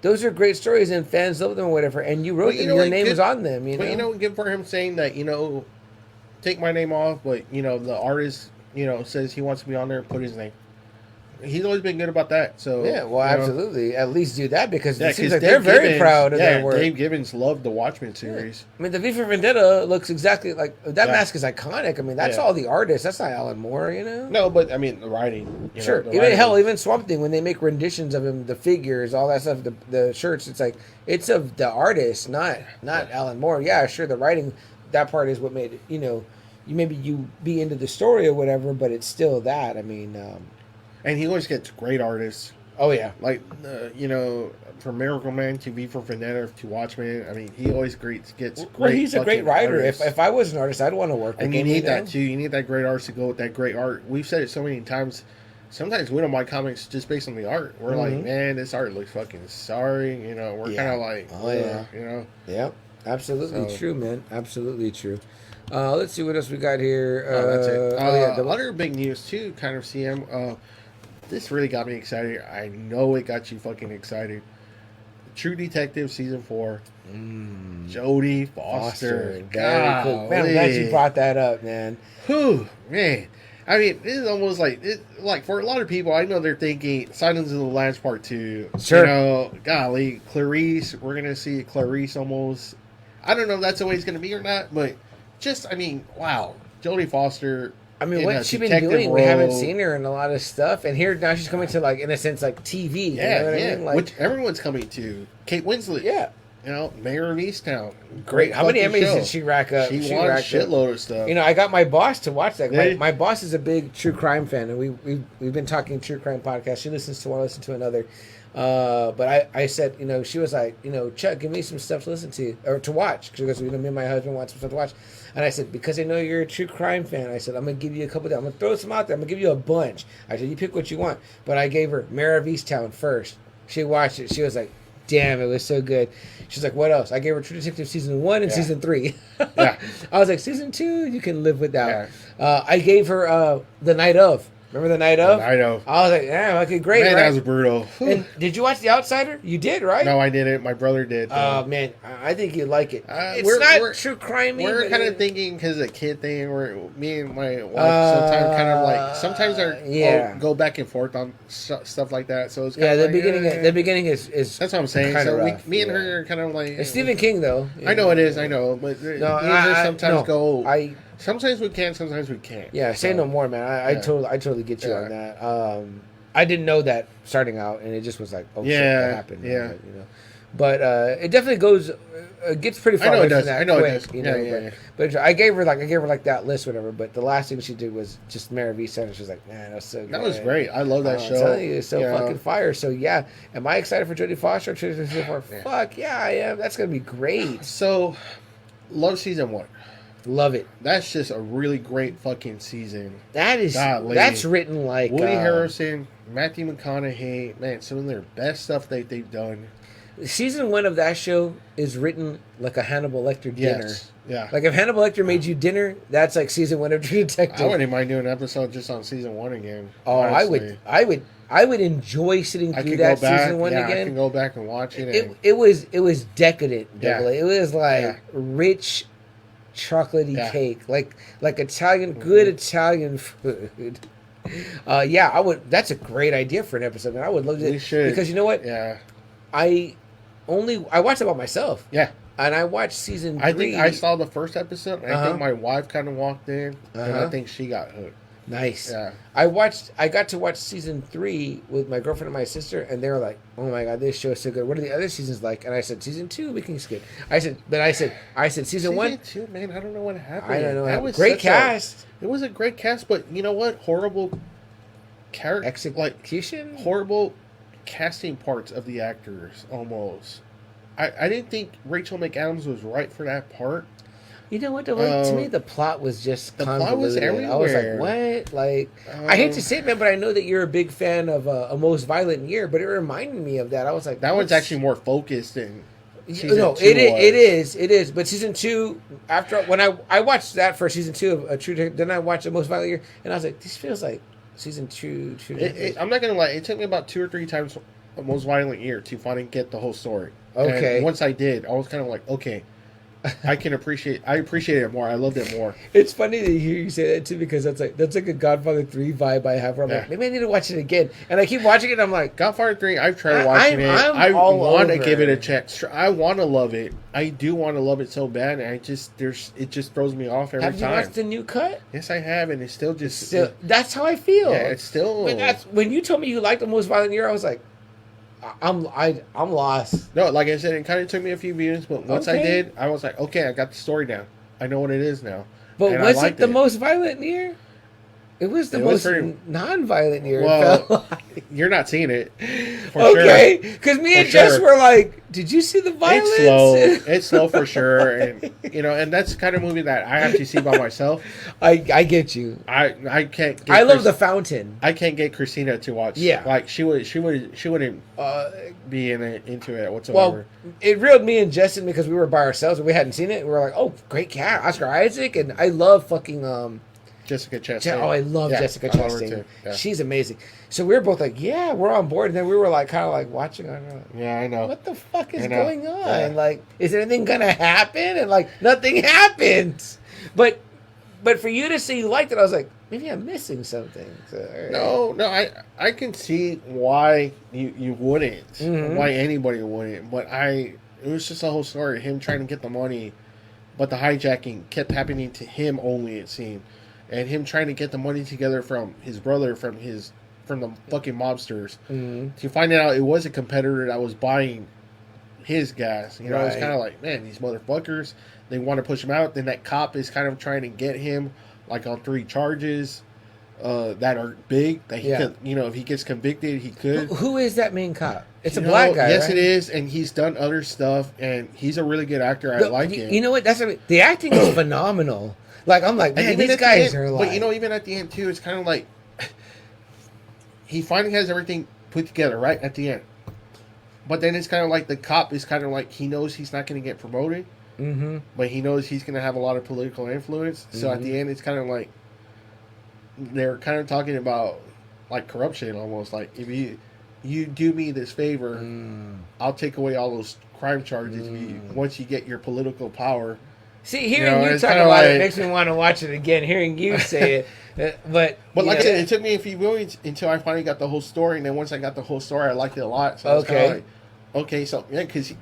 those are great stories and fans love them or whatever, and you wrote them. Your name is on them. You know, but you know, good for him saying that. You know, take my name off, but you know, the artist, you know, says he wants to be on there, put his name. He's always been good about that. So yeah, well, absolutely. Know. At least do that because it seems like Dave they're very Gibbons, proud of their work. Dave Gibbons loved the Watchmen series. Yeah. I mean, the V for Vendetta looks exactly like that. Mask is iconic. I mean, that's all the artists. That's not Alan Moore, you know. No, but I mean the writing. Sure, even Swamp Thing when they make renditions of him, the figures, all that stuff, the shirts. It's like it's of the artist, not Alan Moore. Yeah, sure, the writing, that part is what made it. You know, you be into the story or whatever, but it's still that. I mean. And he always gets great artists. Oh, yeah. Like, you know, from Miracle Man to V for Vendetta to Watchmen. I mean, he always gets great. Well, he's a great writer. If I was an artist, I'd want to work with him. And you need that, too. You need that great artist to go with that great art. We've said it so many times. Sometimes we don't buy comics just based on the art. We're like, man, this art looks fucking sorry. You know, we're kind of like, you know. Yeah, absolutely true, man. Absolutely true. Let's see what else we got here. That's it. The other big news, too, kind of, CM. This really got me excited. I know it got you fucking excited. True Detective Season 4. Jodie Foster. Very cool. Man, I'm glad you brought that up, man. Whew, man. I mean, this is almost like for a lot of people, I know they're thinking Silence of the Lambs Part 2. Sure. You know, golly, Clarice, we're going to see Clarice almost. I don't know if that's the way it's going to be or not, but just, I mean, wow. Jodie Foster. I mean, what's she been doing? Role. We haven't seen her in a lot of stuff, and here now she's coming to like, in a sense, like TV. Yeah, you know what I mean? Like, which everyone's coming to. Kate Winslet. Yeah, you know, Mayor of Easttown. Great. How many Emmys did she rack up? She won a shitload of stuff. You know, I got my boss to watch that. My boss is a big true crime fan, and we've been talking true crime podcast. She listens to one, I listen to another. But I said, you know, she was like, you know, Chuck, give me some stuff to listen to or to watch. She goes, you know, me and my husband want some stuff to watch. And I said, because I know you're a true crime fan, I said, I'm going to give you a couple of, I'm going to throw some out there. I'm going to give you a bunch. I said, you pick what you want. But I gave her Mayor of Easttown first. She watched it. She was like, damn, it was so good. She's like, what else? I gave her True Detective Season 1 and Season 3. Yeah. I was like, Season 2, you can live without. Yeah. I gave her The Night Of. Remember The Night Of? The Night Of. I was like, yeah, okay, great. Man, right? that was brutal. And did you watch The Outsider? You did, right? No, I didn't. My brother did. Oh, man, I think you'd like it. It's not true crime-y. We're kind of thinking, because it's a kid thing, where me and my wife sometimes kind of like, sometimes go back and forth on stuff like that. So it's kind of the beginning is that's what I'm saying. So me and her are kind of like... It's Stephen King, though. I know it is, I know. But sometimes go... Sometimes we can, sometimes we can't. Yeah, say no more, man. I totally get you on that. I didn't know that starting out, and it just was like, oh shit, that happened. Yeah, you know. But it definitely goes, gets pretty far. I know it does. But I gave her like that list, whatever. But the last thing she did was just Mayor of Easttown, and she was like, man, that's so good. That was great. I love that show. I'm telling you, it's so fucking fire. So yeah, am I excited for Jodie Foster? Fuck yeah, I am. That's gonna be great. So, love Season 1. Love it. That's just a really great fucking season. That's written like Woody Harrelson, Matthew McConaughey. Man, some of their best stuff they've done. season 1 of that show is written like a Hannibal Lecter dinner. Yes. Yeah. Like if Hannibal Lecter made you dinner, that's like season 1 of True Detective. I wouldn't mind doing an episode just on season 1 again. Oh, honestly. I would enjoy sitting through that season 1 again. I can go back and watch it. It was decadent. Yeah. It was like rich, chocolatey cake, like Italian, good Italian food. I would. That's a great idea for an episode, and I would love to. We should, because you know what? Yeah. I watched it by myself. Yeah. And I watched season 3. I think I saw the first episode. And I think my wife kind of walked in, and I think she got hooked. Nice. Yeah. I got to watch season 3 with my girlfriend and my sister, and they were like, "Oh my god, this show is so good. What are the other seasons like?" And I said, "Season 2 we can skip." I said season 1. Season 2, man, I don't know what happened. I don't know. That was great cast. It was a great cast, but you know what? Horrible character, execution. Horrible casting parts of the actors. Almost. I didn't think Rachel McAdams was right for that part. You know what? To me, the plot was just convoluted. Plot was everywhere. I was like, what? Like, I hate to say it, man, but I know that you're a big fan of A Most Violent Year, but it reminded me of that. I was like, that one's actually more focused than season 2 it is. But season 2, when I watched that for season 2 of True Detective, then I watched A Most Violent Year, and I was like, this feels like season 2 True Detective. I'm not going to lie. It took me about 2 or 3 times A Most Violent Year to finally get the whole story. Okay. And once I did, I was kind of like, okay, I appreciate it more. I loved it more. It's funny to hear you say that too, because that's like a Godfather 3 vibe I have where I'm like, maybe I need to watch it again. And I keep watching it and I'm like, Godfather 3, I've tried watching it. I want to give it a check. I want to love it. I do want to love it so bad, and it just throws me off every time. Have you watched the new cut? Yes, I have, and it's still just... that's how I feel. Yeah, it's still... But when you told me you liked The Most Violent Year, I was like, I'm lost. No, like I said, it kind of took me a few views, but once I did, I was like, okay, I got the story down. I know what it is now. But was it the most violent year? It was the most non-violent year. Well, you're not seeing it. Okay, because me and Jess were like, "Did you see the violence?" It's slow. It's slow for sure, and and that's the kind of movie that I have to see by myself. I get you. I can't. I love The Fountain. I can't get Christina to watch. Yeah, like she wouldn't be into it whatsoever. Well, it reeled me and Justin because we were by ourselves and we hadn't seen it. We were like, "Oh, great cat, Oscar Isaac," and I love fucking Jessica Chastain. I love Jessica Chastain. Yeah. She's amazing. So we were both like, yeah, we're on board. And then we were like, kind of like watching her. Like, yeah, I know. What the fuck is going on? Yeah. Like, is anything going to happen? And like, nothing happens. But for you to say you liked it, I was like, maybe I'm missing something. So, No, I can see why you wouldn't. Why anybody wouldn't. But it was just a whole story. Him trying to get the money, but the hijacking kept happening to him only, it seemed. And him trying to get the money together from his brother, from the fucking mobsters, to find out it was a competitor that was buying his gas. It's kind of like, man, these motherfuckers, they want to push him out. Then that cop is kind of trying to get him, like, on 3 charges that are big. That he could, if he gets convicted, he could. Who is that main cop? It's a black guy. Yes, right? It is, and he's done other stuff, and he's a really good actor. I like him. You know what? The acting is phenomenal. Like, I'm like, man, these guys are like... But, even at the end, too, it's kind of like... he finally has everything put together, right, at the end. But then it's kind of like the cop is kind of like, he knows he's not going to get promoted, but he knows he's going to have a lot of political influence. So at the end, it's kind of like... They're kind of talking about, like, corruption, almost. Like, if you do me this favor, I'll take away all those crime charges once you get your political power... See, hearing you talk about it makes me want to watch it again. Hearing you say it, but like I said, it took me a few viewings until I finally got the whole story, and then once I got the whole story, I liked it a lot. So I was kind of like, okay, so because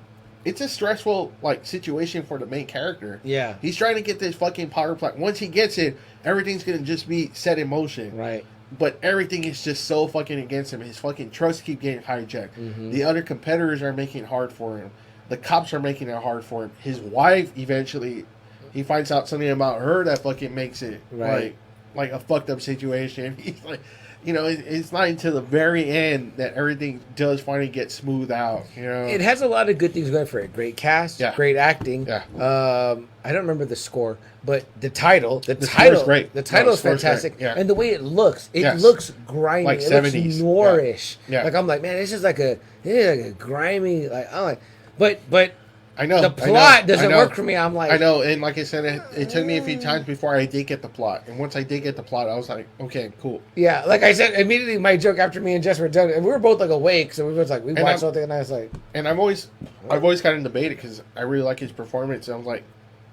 it's a stressful situation for the main character. Yeah, he's trying to get this fucking power plant. Once he gets it, everything's gonna just be set in motion. Right. But everything is just so fucking against him. His fucking trucks keep getting hijacked. The other competitors are making it hard for him. The cops are making it hard for him. His wife, eventually, he finds out something about her that fucking makes it like a fucked up situation. He's like, you know, it's not until the very end that everything does finally get smoothed out. You know, It has a lot of good things going for it. Great cast, Yeah. great acting. Yeah. I don't remember the score, but the title, score's great. The title No, is the score's fantastic, great. Yeah. and the way it looks, Yes. looks grimy, Like it looks 70s. noirish. Yeah. Like I'm like, man, this is like a grimy, like I'm like, but I know the plot doesn't I know. work for me. I'm like, I know, and like I said, it took me a few times before I did get the plot. And once I did get the plot, I was like, okay, cool. yeah, like I said, immediately my joke after me and Jess were done, and we were both like awake, so we was like, we And watched I'm- something, and I was like, And I've always kind of debated because I really like his performance. And I was like,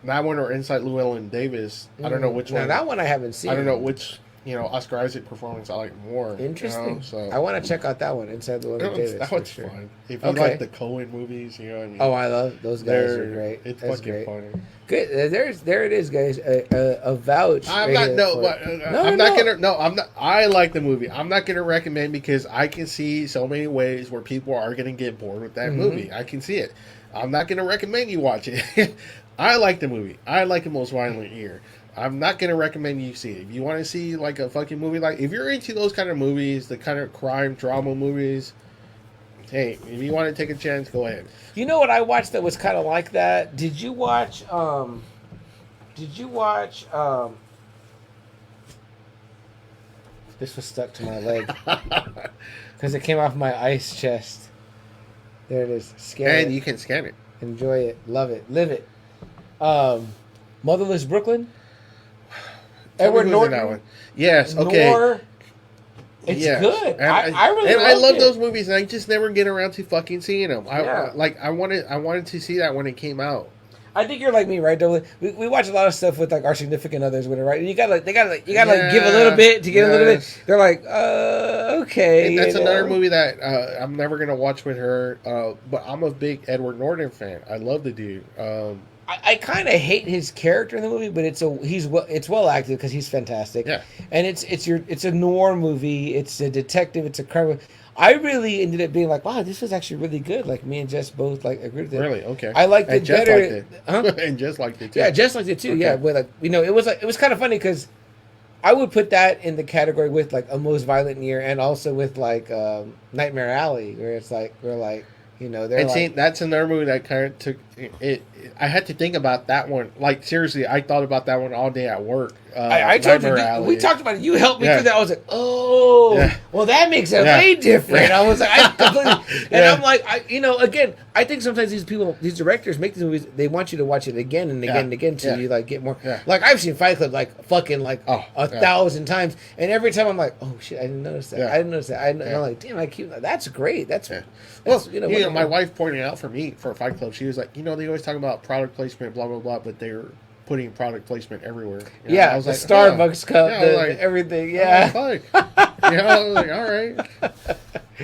that one or Inside Llewellyn Davis. I don't know which now one. that one I haven't seen. I don't know which Oscar Isaac performance I like more. Interesting. You know, so I want to check out that one, Inside the Llewellyn Davis. that for one's sure. fun. If you Okay. like the Coen movies, you know what I mean. Oh, I love those guys. Are great. It's That's fucking great. funny. Good. There it is, guys. A vouch. I'm right not here for it. I'm not. I like the movie. I'm not gonna recommend because I can see so many ways where people are gonna get bored with that movie. I can see it. I'm not gonna recommend you watch it. I like the movie. I like The Most Violent Year. I'm not gonna recommend you see it. If you want to see like a fucking movie, like if you're into those kind of movies, the kind of crime drama movies, hey, if you want to take a chance, go ahead. You know what I watched that was kind of like that? Did you watch? This was stuck to my leg because it came off my ice chest. There it is. Scan And it. you can scan it. Enjoy it. Love it. Live it. Motherless Brooklyn. Tell me Edward who's in Norton. that one. Yes. Okay. Nor- It's Yes. good. And I really and I loved love it. those movies, and I just never get around to fucking seeing them. Yeah. I wanted to see that when it came out. I think you're like me, right? Double. We watch a lot of stuff with like our significant others with it, right? And you gotta like give a little bit to get a little bit. Yes. They're like, okay. And that's you another know? movie that I'm never gonna watch with her. But I'm a big Edward Norton fan. I love the dude. I kind of hate his character in the movie, but it's well acted because he's fantastic. Yeah. And it's a noir movie. It's a detective. It's a crime. I really ended up being like, wow, this was actually really good. Like me and Jess both like agreed with it. Really? Okay. I liked And it Jess better. liked it. Huh? And Jess liked it too. Yeah, Jess liked it too. Okay. Yeah, but like it was kind of funny because I would put that in the category with like A Most Violent Year and also with like Nightmare Alley, where it's like they're And like, see, that's another movie that kind of took it. I had to think about that one. Like seriously, I thought about that one all day at work. I told you, Nightmare Alley. we talked about it. You helped me Yeah. through that. I was like, oh, Yeah. well, that makes it Yeah. way different. Yeah. I was like, I completely, and Yeah. I'm like, again, I think sometimes these directors make these movies, they want you to watch it again and again Yeah. and again till Yeah. you like get more. Yeah. Like I've seen Fight Club like fucking like Oh, yeah. 1,000 times, and every time I'm like, oh shit, I didn't notice that. Yeah. I didn't notice that. And Yeah. I'm like, damn, I keep that's great. That's Yeah. well, Well, my wife pointed out for me for Fight Club. She was like, they always talk about product placement, blah blah blah, but they're putting product placement everywhere. You know, yeah, I was the like, Starbucks cup, Yeah, I was like, everything. Yeah, I was like, fuck. I was like, all right.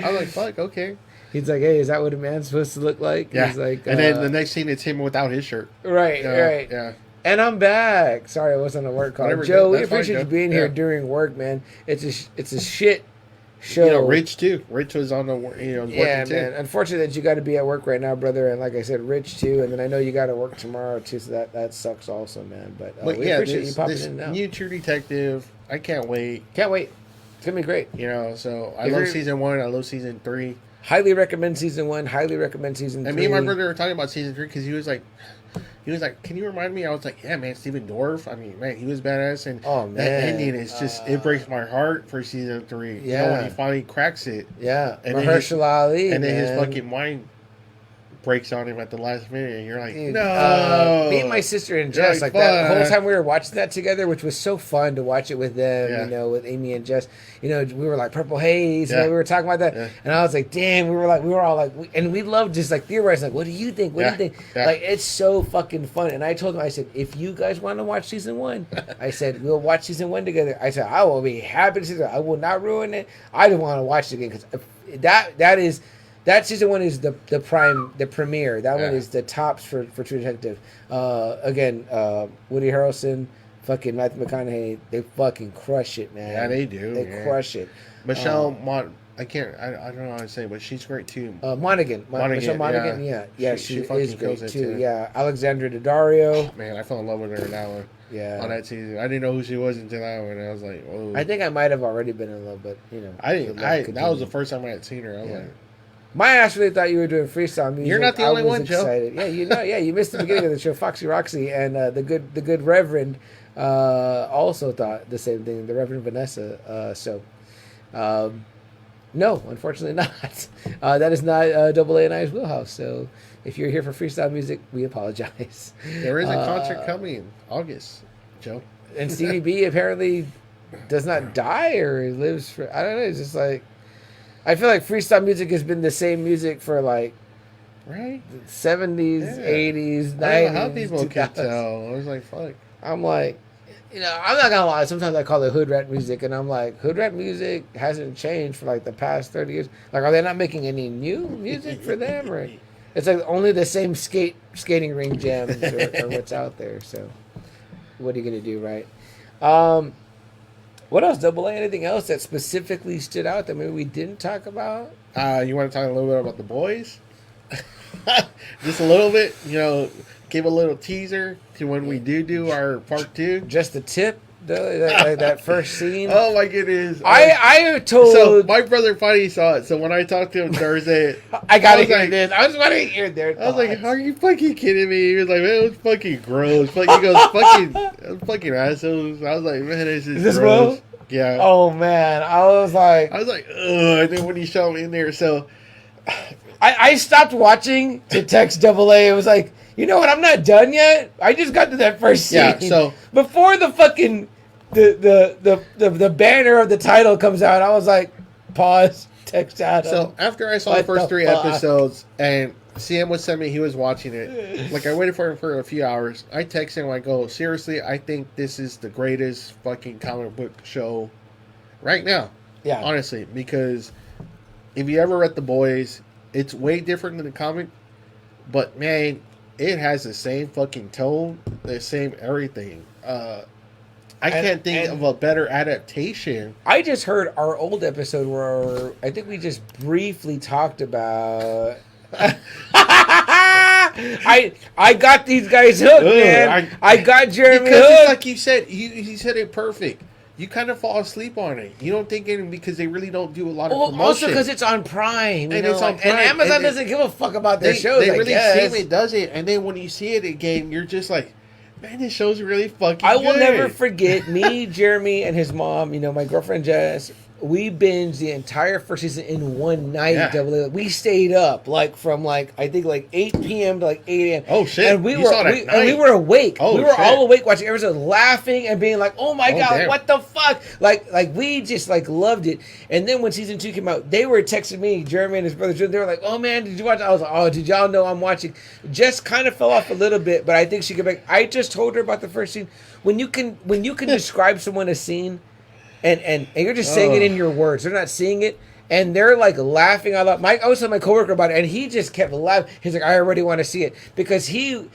I was like, fuck, okay. he's like, hey, is that what a man's supposed to look like? Yeah. He's like, And then the next scene, it's him without his shirt. right, Yeah, right. Yeah. And I'm back. Sorry, I wasn't on a work call. Whatever, Joe, we that's fine, appreciate you Joe. being here Yeah. during work, man. It's a shit show. Rich too. Rich was on the yeah, working too. man. Unfortunate that you got to be at work right now, brother. And like I said, Rich too. And then I know you got to work tomorrow too, so that sucks also, man. But, But we yeah, appreciate this, you popping this in now. new True Detective, I can't wait. Can't wait. It's gonna be great. So I If love you're- season 1. I love season 3. Highly recommend season 1. Highly recommend season 3. And me and my brother were talking about season 3 because he was like, can you remind me? I was like, yeah, man, Steven Dorff. I mean, man, he was badass. And Oh, that man. ending is just, it breaks my heart for season 3. Yeah. When he finally cracks it. Yeah, And then Mahershala Ali, And then his man. fucking mind breaks on him at the last minute. And you're like, Dude, no. me and my sister and You're Jess, like, like that "Fuck." whole time we were watching that together, which was so fun to watch it with them, Yeah. with Amy and Jess. We were like Purple Haze, Yeah. we were talking about that, Yeah. and I was like, damn, we were all like, and we loved just like theorizing, like, what do you think? What do Yeah. you think? Yeah. Like, it's so fucking fun. And I told them, I said, if you guys want to watch season 1, I said, we'll watch season 1 together. I said, I will be happy to see that. I will not ruin it. I just want to watch it again because that season 1 is the premiere. That one Yeah. is the tops for True Detective. Again, Woody Harrelson, fucking Matthew McConaughey, they fucking crush it, man. Yeah, they do. They yeah. crush it. Michelle I don't know how to say it, but she's great too. Monaghan. Michelle Monaghan, yeah. She she fucking is great kills it, too. too. Yeah, Alexandra Daddario. Man, I fell in love with her in that one. Yeah. On that season, I didn't know who she was until that one. I was like, whoa. I think I might have already been in love, but you know, I didn't. the love That was the continued. first time I had seen her. I was like, My ass really thought you were doing freestyle music. You're not the only I was one, Joe. excited. Yeah, you know, yeah, you missed the beginning of the show. Foxy Roxy and the good Reverend also thought the same thing. The Reverend Vanessa. No, unfortunately not. That is not Double A and I's wheelhouse. So if you're here for freestyle music, we apologize. there is a concert coming in August, Joe. And Stevie B apparently does not die or lives for. I don't know. It's just like I feel like freestyle music has been the same music for like Right? 70s, Yeah. 80s, 90s. I don't know how people can 2000s. tell. I was like, fuck. I'm like, you know, I'm not gonna lie. Sometimes I call it hood rat music, and I'm like, hood rat music hasn't changed for like the past 30 years. Like, are they not making any new music for them, or it's like only the same skating ring jams or what's out there? So, what are you gonna do, right? What else? Double A? Anything else that specifically stood out that maybe we didn't talk about? You want to talk a little bit about the boys? Just a little bit, you know, give a little teaser to when we do our part 2. Just the tip, though, like that first scene. Oh my goodness! I told. So my brother finally saw it. So when I talked to him Thursday, I gotta was hear like- this. I was wondering hear their I was like, thoughts. "Are you fucking kidding me?" He was like, "Man, it was fucking gross." Like he goes, "Fucking assholes." I was like, "Man, this is this gross." Will? Yeah. Oh man, I was like, I was like, "Ugh!" And then when he showed me in there, so I stopped watching to text Double A. It was like, you know what? I'm not done yet. I just got to that first scene. Yeah, so- before the fucking the banner of the title comes out, I was like, pause, text out. So after I saw What the first the 3 fuck? episodes and CM was sending me, he was watching it. Like I waited for him for a few hours. I text him, I go, seriously, I think this is the greatest fucking comic book show right now. Yeah. Honestly, because if you ever read The Boys, it's way different than the comic, but man, it has the same fucking tone, the same everything. I can't think of a better adaptation. I just heard our old episode where I think we just briefly talked about. I got these guys hooked, man. I got Jeremy Because it's hooked. like you said, he said it perfect. You kind of fall asleep on it. You don't think it because they really don't do a lot of Well, promotion. also because it's on Prime, you And know, it's on and Prime, Amazon and doesn't give a fuck about their they shows. they I really guess. seem it does it, and then when you see it again, you're just like, man, this show's really fucking. I will good. never forget me, Jeremy, and his mom. You know, my girlfriend Jess. We binged the entire first season in one night. Yeah. Double A. We stayed up from I think 8 p.m. to 8 a.m. Oh shit! And we You saw it at and we night. were awake. Oh, we were shit. all awake watching episodes, laughing and being like, "Oh my god, damn. what the fuck!" Like we just loved it. And then when season 2 came out, they were texting me, Jeremy and his brother. They were like, "Oh man, did you watch?" I was like, "Oh, did y'all know I'm watching?" Jess kind of fell off a little bit, but I think she could back. I just told her about the first scene. When you can describe someone a scene. And you're just saying it in your words. They're not seeing it. And they're like laughing out loud. I was telling my coworker about it, and he just kept laughing. He's like, I already want to see it. Because he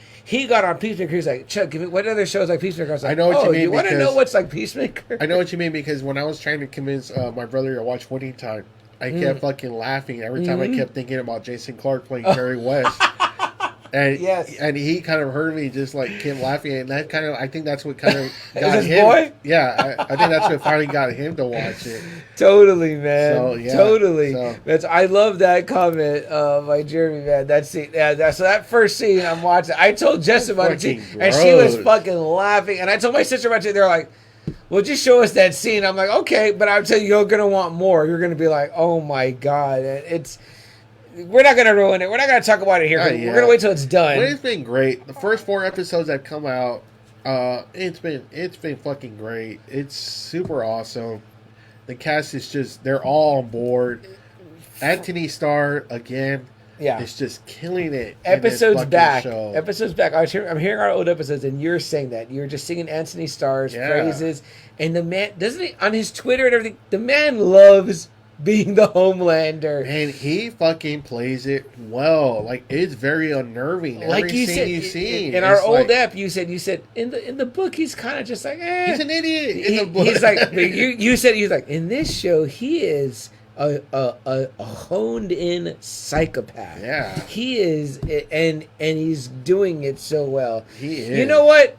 got on Peacemaker. He's like, Chuck, give me what other shows like Peacemaker? I was like, I know what you mean you want to because- know what's like Peacemaker? I know what you mean because when I was trying to convince my brother to watch Winning Time, I kept fucking laughing every time I kept thinking about Jason Clark playing Jerry West. And Yes. and he kind of heard me just like kept laughing, and that kind of I think that's what kind of got Is this him. boy? Yeah, I think that's what finally got him to watch it. Totally, man. So, yeah, Totally. so- I love that comment by Jeremy, man. That scene, so that first scene I'm watching, I told Jess about it too, Fucking and she was gross. fucking laughing. And I told my sister about it. They're like, well, just show us that scene. I'm like, okay, but I'll tell you, you're gonna want more. You're gonna be like, oh my god, and we're not gonna ruin it. We're not gonna talk about it here. Yeah. We're gonna wait till it's done. But it's been great. The first 4 episodes that come out, it's been fucking great. It's super awesome. The cast is just—they're all on board. Anthony Starr again. Yeah. Is just killing it. Episodes in this back. fucking show. Episodes back. I'm hearing our old episodes, and you're saying that you're just singing Anthony Starr's Yeah. praises, and the man doesn't he on his Twitter and everything. The man loves being the Homelander. And he fucking plays it well. Like it's very unnerving. Like Every you scene said you see in our it's old like, app, you said in the book he's kind of just like he's an idiot. In the book. he's like you said he's like in this show he is a honed in psychopath. Yeah. He is, and he's doing it so well. He is. You know what?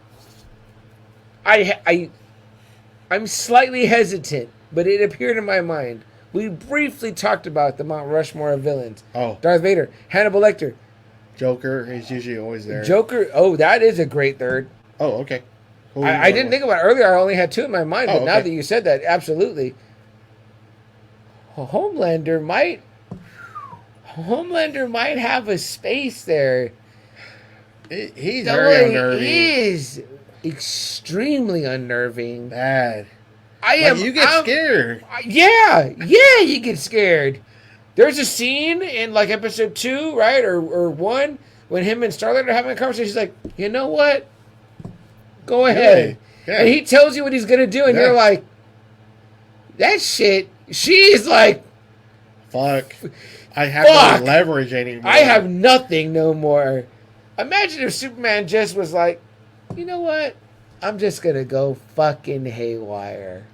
I'm slightly hesitant, but it appeared in my mind. We briefly talked about the Mount Rushmore of villains. Oh, Darth Vader, Hannibal Lecter, Joker is usually always there. Joker. Oh, that is a great third. Oh, okay. I didn't think about it earlier. I only had two in my mind, but now okay. that you said that, absolutely. Homelander might have a space there. He's very unnerving. He is extremely unnerving. Bad. You get scared. Yeah, you get scared. There's a scene in like episode 2, right, or 1, when him and Starlight are having a conversation. He's like, you know what? Go ahead. Yeah. And he tells you what he's gonna do, and you're like, that shit. She's like, fuck. I have no leverage anymore. I have nothing no more. Imagine if Superman just was like, you know what? I'm just gonna go fucking haywire.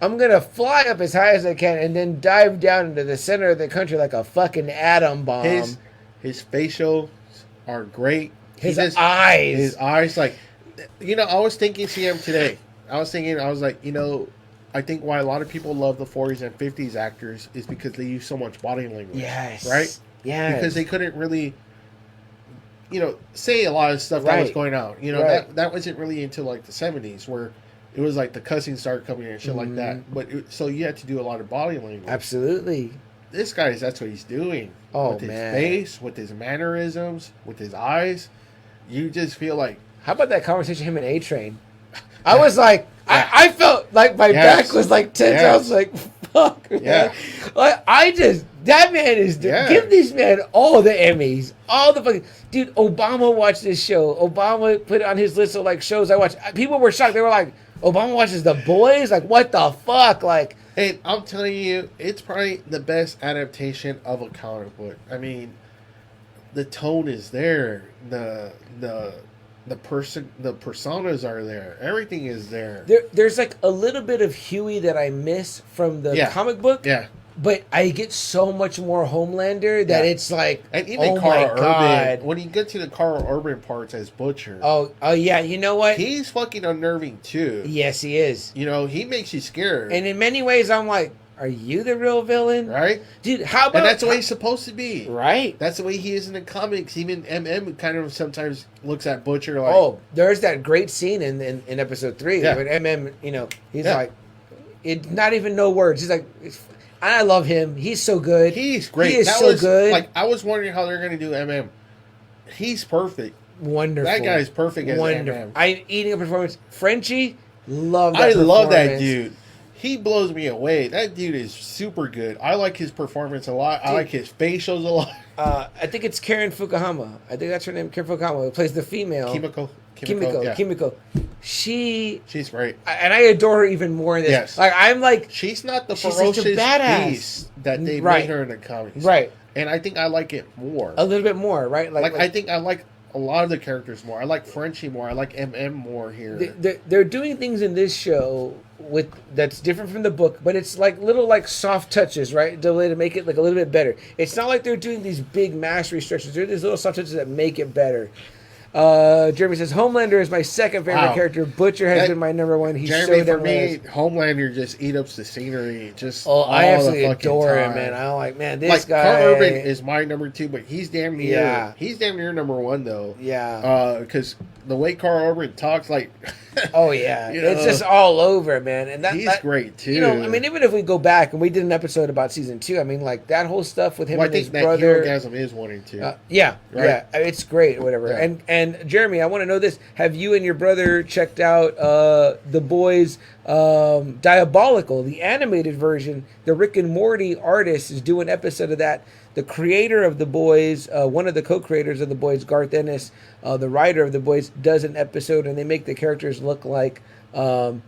I'm gonna fly up as high as I can and then dive down into the center of the country like a fucking atom bomb. His facials are great. His eyes, like, I was thinking CM today. I was like, I think why a lot of people love the 40s and 50s actors is because they use so much body language. Yes. Right? Yes. Because they couldn't really, say a lot of stuff that was going on. That wasn't really until like the 70s where it was like the cussing started coming in and shit like that. But so you had to do a lot of body language. Absolutely. This guy, that's what he's doing. Oh, with his man. face, with his mannerisms, with his eyes. You just feel like... How about that conversation him and A-Train? I was like... Yeah. I felt like my back was like tense. Yes. I was like, fuck, man. Yeah. Like, that man is... Give this man all the Emmys. All the fucking... Dude, Obama watched this show. Obama put it on his list of like shows I watched. People were shocked. They were like, Obama watches The Boys? Like, what the fuck? Like... And I'm telling you, it's probably the best adaptation of a comic book. I mean, the tone is there. The personas are there. Everything is there. There's like a little bit of Huey that I miss from the comic book. Yeah. But I get so much more Homelander that it's like, and even Carl Urban. When you get to the Carl Urban parts as Butcher. Oh yeah, you know what? He's fucking unnerving too. Yes, he is. He makes you scared. And in many ways, I'm like, are you the real villain? Right? Dude, how about... And that's the way he's supposed to be. Right. That's the way he is in the comics. Even MM kind of sometimes looks at Butcher like... Oh, there's that great scene in episode 3 when MM, he's like... not even no words. He's like... And I love him. He's so good. He's great. He is so good. Like, I was wondering how they're going to do MM. He's perfect. Wonderful. That guy's perfect as MM. I'm eating a performance. Frenchie, love that performance. Love that dude. He blows me away. That dude is super good. I like his performance a lot. Dude, I like his facials a lot. I think it's Karen Fukuhama. I think that's her name. Karen Fukuhama, who plays the female. Kimiko. She's great. And I adore her even more in this. Yes. Like, I'm like... She's not the ferocious beast that they made her in the comics. Right. And I think I like it more. A little bit more, right? Like I think I like a lot of the characters more. I like Frenchie more. I like MM more here. They're doing things in this show that's different from the book, but it's like little like soft touches, right? To make it like a little bit better. It's not like they're doing these big mass restrictions. They're these little soft touches that make it better. Jeremy says Homelander is my second favorite character. Butcher has been my number one. He's Jeremy, so for me, Homelander just eat up the scenery. I absolutely adore him, man. I'm like, man, this guy. Carl Urban is my number 2, but he's damn near. Yeah. He's damn near number 1 though. Yeah. Because the way Carl Urban talks, like. Oh yeah, it's just all over, man. And he's great too. I mean, even if we go back and we did an episode about season 2, I mean, like that whole stuff with him and his brother. I think that Herogasm is 1 and 2. Yeah, it's great, whatever. Yeah. And Jeremy, I want to know this: have you and your brother checked out The Boys? Diabolical, the animated version? The Rick and Morty artist is doing an episode of that. The creator of The Boys, one of the co-creators of The Boys, Garth Ennis, the writer of The Boys, does an episode, and they make the characters look like the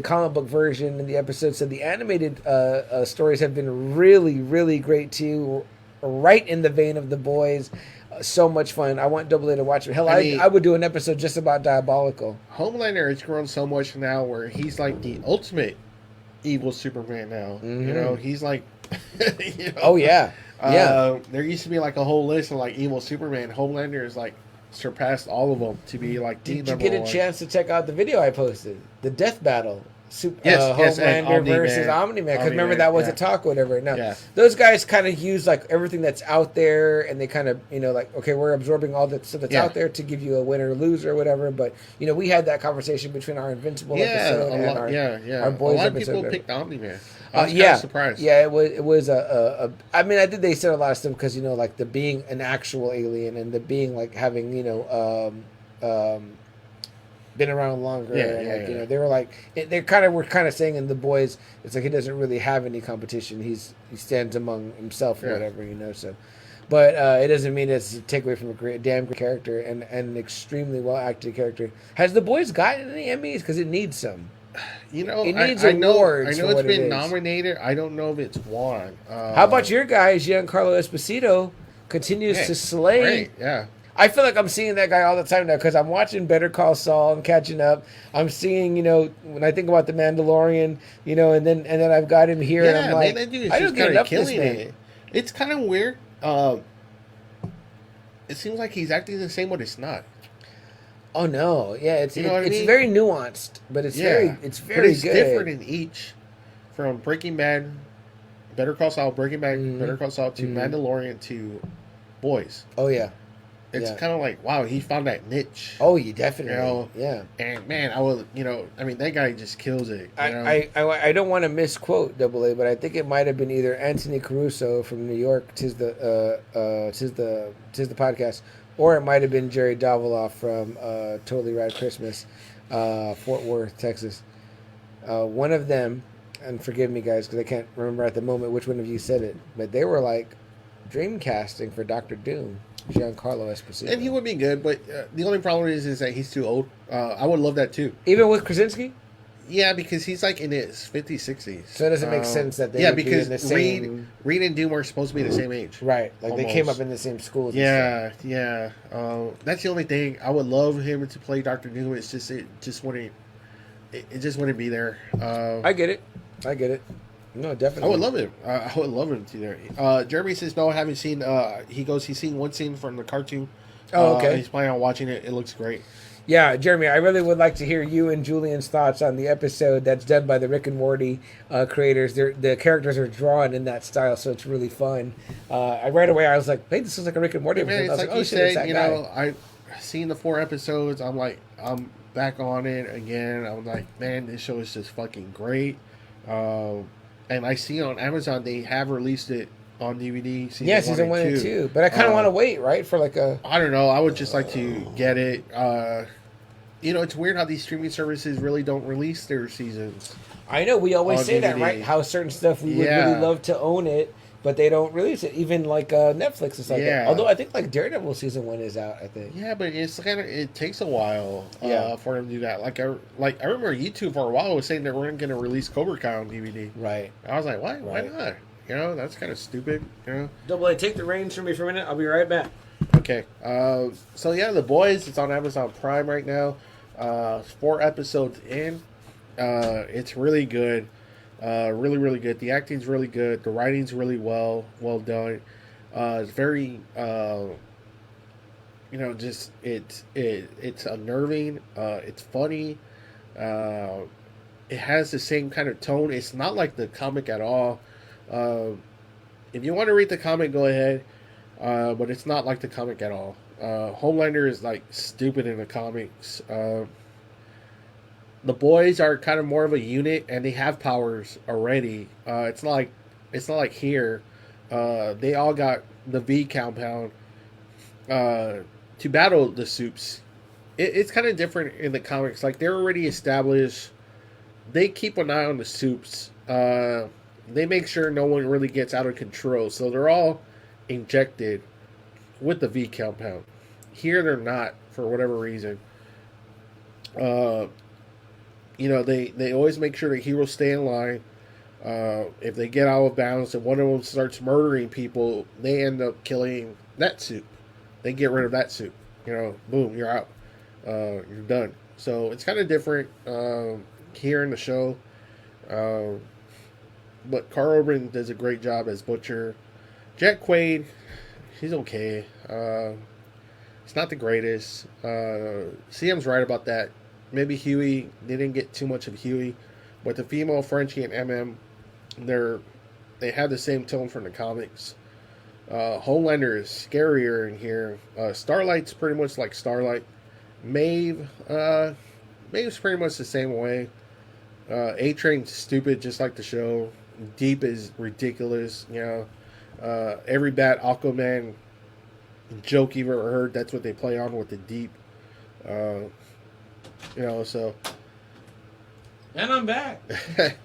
comic book version in the episode. So the animated stories have been really, really great too, right in the vein of The Boys. So much fun. I want Double A to watch it. Hell, I would do an episode just about Diabolical. Homelander has grown so much now where he's like the ultimate evil Superman now. Mm-hmm. He's like... Oh yeah. There used to be like a whole list of like evil Superman. Homelander is like surpassed all of them to be like the Did you number get a one. chance to check out the video I posted? The death battle. Yes, and Homelander versus Omni-Man. Omni-Man. Because remember, Omni-Man, that was yeah. a talk, whatever. Now, Yeah. those guys kind of use like everything that's out there, and they kind of, like, okay, we're absorbing all the stuff that's Yeah. out there to give you a win or lose or whatever. But we had that conversation between our Invincible Yeah, episode and our Boys a lot of episode. people picked Omni-Man. I was kind Yeah, of surprised. yeah, it was I mean, I think they said a lot of stuff because like the being an actual alien and the being like having been around longer. Yeah. They were like they were kind of saying in The Boys, it's like he doesn't really have any competition. He stands among himself or whatever. So. But it doesn't mean it's a take away from a damn great character and an extremely well acted character. Has The Boys gotten any Emmys? Because it needs some. You know, it needs I know awards. it's been nominated. I don't know if it's won. How about your guy, Giancarlo Esposito, continues to slay? Great, yeah. I feel like I'm seeing that guy all the time now because I'm watching Better Call Saul and catching up. I'm seeing, when I think about The Mandalorian, and then I've got him here. Yeah, and I'm like, that dude is I just don't get kind enough of of this killing man. it. It's kind of weird. It seems like he's acting the same, but it's not. Oh no, yeah, it's You know what I mean? very nuanced, but it's very But it's good. different in each, from Breaking Bad, Better Call Saul, Breaking Bad, Better Call Saul to Mandalorian to Boys. Oh yeah, It's kind of like, wow, he found that niche. Oh, you definitely, yeah. And man, I mean, that guy just kills it. I don't want to misquote Double A, but I think it might have been either Anthony Caruso from New York, tis the podcast, or it might have been Jerry Davila from Totally Rad Christmas, Fort Worth, Texas. One of them, and forgive me guys because I can't remember at the moment which one of you said it, but they were like dream casting for Doctor Doom. Giancarlo Esposito. And he would be good, but the only problem is that he's too old. I would love that too. Even with Krasinski? Yeah, because he's like in his 50s, 60s. So it doesn't make sense that they would be in the same... Reed and Doom are supposed to be the same age. Right. Like almost. They came up in the same schools. Yeah. That's the only thing. I would love him to play Dr. Doom. It's just, it just wouldn't be there. I get it. No, definitely. I would love him. I would love him to there. Jeremy says no, I haven't seen. He's seen one scene from the cartoon. Oh, okay. He's planning on watching it. It looks great. Yeah, Jeremy, I really would like to hear you and Julian's thoughts on the episode that's done by the Rick and Morty creators. The characters are drawn in that style, so it's really fun. Right away, I was like, hey, this looks like a Rick and Morty episode. Man, I was it's like, you oh, shit, it's said, that guy. I've seen the 4 episodes. I'm back on it again. I'm like, man, this show is just fucking great. And I see on Amazon they have released it on DVD. Season 1 and 2. But I kind of want to wait, right, for like a... I don't know. I would just like to get it. It's weird how these streaming services really don't release their seasons. I know. We always say DVD. that, right? How certain stuff we would really love to own it, but they don't release it. Even like Netflix is like that. Although I think like Daredevil season 1 is out, I think. Yeah, but it takes a while for them to do that. Like I remember YouTube for a while was saying they weren't going to release Cobra Kai on DVD. Right. I was like, what? Right. Why not? That's kind of stupid. Double A, take the reins from me for a minute. I'll be right back. Okay. So yeah, The Boys. It's on Amazon Prime right now. 4 episodes in. It's really good. Really, really good. The acting's really good. The writing's really well done. It's very, it's unnerving. It's funny. It has the same kind of tone. It's not like the comic at all. If you want to read the comic, go ahead. But it's not like the comic at all. Homelander is like stupid in the comics. The boys are kind of more of a unit, and they have powers already. It's not like here. They all got the V compound to battle the Supes. It's kind of different in the comics. Like they're already established. They keep an eye on the Supes. They make sure no one really gets out of control. So they're all injected with the V compound. Here they're not for whatever reason. They always make sure the heroes stay in line. If they get out of bounds and one of them starts murdering people, they end up killing that suit. They get rid of that suit. Boom, you're out. You're done. So it's kind of different here in the show. But Carl Urban does a great job as Butcher. Jack Quaid, he's okay. It's not the greatest. CM's right about that. Maybe Huey, they didn't get too much of Huey. But the female Frenchie and MM, they have the same tone from the comics. Homelander is scarier in here. Starlight's pretty much like Starlight. Mave's pretty much the same way. A-Train's stupid, just like the show. Deep is ridiculous. Every bad Aquaman joke you've ever heard, that's what they play on with the Deep. So. And I'm back. I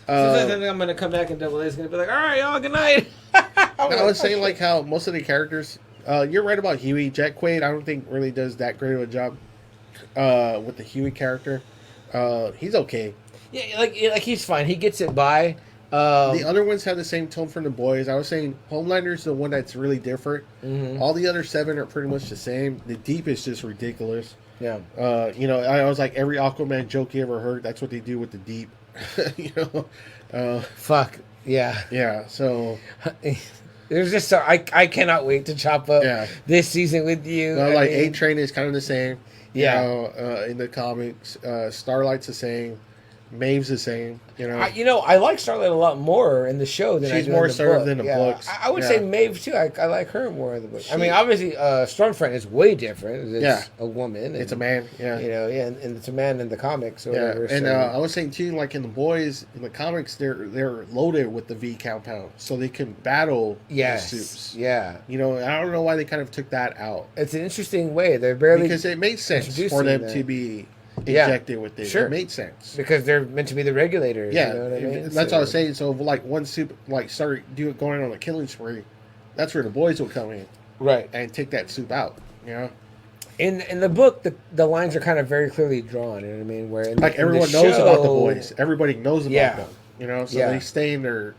think I'm going to come back and Double A is going to be like, all right, y'all, good night. I was saying like how most of the characters, you're right about Huey. Jack Quaid, I don't think really does that great of a job with the Huey character. He's okay. Yeah, like he's fine. He gets it by. The other ones have the same tone from the boys. I was saying Homelander's the one that's really different. Mm-hmm. All the other 7 are pretty much the same. The Deep is just ridiculous. Yeah. I was like, every Aquaman joke you ever heard, that's what they do with the Deep. Fuck. Yeah. Yeah, so... There's just I cannot wait to chop up this season with you. A-Train is kind of the same. Yeah. In the comics. Starlight's the same. Maeve's the same. I like Starlight a lot more in the show than I do in the book. She's more assertive than the books. I would say Maeve too. I like her more in the book. I mean, obviously, Stormfront is way different. It's a woman. And, it's a man. Yeah. And it's a man in the comics or whatever. And I was saying too, like in the boys, in the comics, they're loaded with the V compound, so they can battle the suits. Yeah. I don't know why they kind of took that out. It's an interesting way. They're barely because it made sense for them to be injected with it. Sure. It made sense because they're meant to be the regulators. Yeah, you know what I mean? That's what I was saying. So like one soup started going on a killing spree, that's where the boys will come in, right, and take that soup out. In the book, the lines are kind of very clearly drawn. You know what I mean? Where everyone knows about the boys. Everybody knows about them. So they stay in their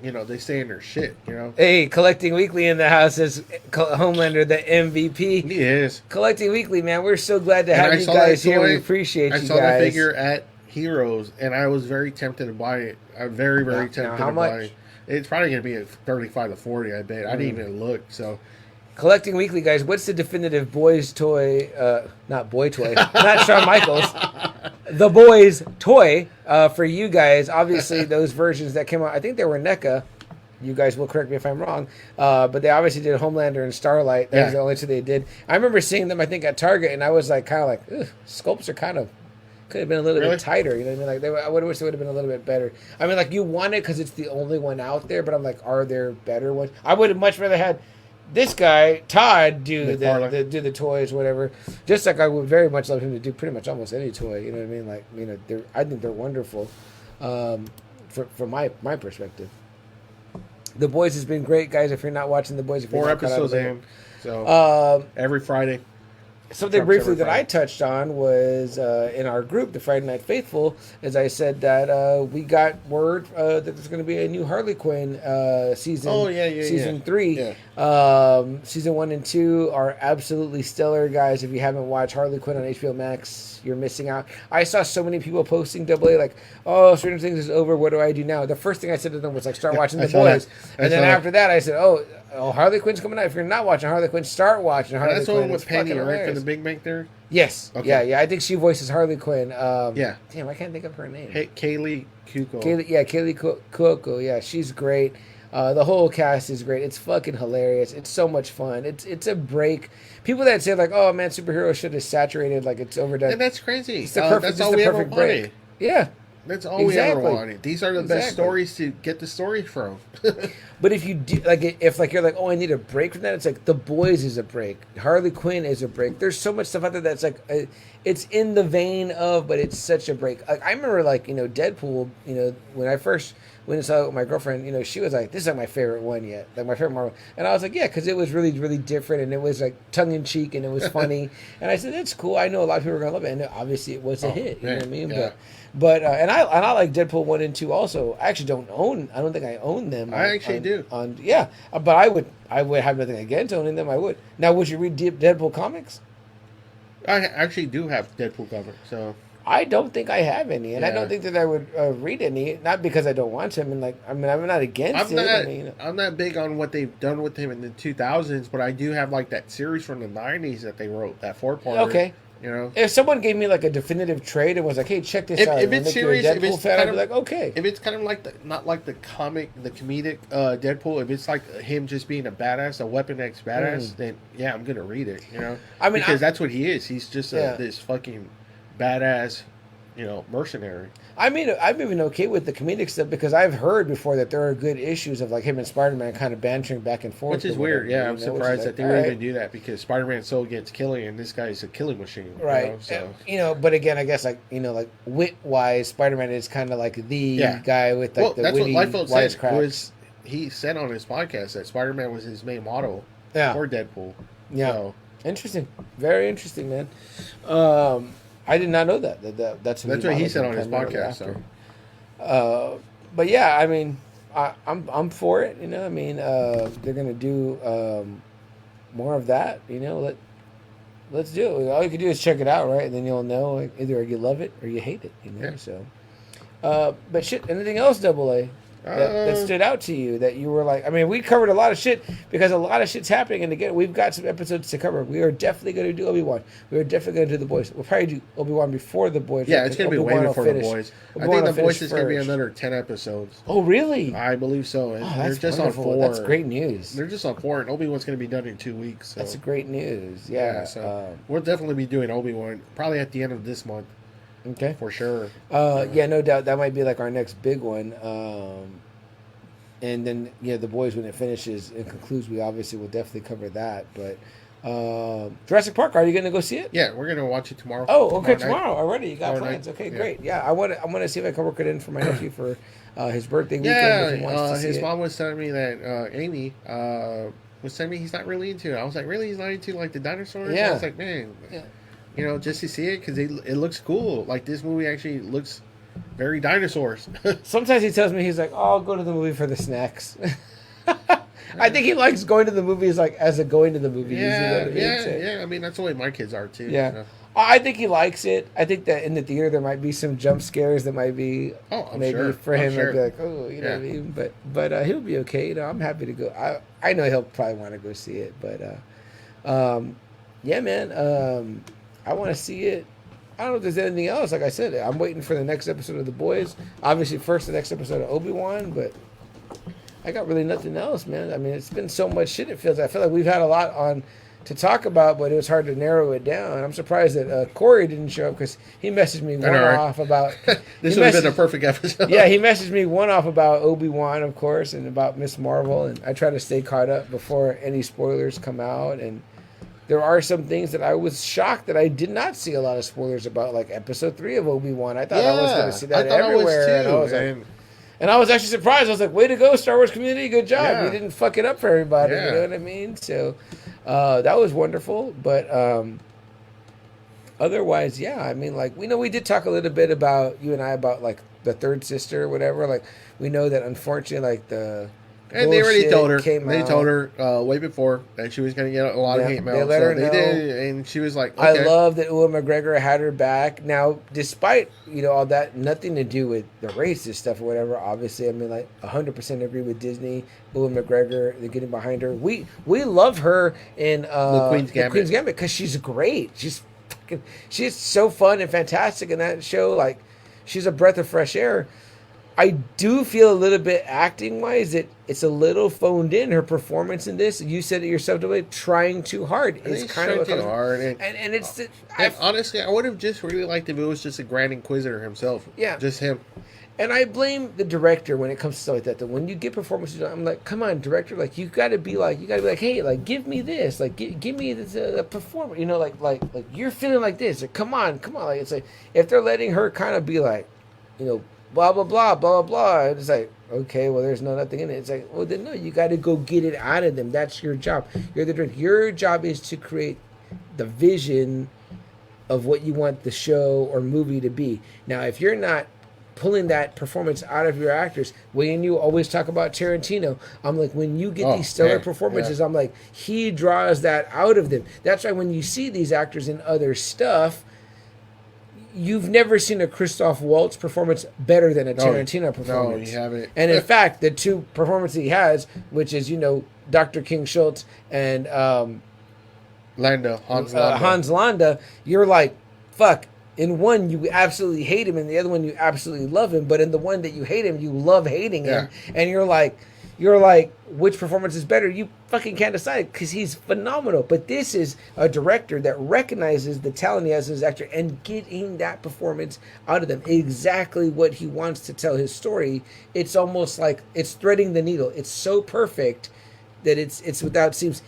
shit. Hey, Collecting Weekly in the house is Homelander, the MVP. He is. Collecting Weekly, man. We're so glad to have you guys here. We appreciate you guys. I saw that figure at Heroes, and I was very tempted to buy it. I'm very, very tempted to buy it. It's probably going to be at 35 to 40, I bet. I didn't even look, so... Collecting Weekly, guys, what's the definitive boys toy, not boy toy, not Shawn Michaels, the boys toy for you guys? Obviously, those versions that came out, I think they were NECA. You guys will correct me if I'm wrong. But they obviously did Homelander and Starlight. That was the only two they did. I remember seeing them, I think, at Target, and I was like, kind of like, sculpts are kind of, could have been a little bit tighter. You know what I mean? Like, I would have wished they would have been a little bit better. I mean, like, you want it because it's the only one out there, but I'm like, are there better ones? I would have much rather had this guy, Todd, do the toys, whatever. Just like I would very much love him to do pretty much almost any toy. You know what I mean? Like, I think they're wonderful, from my perspective. The Boys has been great, guys. If you're not watching The Boys, if 4 you're episodes in, so every Friday. Something briefly that I touched on was in our group, the Friday Night Faithful, as I said that we got word that there's going to be a new Harley Quinn season. Season 3. Yeah. Season 1 and 2 are absolutely stellar, guys. If you haven't watched Harley Quinn on HBO Max, you're missing out. I saw so many people posting AA like, "Oh, Stranger Things is over. What do I do now?" The first thing I said to them was like, "Start watching The Boys." And then after that, I said, "Oh, Harley Quinn's coming out. If you're not watching Harley Quinn, start watching Harley Quinn." That's the one with Penny, right, from the Big Bang Theory? Yes. Okay. Yeah. I think she voices Harley Quinn. Damn, I can't think of her name. Kaylee Cuoco. Kaylee Cuoco. Yeah, she's great. The whole cast is great. It's fucking hilarious. It's so much fun. It's a break. People that say like, "Oh man, superhero shit is saturated, like it's overdone." And that's crazy. It's the perfect, that's all we ever wanted. Yeah. That's all we ever wanted. These are the best stories to get the story from. But if you do, if you're like, "Oh, I need a break from that," it's like The Boys is a break. Harley Quinn is a break. There's so much stuff out there that's like, it's in the vein of, but it's such a break. I remember Deadpool. When I first went and saw it with my girlfriend, she was like, "This is like my favorite one yet, like my favorite Marvel." And I was like, "Yeah," because it was really, really different, and it was like tongue in cheek, and it was funny. And I said, "That's cool. I know a lot of people are gonna love it," and obviously it was a hit. You know what I mean? Yeah. But I like Deadpool 1 and 2 also. I actually I don't think I own them. I actually do. But I would have nothing against owning them. I would. Now, would you read Deadpool comics? I actually do have Deadpool comics, so I don't think I have any, and I Yeah. don't think that I would read any. Not because I don't want to. I'm not against it. I mean, I'm not big on what they've done with him in the 2000s, but I do have like that series from the 90s that they wrote, that 4-parter. okay. You know, If someone gave me like a definitive trade and was like, "Hey, check this out," if and it's make you a serious, if Deadpool it's fan, kind I'd be of like, "Okay." if it's kind of like not like the comedic Deadpool, if it's like him just being a badass, a Weapon X badass, then yeah, I'm gonna read it. You know, I mean, because that's what he is. He's just Yeah. this fucking badass, mercenary. I mean, I'm even okay with the comedic stuff because I've heard before that there are good issues of like him and Spider-Man kind of bantering back and forth. Which is or whatever, weird. Yeah, I'm which is surprised like, that they all would right. even do that because Spider-Man's so against killing, and this guy's a killing machine. Right. So But again, I guess like wit-wise, Spider-Man is kind of like the guy with like the that's witty what Liefeld said. wisecracks. He said on his podcast that Spider-Man was his main motto Yeah. for Deadpool. Yeah. So, Interesting. Very interesting, man. I did not know that. That's that's what he said on his podcast. So. But yeah, I mean, I'm for it. I mean, they're gonna do more of that. Let's do it. All you can do is check it out, right? And then you'll know like, either you love it or you hate it. Yeah. So. But shit. Anything else, Double A? That stood out to you that you were like, I mean, we covered a lot of shit because a lot of shit's happening, and again, we've got some episodes to cover. We are definitely going to do Obi-Wan. We are definitely going to do The Boys. We'll probably do Obi-Wan before The Boys. Yeah, it's going to be way Obi-Wan before will The finish. Boys. I Obi-Wan think The will Boys finish is going to be first. another 10 episodes. Oh, really? I believe so. And Oh, they're that's just wonderful. on 4. That's great news. They're just on 4, and Obi-Wan's going to be done in 2 weeks. So. That's great news. Yeah. So we'll definitely be doing Obi-Wan probably at the end of this month. Okay. For sure. Yeah, no doubt. That might be like our next big one. And then, The Boys, when it finishes and concludes, we obviously will definitely cover that. But Jurassic Park, are you going to go see it? Yeah, we're going to watch it tomorrow. Oh, okay, Tomorrow night. tomorrow already. You got Tomorrow plans. night. Okay, Yeah. great. Yeah, I'm gonna see if I can work it in for my nephew for his birthday weekend. If he wants Yeah, to see his it. mom was telling me that Amy was telling me he's not really into it. I was like, really? He's not into like the dinosaurs? Yeah. I was like, man, Yeah. just to see it because it looks cool. Like this movie actually looks very dinosaurs. Sometimes he tells me he's like, "Oh, I'll go to the movie for the snacks." I think he likes going to the movies like as a going to the movies. Yeah. I mean, that's the way my kids are too. Yeah. I think he likes it. I think that in the theater there might be some jump scares that might be I'm maybe sure. for I'm him. sure. I'd be like, oh, you know what I mean. But he'll be okay. I'm happy to go. I know he'll probably want to go see it. But yeah, man. I want to see it. I don't know if there's anything else. Like I said, I'm waiting for the next episode of The Boys. Obviously, first the next episode of Obi-Wan, but I got really nothing else, man. I mean, it's been so much shit. I feel like we've had a lot on to talk about, but it was hard to narrow it down. I'm surprised that Corey didn't show up because he messaged me off about. This would have been a perfect episode. Yeah, he messaged me one off about Obi-Wan, of course, and about Miss Marvel, and I try to stay caught up before any spoilers come out. And there are some things that I was shocked that I did not see a lot of spoilers about, like Episode 3 of Obi-Wan. I thought I was going to see that everywhere. And I was actually surprised. I was like, way to go, Star Wars community. Good job. Yeah. You didn't fuck it up for everybody. Yeah. You know what I mean? So that was wonderful. But otherwise, yeah. I mean, like, we did talk a little bit about, you and I, about, like, the third sister or whatever. Like, we know that, unfortunately, like, and they already told her. They out. told her way before that she was going to get a lot of hate mail. They let her know. Did, and she was like, okay. I love that Ewan McGregor had her back. Now, despite, all that, nothing to do with the racist stuff or whatever, obviously, I mean, like, 100% agree with Disney. Ewan McGregor, they're getting behind her. We love her in The Queen's Gambit because she's great. She's so fun and fantastic in that show. Like, she's a breath of fresh air. I do feel a little bit acting-wise that it's a little phoned in, her performance in this. You said it yourself, trying too hard. It's kind of too hard. And it's... honestly, I would have just really liked if it was just a Grand Inquisitor himself. Yeah. Just him. And I blame the director when it comes to stuff like that. That when you get performances, I'm like, come on, director, like you got to be like, hey, like give me this, like give me the performance, like you're feeling like this. Like, come on, like it's like if they're letting her kind of be like, blah blah blah blah blah. It's like, okay, well, there's nothing in it. It's like, well, then no, you got to go get it out of them. That's your job. You're the director. Your job is to create the vision of what you want the show or movie to be. Now, if you're not pulling that performance out of your actors, when you always talk about Tarantino, I'm like, when you get these stellar performances, I'm like, he draws that out of them. That's why when you see these actors in other stuff, you've never seen a Christoph Waltz performance better than a Tarantino performance. No, you haven't. And in fact, the two performances he has, which is, Dr. King Schultz and Hans Landa. Hans Landa, you're like, fuck. In one, you absolutely hate him, and the other one, you absolutely love him. But in the one that you hate him, you love hating him. And you're like, which performance is better? You fucking can't decide because he's phenomenal. But this is a director that recognizes the talent he has as an actor and getting that performance out of them. Exactly what he wants to tell his story. It's almost like it's threading the needle. It's so perfect that it's without seams.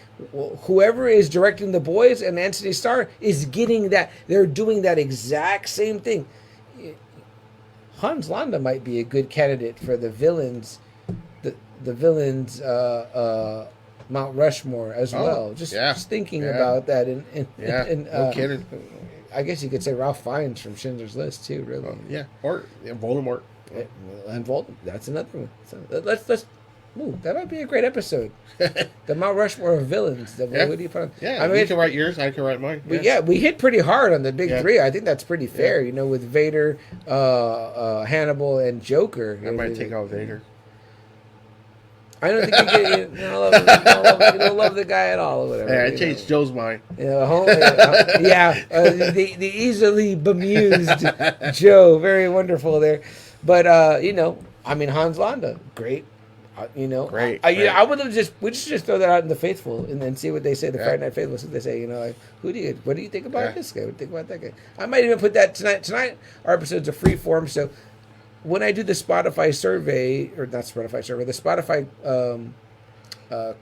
Whoever is directing The Boys and Anthony Starr is getting that. They're doing that exact same thing. Hans Landa might be a good candidate for the villains. The villains Mount Rushmore as well. Just thinking about that. No kidding. I guess you could say Ralph Fiennes from Schindler's List too. Really. Or Voldemort. And Voldemort. That's another one. So let's. Ooh, that might be a great episode. The Mount Rushmore of villains. What do you put on? Yeah, you can write yours. I can write mine. We hit pretty hard on the big three. I think that's pretty fair. With Vader, Hannibal, and Joker. I might take out Vader. I don't think you don't love the guy at all or whatever. Yeah, I changed Joe's mind. The easily bemused Joe, very wonderful there. But Hans Landa, great. Great. I would have we just throw that out in the faithful and then see what they say. The Friday Night Faithful, see what they say. What do you think about this guy? What do you think about that guy? I might even put that tonight. Tonight our episodes are free form, so when I do the Spotify survey, or not Spotify survey, the Spotify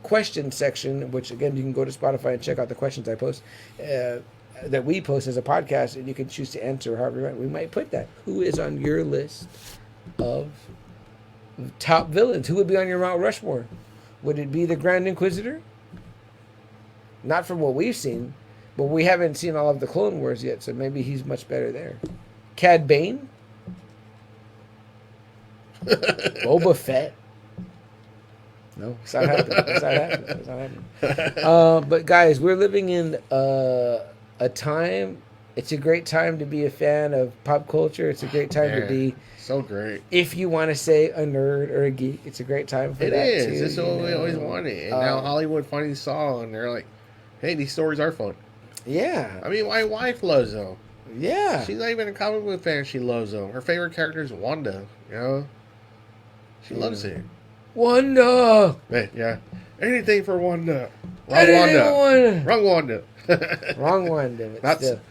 question section, which again you can go to Spotify and check out the questions I post. That we post as a podcast, and you can choose to answer however you want. We might put that. Who is on your list of top villains? Who would be on your Mount Rushmore? Would it be the Grand Inquisitor? Not from what we've seen, but we haven't seen all of the Clone Wars yet, so maybe he's much better there. Cad Bane? Boba Fett? No, it's not happening. But guys, we're living in a time. It's a great time to be a fan of pop culture. It's a great time to be so great. If you want to say a nerd or a geek, it's a great time for that. It is. Too, It's what we always wanted. And now Hollywood finally saw, and they're like, "Hey, these stories are fun." Yeah. I mean, my wife loves them. Yeah. She's not even a comic book fan. She loves them. Her favorite character is Wanda. She loves it. Wanda. Yeah. Anything for Wanda. Wrong Wanda. Wrong Wanda.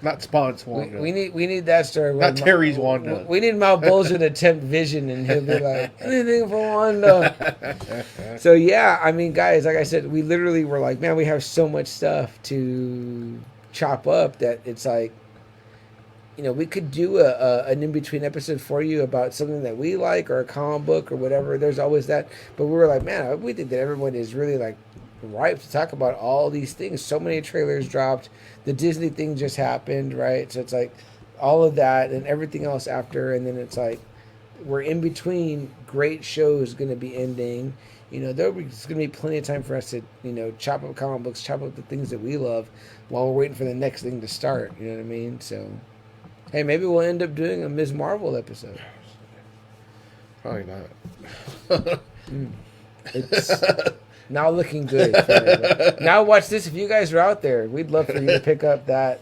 Not Spawn's Wanda. We need that story. Not Terry's Wanda. We need Mount Bolger to tempt Vision, and he'll be like, anything for Wanda. So yeah, I mean, guys, like I said, we literally were like, man, we have so much stuff to chop up that it's like, we could do an in-between episode for you about something that we like or a comic book or whatever. There's always that. But we were like, man, we think that everyone is really like ripe to talk about all these things. So many trailers dropped. The Disney thing just happened, right? So it's like all of that and everything else after. And then it's like we're in between great shows going to be ending. There's going to be plenty of time for us to, chop up comic books, chop up the things that we love while we're waiting for the next thing to start. You know what I mean? So... hey, maybe we'll end up doing a Ms. Marvel episode. Probably not. It's now looking good. Now watch this. If you guys are out there, we'd love for you to pick up that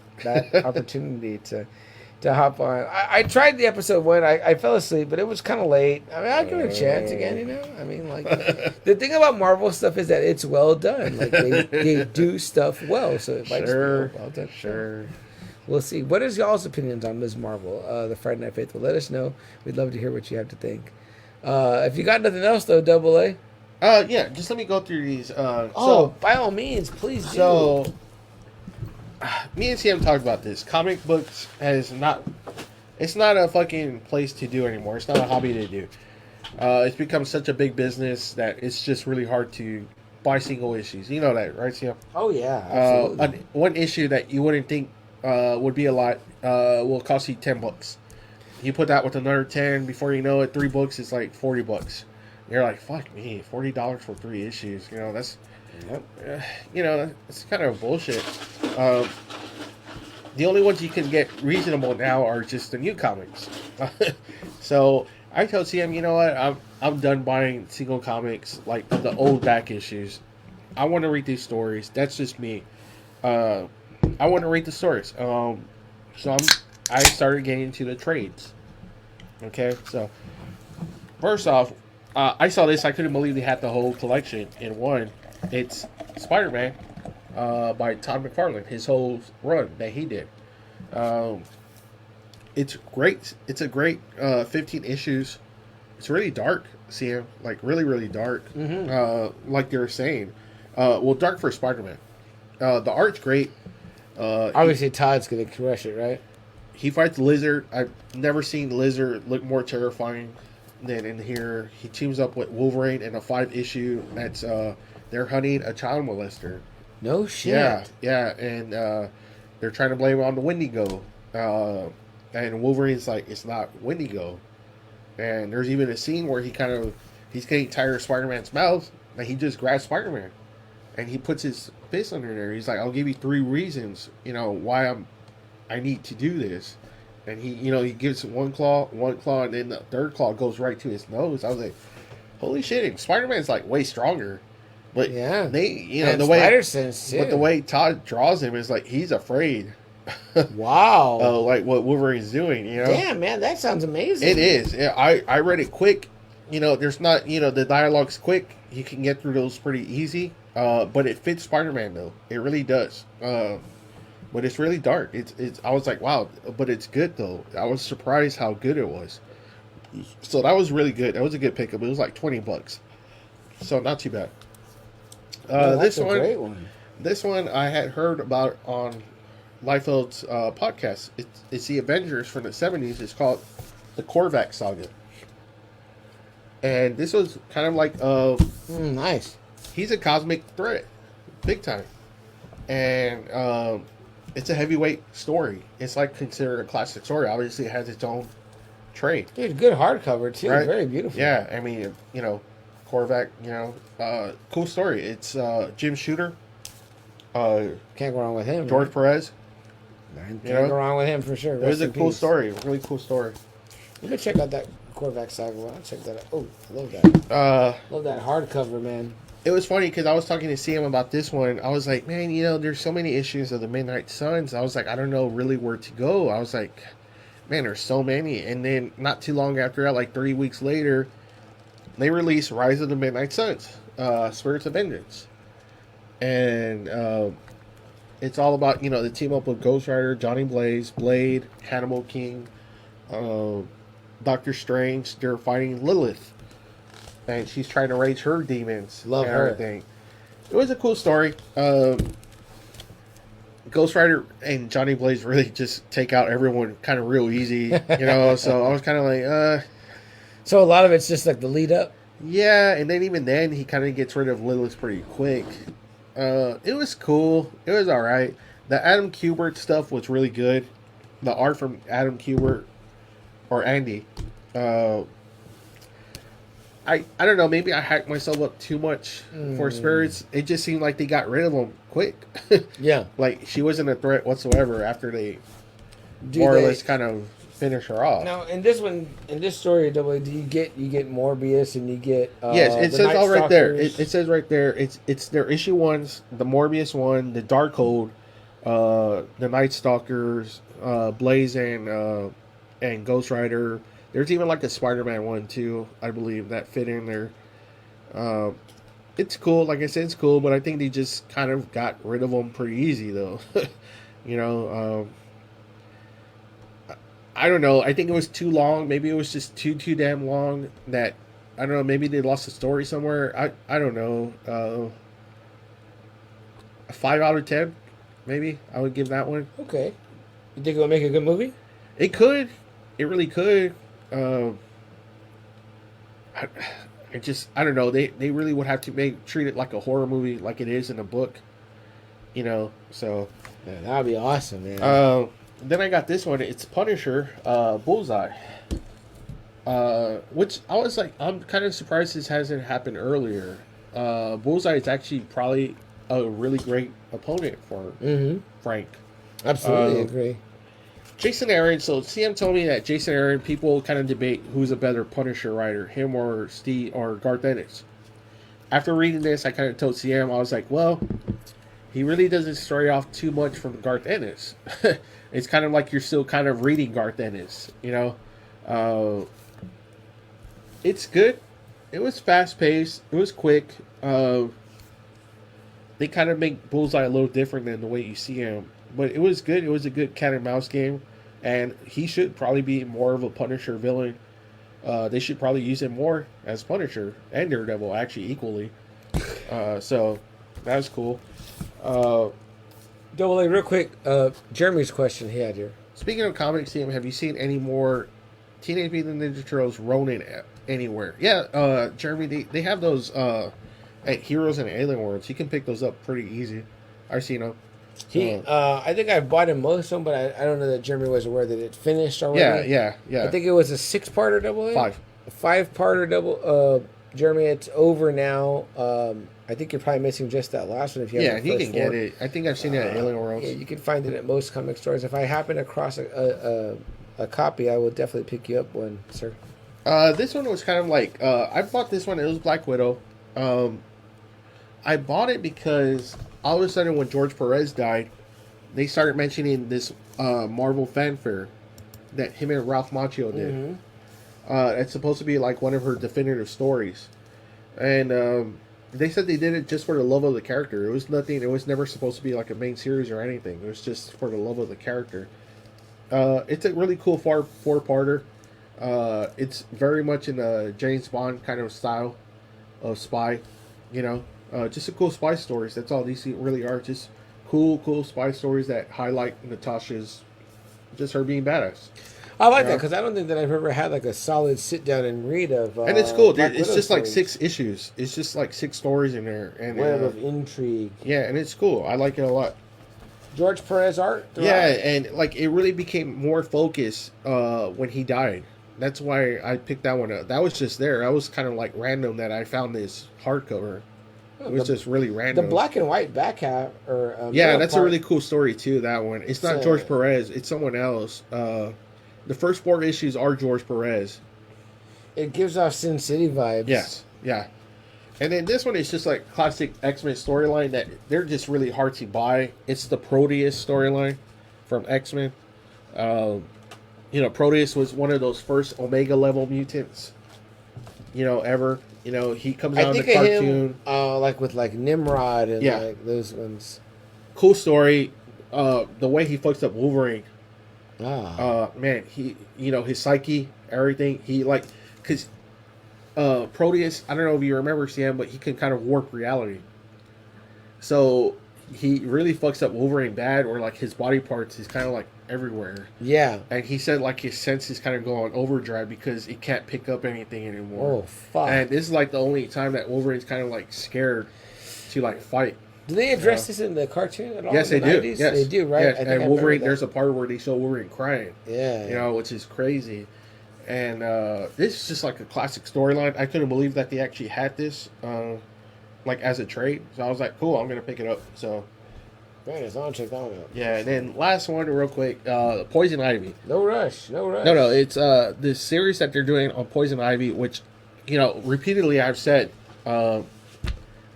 opportunity to hop on. I tried the episode one. I fell asleep, but it was kind of late. I mean, I'll give it a chance again, I mean, like, the thing about Marvel stuff is that it's well done. Like, they do stuff well, so it might just be well done. Sure. We'll see. What is y'all's opinions on Ms. Marvel, the Friday Night Faithful? Let us know. We'd love to hear what you have to think. If you got nothing else, though, Double A. Yeah, just let me go through these. By all means, please do. So, me and Sam talked about this. Comic books it's not a fucking place to do anymore. It's not a hobby to do. It's become such a big business that it's just really hard to buy single issues. You know that, right, Sam? Oh, yeah, absolutely. One issue that you wouldn't think would be a lot will cost you $10. You put that with another 10, before you know it, 3 books is like $40. You're like, fuck me, $40 for 3 issues. That's it's kind of bullshit. the only ones you can get reasonable now are just the new comics. So I told CM, you know what? I'm done buying single comics like the old back issues. I want to read these stories. That's just me. I want to read the stories. So I started getting into the trades. Okay, so first off, I saw this. I couldn't believe they had the whole collection in one. It's Spider-Man by Todd McFarlane. His whole run that he did. It's great. It's a great 15 issues. It's really dark, Sam. Like really, really dark. Mm-hmm. Like they were saying. Well, dark for Spider-Man. The art's great. Obviously, Todd's gonna crush it, right? He fights Lizard. I've never seen Lizard look more terrifying than in here. He teams up with Wolverine in a 5-issue that's they're hunting a child molester. No shit. Yeah, and they're trying to blame it on the Wendigo. And Wolverine's like, it's not Wendigo. And there's even a scene where he's getting tired of Spider-Man's mouth, and he just grabs Spider-Man. And he puts his fist under there. He's like, I'll give you 3 reasons, why I need to do this. And he gives one claw, and then the third claw goes right to his nose. I was like, holy shit, and Spider-Man's like way stronger. But yeah, the way, way, sense too. but the way Todd draws him is like he's afraid. Wow. Like what Wolverine's doing, Damn, man, that sounds amazing. It is. Yeah, I read it quick. There's not, the dialogue's quick. You can get through those pretty easy. But it fits Spider-Man though. It really does. But it's really dark. It's. I was like, wow, but it's good though. I was surprised how good it was. So that was really good. That was a good pickup. It was like $20, so not too bad. That's a great one. This one I had heard about on Liefeld's podcast. It's the Avengers from the 70s. It's called the Korvac Saga. And this was kind of like nice. He's a cosmic threat, big time. And it's a heavyweight story. It's like considered a classic story. Obviously, it has its own trade. Dude, good hardcover too. Right? Very beautiful. Yeah, I mean, Korvac, cool story. It's Jim Shooter. Can't go wrong with him. George Perez. Can't go wrong with him for sure. It was a cool story. Really cool story. Let me check out that Korvac Saga. I'll check that out. Oh, I love that. Love that hardcover, man. It was funny because I was talking to Sam about this one. I was like, man, there's so many issues of the Midnight Suns. I was like, I don't know really where to go. I was like, man, there's so many. And then not too long after that, like 3 weeks later, they released Rise of the Midnight Suns, Spirits of Vengeance. And it's all about, the team up with Ghost Rider, Johnny Blaze, Blade, Hannibal King, Doctor Strange. They're fighting Lilith. And she's trying to raise her demons. Love and her. Everything. It was a cool story. Ghost Rider and Johnny Blaze really just take out everyone kind of real easy, So I was kind of like, So a lot of it's just like the lead up. Yeah, and then even then he kind of gets rid of Lilith pretty quick. It was cool. It was all right. The Adam Kubert stuff was really good. The art from Adam Kubert or Andy. I don't know. Maybe I hyped myself up too much for Spirits. It just seemed like they got rid of them quick. Yeah, like she wasn't a threat whatsoever after they more or less kind of finish her off. Now in this story, do you get Morbius and you get yes, it the says Night all right there. Stalkers. It says right there. It's their issue ones, the Morbius one, the Darkhold, the Night Stalkers, Blaze and Ghost Rider. There's even like a Spider-Man one too, I believe, that fit in there. It's cool. Like I said, it's cool, but I think they just kind of got rid of them pretty easy though. I don't know. I think it was too long. Maybe it was just too damn long that, I don't know, maybe they lost the story somewhere. I don't know. A 5 out of 10, maybe. I would give that one. Okay. You think it'll make a good movie? It could. It really could. I don't know. They really would have to treat it like a horror movie, like it is in the book. So. Yeah, that would be awesome, man. Then I got this one. It's Punisher, Bullseye. Which I was like, I'm kind of surprised this hasn't happened earlier. Bullseye is actually probably a really great opponent for Frank. Absolutely agree. Jason Aaron. So CM told me that Jason Aaron, people kind of debate who's a better Punisher writer, him or Steve or Garth Ennis. After reading this, I kind of told CM, I was like, well, he really doesn't stray off too much from Garth Ennis. It's kind of like you're still kind of reading Garth Ennis, you know. It's good. It was fast paced. It was quick. They kind of make Bullseye a little different than the way you see him, but it was good. It was a good cat and mouse game, and he should probably be more of a Punisher villain. They should probably use him more as Punisher and Daredevil, actually equally. So that was cool. Double A, real quick. Jeremy's question he had here. Speaking of comics, Sam, have you seen any more Teenage Mutant Ninja Turtles Ronin anywhere? Yeah, Jeremy, they have those at Heroes and Alien Worlds. You can pick those up pretty easy. I've seen them. I think I bought him most of them, but I don't know that Jeremy was aware that it finished already. Yeah. I think it was a 6-parter Double A. 5. A 5-parter double. Jeremy, it's over now. I think you're probably missing just that last one. If you have the you first can 4. get it. I think I've seen it at Alien Worlds. Yeah, you can find it at most comic stores. If I happen across a copy, I will definitely pick you up one, sir. This one was kind of like I bought this one. It was Black Widow. I bought it because all of a sudden when George Perez died, they started mentioning this Marvel fanfare that him and Ralph Macchio did. Mm-hmm. It's supposed to be like one of her definitive stories, and they said they did it just for the love of the character. It was nothing. It was never supposed to be like a main series or anything. It was just for the love of the character. It's a really cool 4-parter. It's very much in the James Bond kind of style of spy, you know. Just a cool spy stories. That's all these really are. Just cool spy stories that highlight Natasha's, just her being badass. I like that because I don't think that I've ever had like a solid sit down and read of. And it's cool. Dude. It's just stories. like 6 issues. It's just like 6 stories in there, and web of intrigue. Yeah, and it's cool. I like it a lot. George Perez art. Yeah, and like it really became more focused when he died. That's why I picked that one up. That was just there. That was kind of like random that I found this hardcover. It was just really random. The black and white back half, or that's a really cool story too. That one. It's not George Perez. It's someone else. The first 4 issues are George Perez. It gives off Sin City vibes. Yes, yeah. And then this one is just like classic X-Men storyline that they're just really hard to buy. It's the Proteus storyline from X-Men. Proteus was one of those first Omega level mutants, ever. He comes out in the cartoon. Like with like Nimrod and like those ones. Cool story. The way he fucks up Wolverine. Man, he, his psyche, everything. He because Proteus, I don't know if you remember Sam, but he can kind of warp reality. So he really fucks up Wolverine bad, or like his body parts is kind of like everywhere. Yeah. And he said like his senses kind of go on overdrive because he can't pick up anything anymore. Oh, fuck. And this is like the only time that Wolverine's kind of like scared to like fight. Do they address this in the cartoon at all? Yes, they do. 90s? Yes. They do, right? Yes. And Wolverine, there's a part where they show Wolverine crying. Yeah. Which is crazy. And this is just like a classic storyline. I couldn't believe that they actually had this like as a trade. So I was like, cool, I'm going to pick it up. So man, it's on, check that one out. Yeah, and then last one real quick, Poison Ivy. No rush. No, it's this series that they're doing on Poison Ivy, which, repeatedly I've said,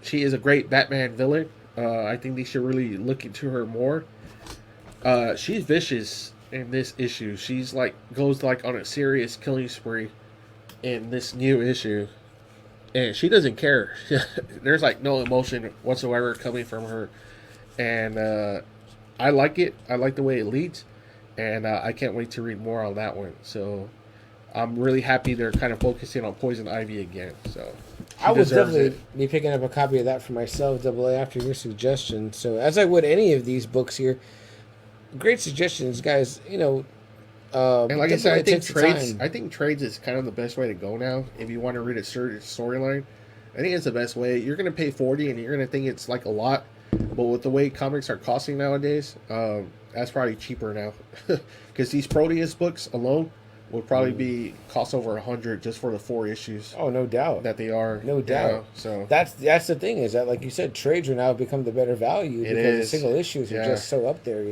she is a great Batman villain. I think they should really look into her more. She's vicious in this issue. She's goes on a serious killing spree in this new issue. And she doesn't care. There's no emotion whatsoever coming from her. And I like it. I like the way it leads. And I can't wait to read more on that one. So I'm really happy they're kind of focusing on Poison Ivy again. So I would definitely be picking up a copy of that for myself, Double A, after your suggestion. So as I would any of these books here, great suggestions, guys. And like I said, I think trades is kind of the best way to go now. If you want to read a certain storyline, I think it's the best way. You're going to pay $40 and you're going to think it's a lot. But with the way comics are costing nowadays, that's probably cheaper now. Because these Proteus books alone would probably be cost over $100 just for the 4 issues. Oh, no doubt that they are. No doubt. So that's the thing, is that, like you said, trades are now become the better value because the single issues are just so up there.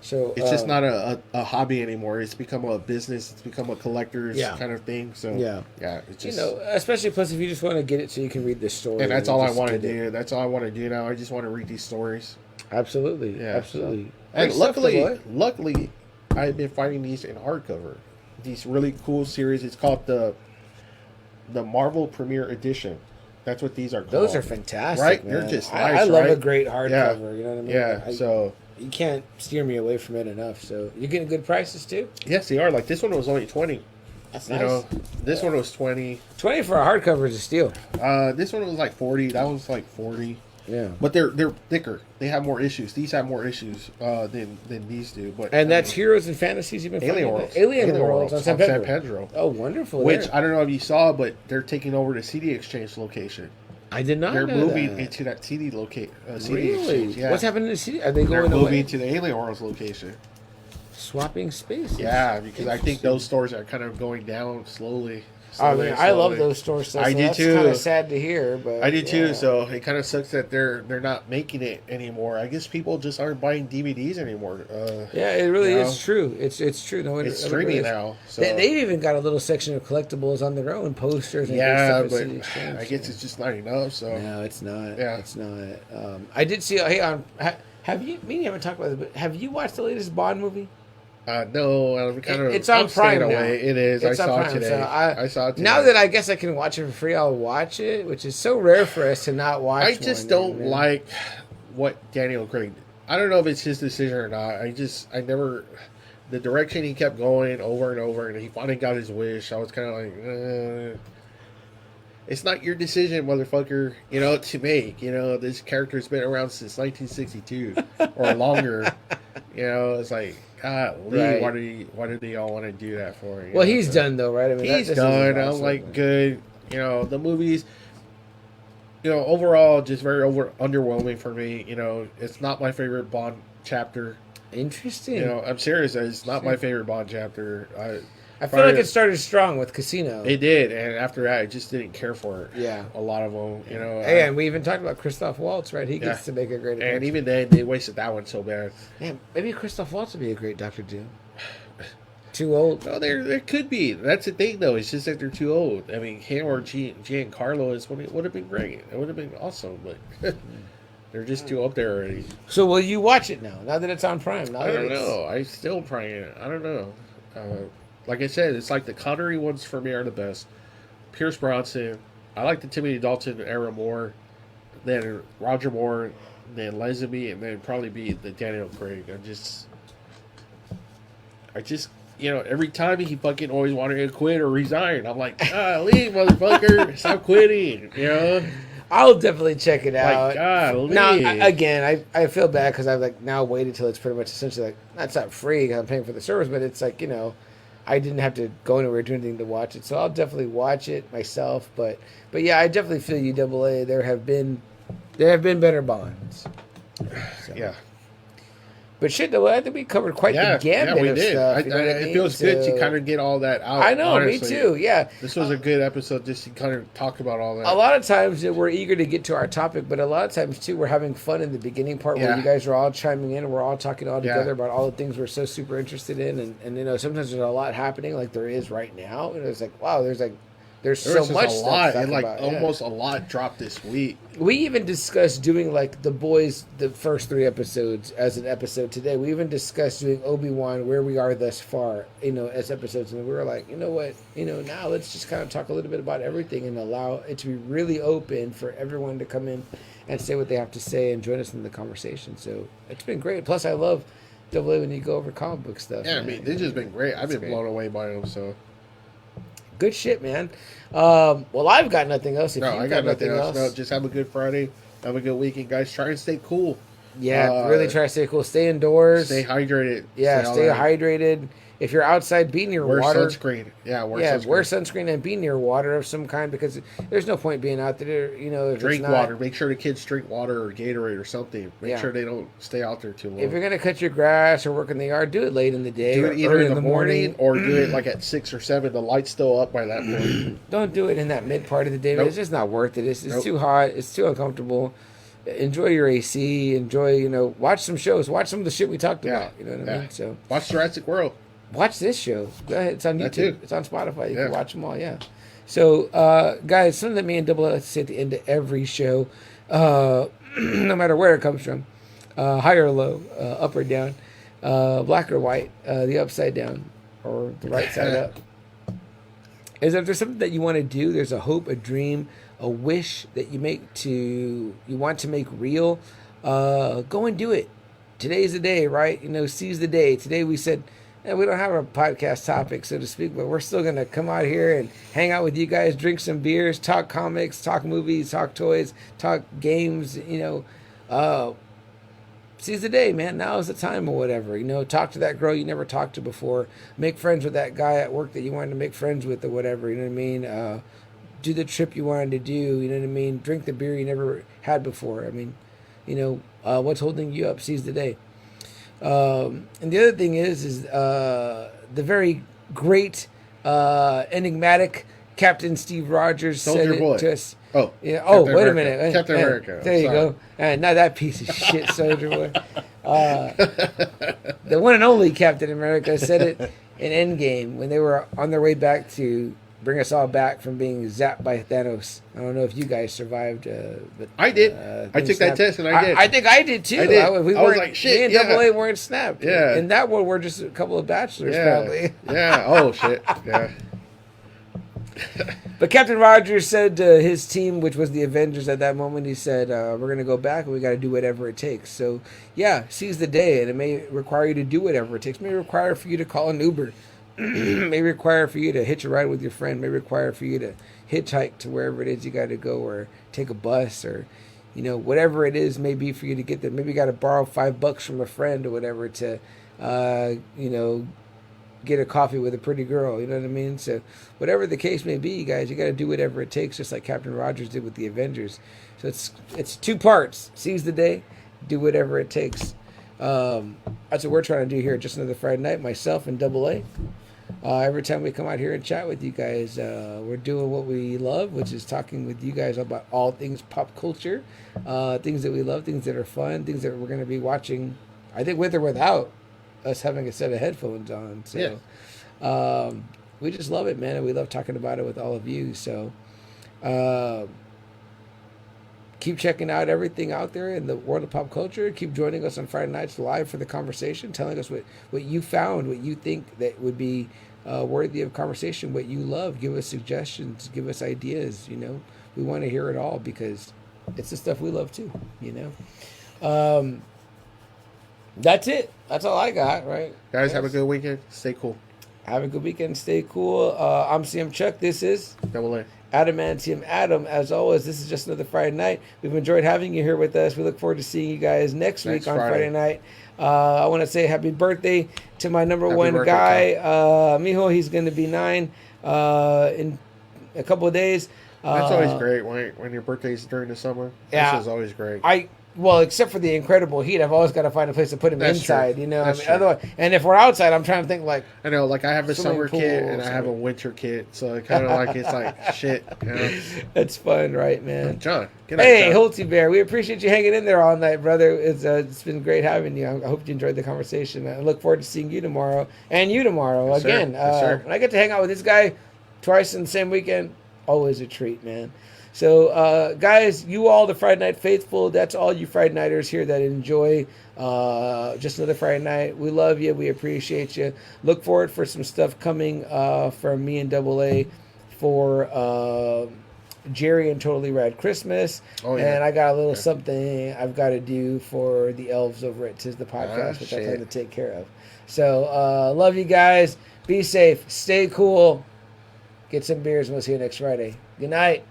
So it's just not a hobby anymore. It's become a business. It's become a collector's kind of thing. So yeah, it's just, especially plus if you just want to get it so you can read the story. and that's all I want to do. That's all I want to do now. I just want to read these stories. Absolutely, Yeah, absolutely. So. And luckily, I've been finding these in hardcover. These really cool series. It's called the Marvel Premiere Edition. That's what these are called. Those are fantastic, right? Man. They're just I nice, love right? a great hardcover. Yeah. You know what I mean? Yeah. So you can't steer me away from it enough. So you're getting good prices too. yes, they are. Like this one was only 20. That's you nice. know, this one was 20. 20 for a hardcover is a steal. This one was like 40. That was like 40. Yeah. But they're thicker. They have more issues. These have more issues than these do. But that's Heroes and Fantasies you've been Alien finding? Worlds. Alien Worlds on San Pedro. Pedro. Oh, wonderful. Which there. I don't know if you saw, but they're taking over the CD Exchange location. I did not They're know moving that. into that CD CD Really? Exchange. Yeah. What's happening to the CD? Are they They're going moving away? to the Alien Worlds location. Swapping spaces. Yeah, because I think those stores are kind of going down slowly. I mean, I love those store stuff. I so do that's too. kind of sad to hear, but I do too. So it kind of sucks that they're not making it anymore. I guess people just aren't buying DVDs anymore. Yeah, it really is true. It's true. No, it's streaming now. So. They've even got a little section of collectibles on their own, posters. And Yeah, stuff but I guess it's just not enough. So no, it's not. Yeah, it's not. I did see. Hey, have you? Me and you haven't talked about this, but have you watched the latest Bond movie? No, I'm kind of. It's on Prime now. It is. It's I saw Prime, it today. so I saw it today. Now that I guess I can watch it for free, I'll watch it, which is so rare for us to not watch. I just don't like what Daniel Craig did. I don't know if it's his decision or not. I never. The direction he kept going over and over, and he finally got his wish. I was kind of like, it's not your decision, motherfucker. You know, to make. You know, this character's been around since 1962 or longer. You know, it's like. Right. Why do they all want to do that for? Well, he's done though, right? I mean, he's done. I'm like, good. You know, the movies. You know, overall, just very underwhelming for me. You know, it's not my favorite Bond chapter. Interesting. You know, I'm serious. It's not my favorite Bond chapter. I feel like it started strong with Casino. It did, and after that, I just didn't care for it. Yeah, a lot of them. You know, and we even talked about Christoph Waltz, right? He gets to make a great appearance. And even then, they wasted that one so bad. Man, maybe Christoph Waltz would be a great Dr. Doom. Too old. No, there could be. That's the thing, though. It's just that they're too old. I mean, him or Giancarlo would have been great. It would have been awesome, but they're just too up there already. So will you watch it now that it's on Prime? I don't know. I'm still trying it. I don't know. Like I said, it's like the Connery ones for me are the best. Pierce Brosnan. I like the Timothy Dalton era more than Roger Moore, than Lazenby, and then probably be the Daniel Craig. I just, you know, every time he fucking always wanted to quit or resign. I'm like, leave, motherfucker. Stop quitting, you know? I'll definitely check it out. Like, God, now, again, I feel bad because I've like now waited till it's pretty much essentially like, that's not free because I'm paying for the service, but it's like, you know, I didn't have to go anywhere do anything to watch it, so I'll definitely watch it myself. But yeah, I definitely feel you, AA. There have been better Bonds. So. Yeah. But shit, though, I think we covered quite the gambit of stuff. It feels good to kind of get all that out. I know, honestly. me too, yeah. This was a good episode just to kind of talk about all that. A lot of times we're eager to get to our topic, but a lot of times, too, we're having fun in the beginning part where you guys are all chiming in and we're all talking all together about all the things we're so super interested in. And you know, sometimes there's a lot happening like there is right now. And it's like, wow, there's so much stuff. And like almost a lot dropped this week. We even discussed doing like The Boys, the first 3 episodes as an episode today. We even discussed doing Obi-Wan, where we are thus far, you know, as episodes. And we were like, you know what, you know, now let's just kind of talk a little bit about everything and allow it to be really open for everyone to come in and say what they have to say and join us in the conversation. So it's been great. Plus, I love AA when you go over comic book stuff. Yeah, man. I mean, this has been great. I've been blown away by them, so. Good shit, man. Well, I've got nothing else. If I got nothing else. No, just have a good Friday. Have a good weekend, guys. Try and stay cool. Yeah, really try to stay cool. Stay indoors. Stay hydrated. Yeah, stay hydrated. If you're outside, be near water. Wear sunscreen. Yeah, wear sunscreen and be near water of some kind because there's no point being out there. You know, if drink water. Make sure the kids drink water or Gatorade or something. Make sure they don't stay out there too long. If you're gonna cut your grass or work in the yard, do it late in the day. Do it either in the morning or do it like at 6 or 7. The light's still up by that point. Don't do it in that mid part of the day. Nope. It's just not worth it. It's too hot. It's too uncomfortable. enjoy your AC, enjoy, watch some shows, watch some of the shit we talked about. You know what I mean? So watch Jurassic World. Watch this show. Go ahead. It's on YouTube. Too. It's on Spotify. You can watch them all. Yeah. So, guys, something that me and Double like to say at the end of every show, no matter where it comes from, high or low, up or down, black or white, the upside down, or the right side up, is if there's something that you want to do, there's a hope, a dream, a wish that you want to make real, go and do it. Today's the day, right? Seize the day. Today we said, we don't have a podcast topic, so to speak, but we're still going to come out here and hang out with you guys, drink some beers, talk comics, talk movies, talk toys, talk games, seize the day, man. Now is the time or whatever. Talk to that girl you never talked to before. Make friends with that guy at work that you wanted to make friends with or whatever, you know what I mean? Do the trip you wanted to do, you know what I mean? Drink the beer you never had before. I mean, what's holding you up? Seize the day. And the other thing is the very great, enigmatic Captain Steve Rogers said it to us. Oh, yeah. Oh, wait a minute. Captain America. There you go. And not that piece of shit, Soldier Boy. The one and only Captain America said it in Endgame when they were on their way back to bring us all back from being zapped by Thanos. I don't know if you guys survived. But I did. I took that test and I did. I think I did too. I did. I was like, shit. Me and Double A weren't snapped. Yeah. In that one, we're just a couple of bachelors, probably. Yeah. Oh shit. Yeah. But Captain Rogers said to his team, which was the Avengers at that moment, he said, we're going to go back and we got to do whatever it takes. So, yeah, seize the day. And it may require you to do whatever it takes. It may require for you to call an Uber. May require for you to hitch a ride with your friend. May require for you to hitchhike to wherever it is you got to go, or take a bus, or whatever it is may be for you to get there. Maybe you got to borrow $5 from a friend or whatever to get a coffee with a pretty girl. You know what I mean? So whatever the case may be, guys, you got to do whatever it takes, just like Captain Rogers did with the Avengers. So it's two parts: seize the day, do whatever it takes. That's what we're trying to do here. Just another Friday night, myself and Double A. Every time we come out here and chat with you guys, we're doing what we love, which is talking with you guys about all things pop culture, things that we love, things that are fun, things that we're going to be watching, I think with or without us having a set of headphones on. So we just love it, man, and we love talking about it with all of you. So keep checking out everything out there in the world of pop culture. Keep joining us on Friday nights live for the conversation, telling us what you found, what you think that would be worthy of conversation, what you love. Give us suggestions, give us ideas. We want to hear it all because it's the stuff we love too. That's it. That's all I got. Right, guys. Have a good weekend. Stay cool. Have a good weekend. Stay cool. I'm CM Chuck. This is Double A. Adamantium Adam. As always, this is just another Friday night. We've enjoyed having you here with us. We look forward to seeing you guys next week on Friday night. I want to say happy birthday to my number one guy, Mijo. He's going to be 9 in a couple of days. That's always great when your birthday's during the summer. Yeah, this is always great. Well, except for the incredible heat, I've always got to find a place to put him inside. True. Otherwise, and if we're outside, I'm trying to think like I know, like I have a summer kit and I have a winter kit, so it kind of like it's like shit. It's fun, right, man? John, hey, Holty Bear, we appreciate you hanging in there all night, brother. It's been great having you. I hope you enjoyed the conversation. I look forward to seeing you tomorrow and you tomorrow again. When I get to hang out with this guy twice in the same weekend, always a treat, man. So, guys, you all, the Friday Night Faithful, that's all you Friday Nighters here that enjoy just another Friday night. We love you. We appreciate you. Look forward for some stuff coming from me and Double A for Jerry and Totally Rad Christmas. Oh, yeah. And I got a little something I've got to do for the elves over at Tis the Podcast, which I plan to take care of. So, love you guys. Be safe. Stay cool. Get some beers, and we'll see you next Friday. Good night.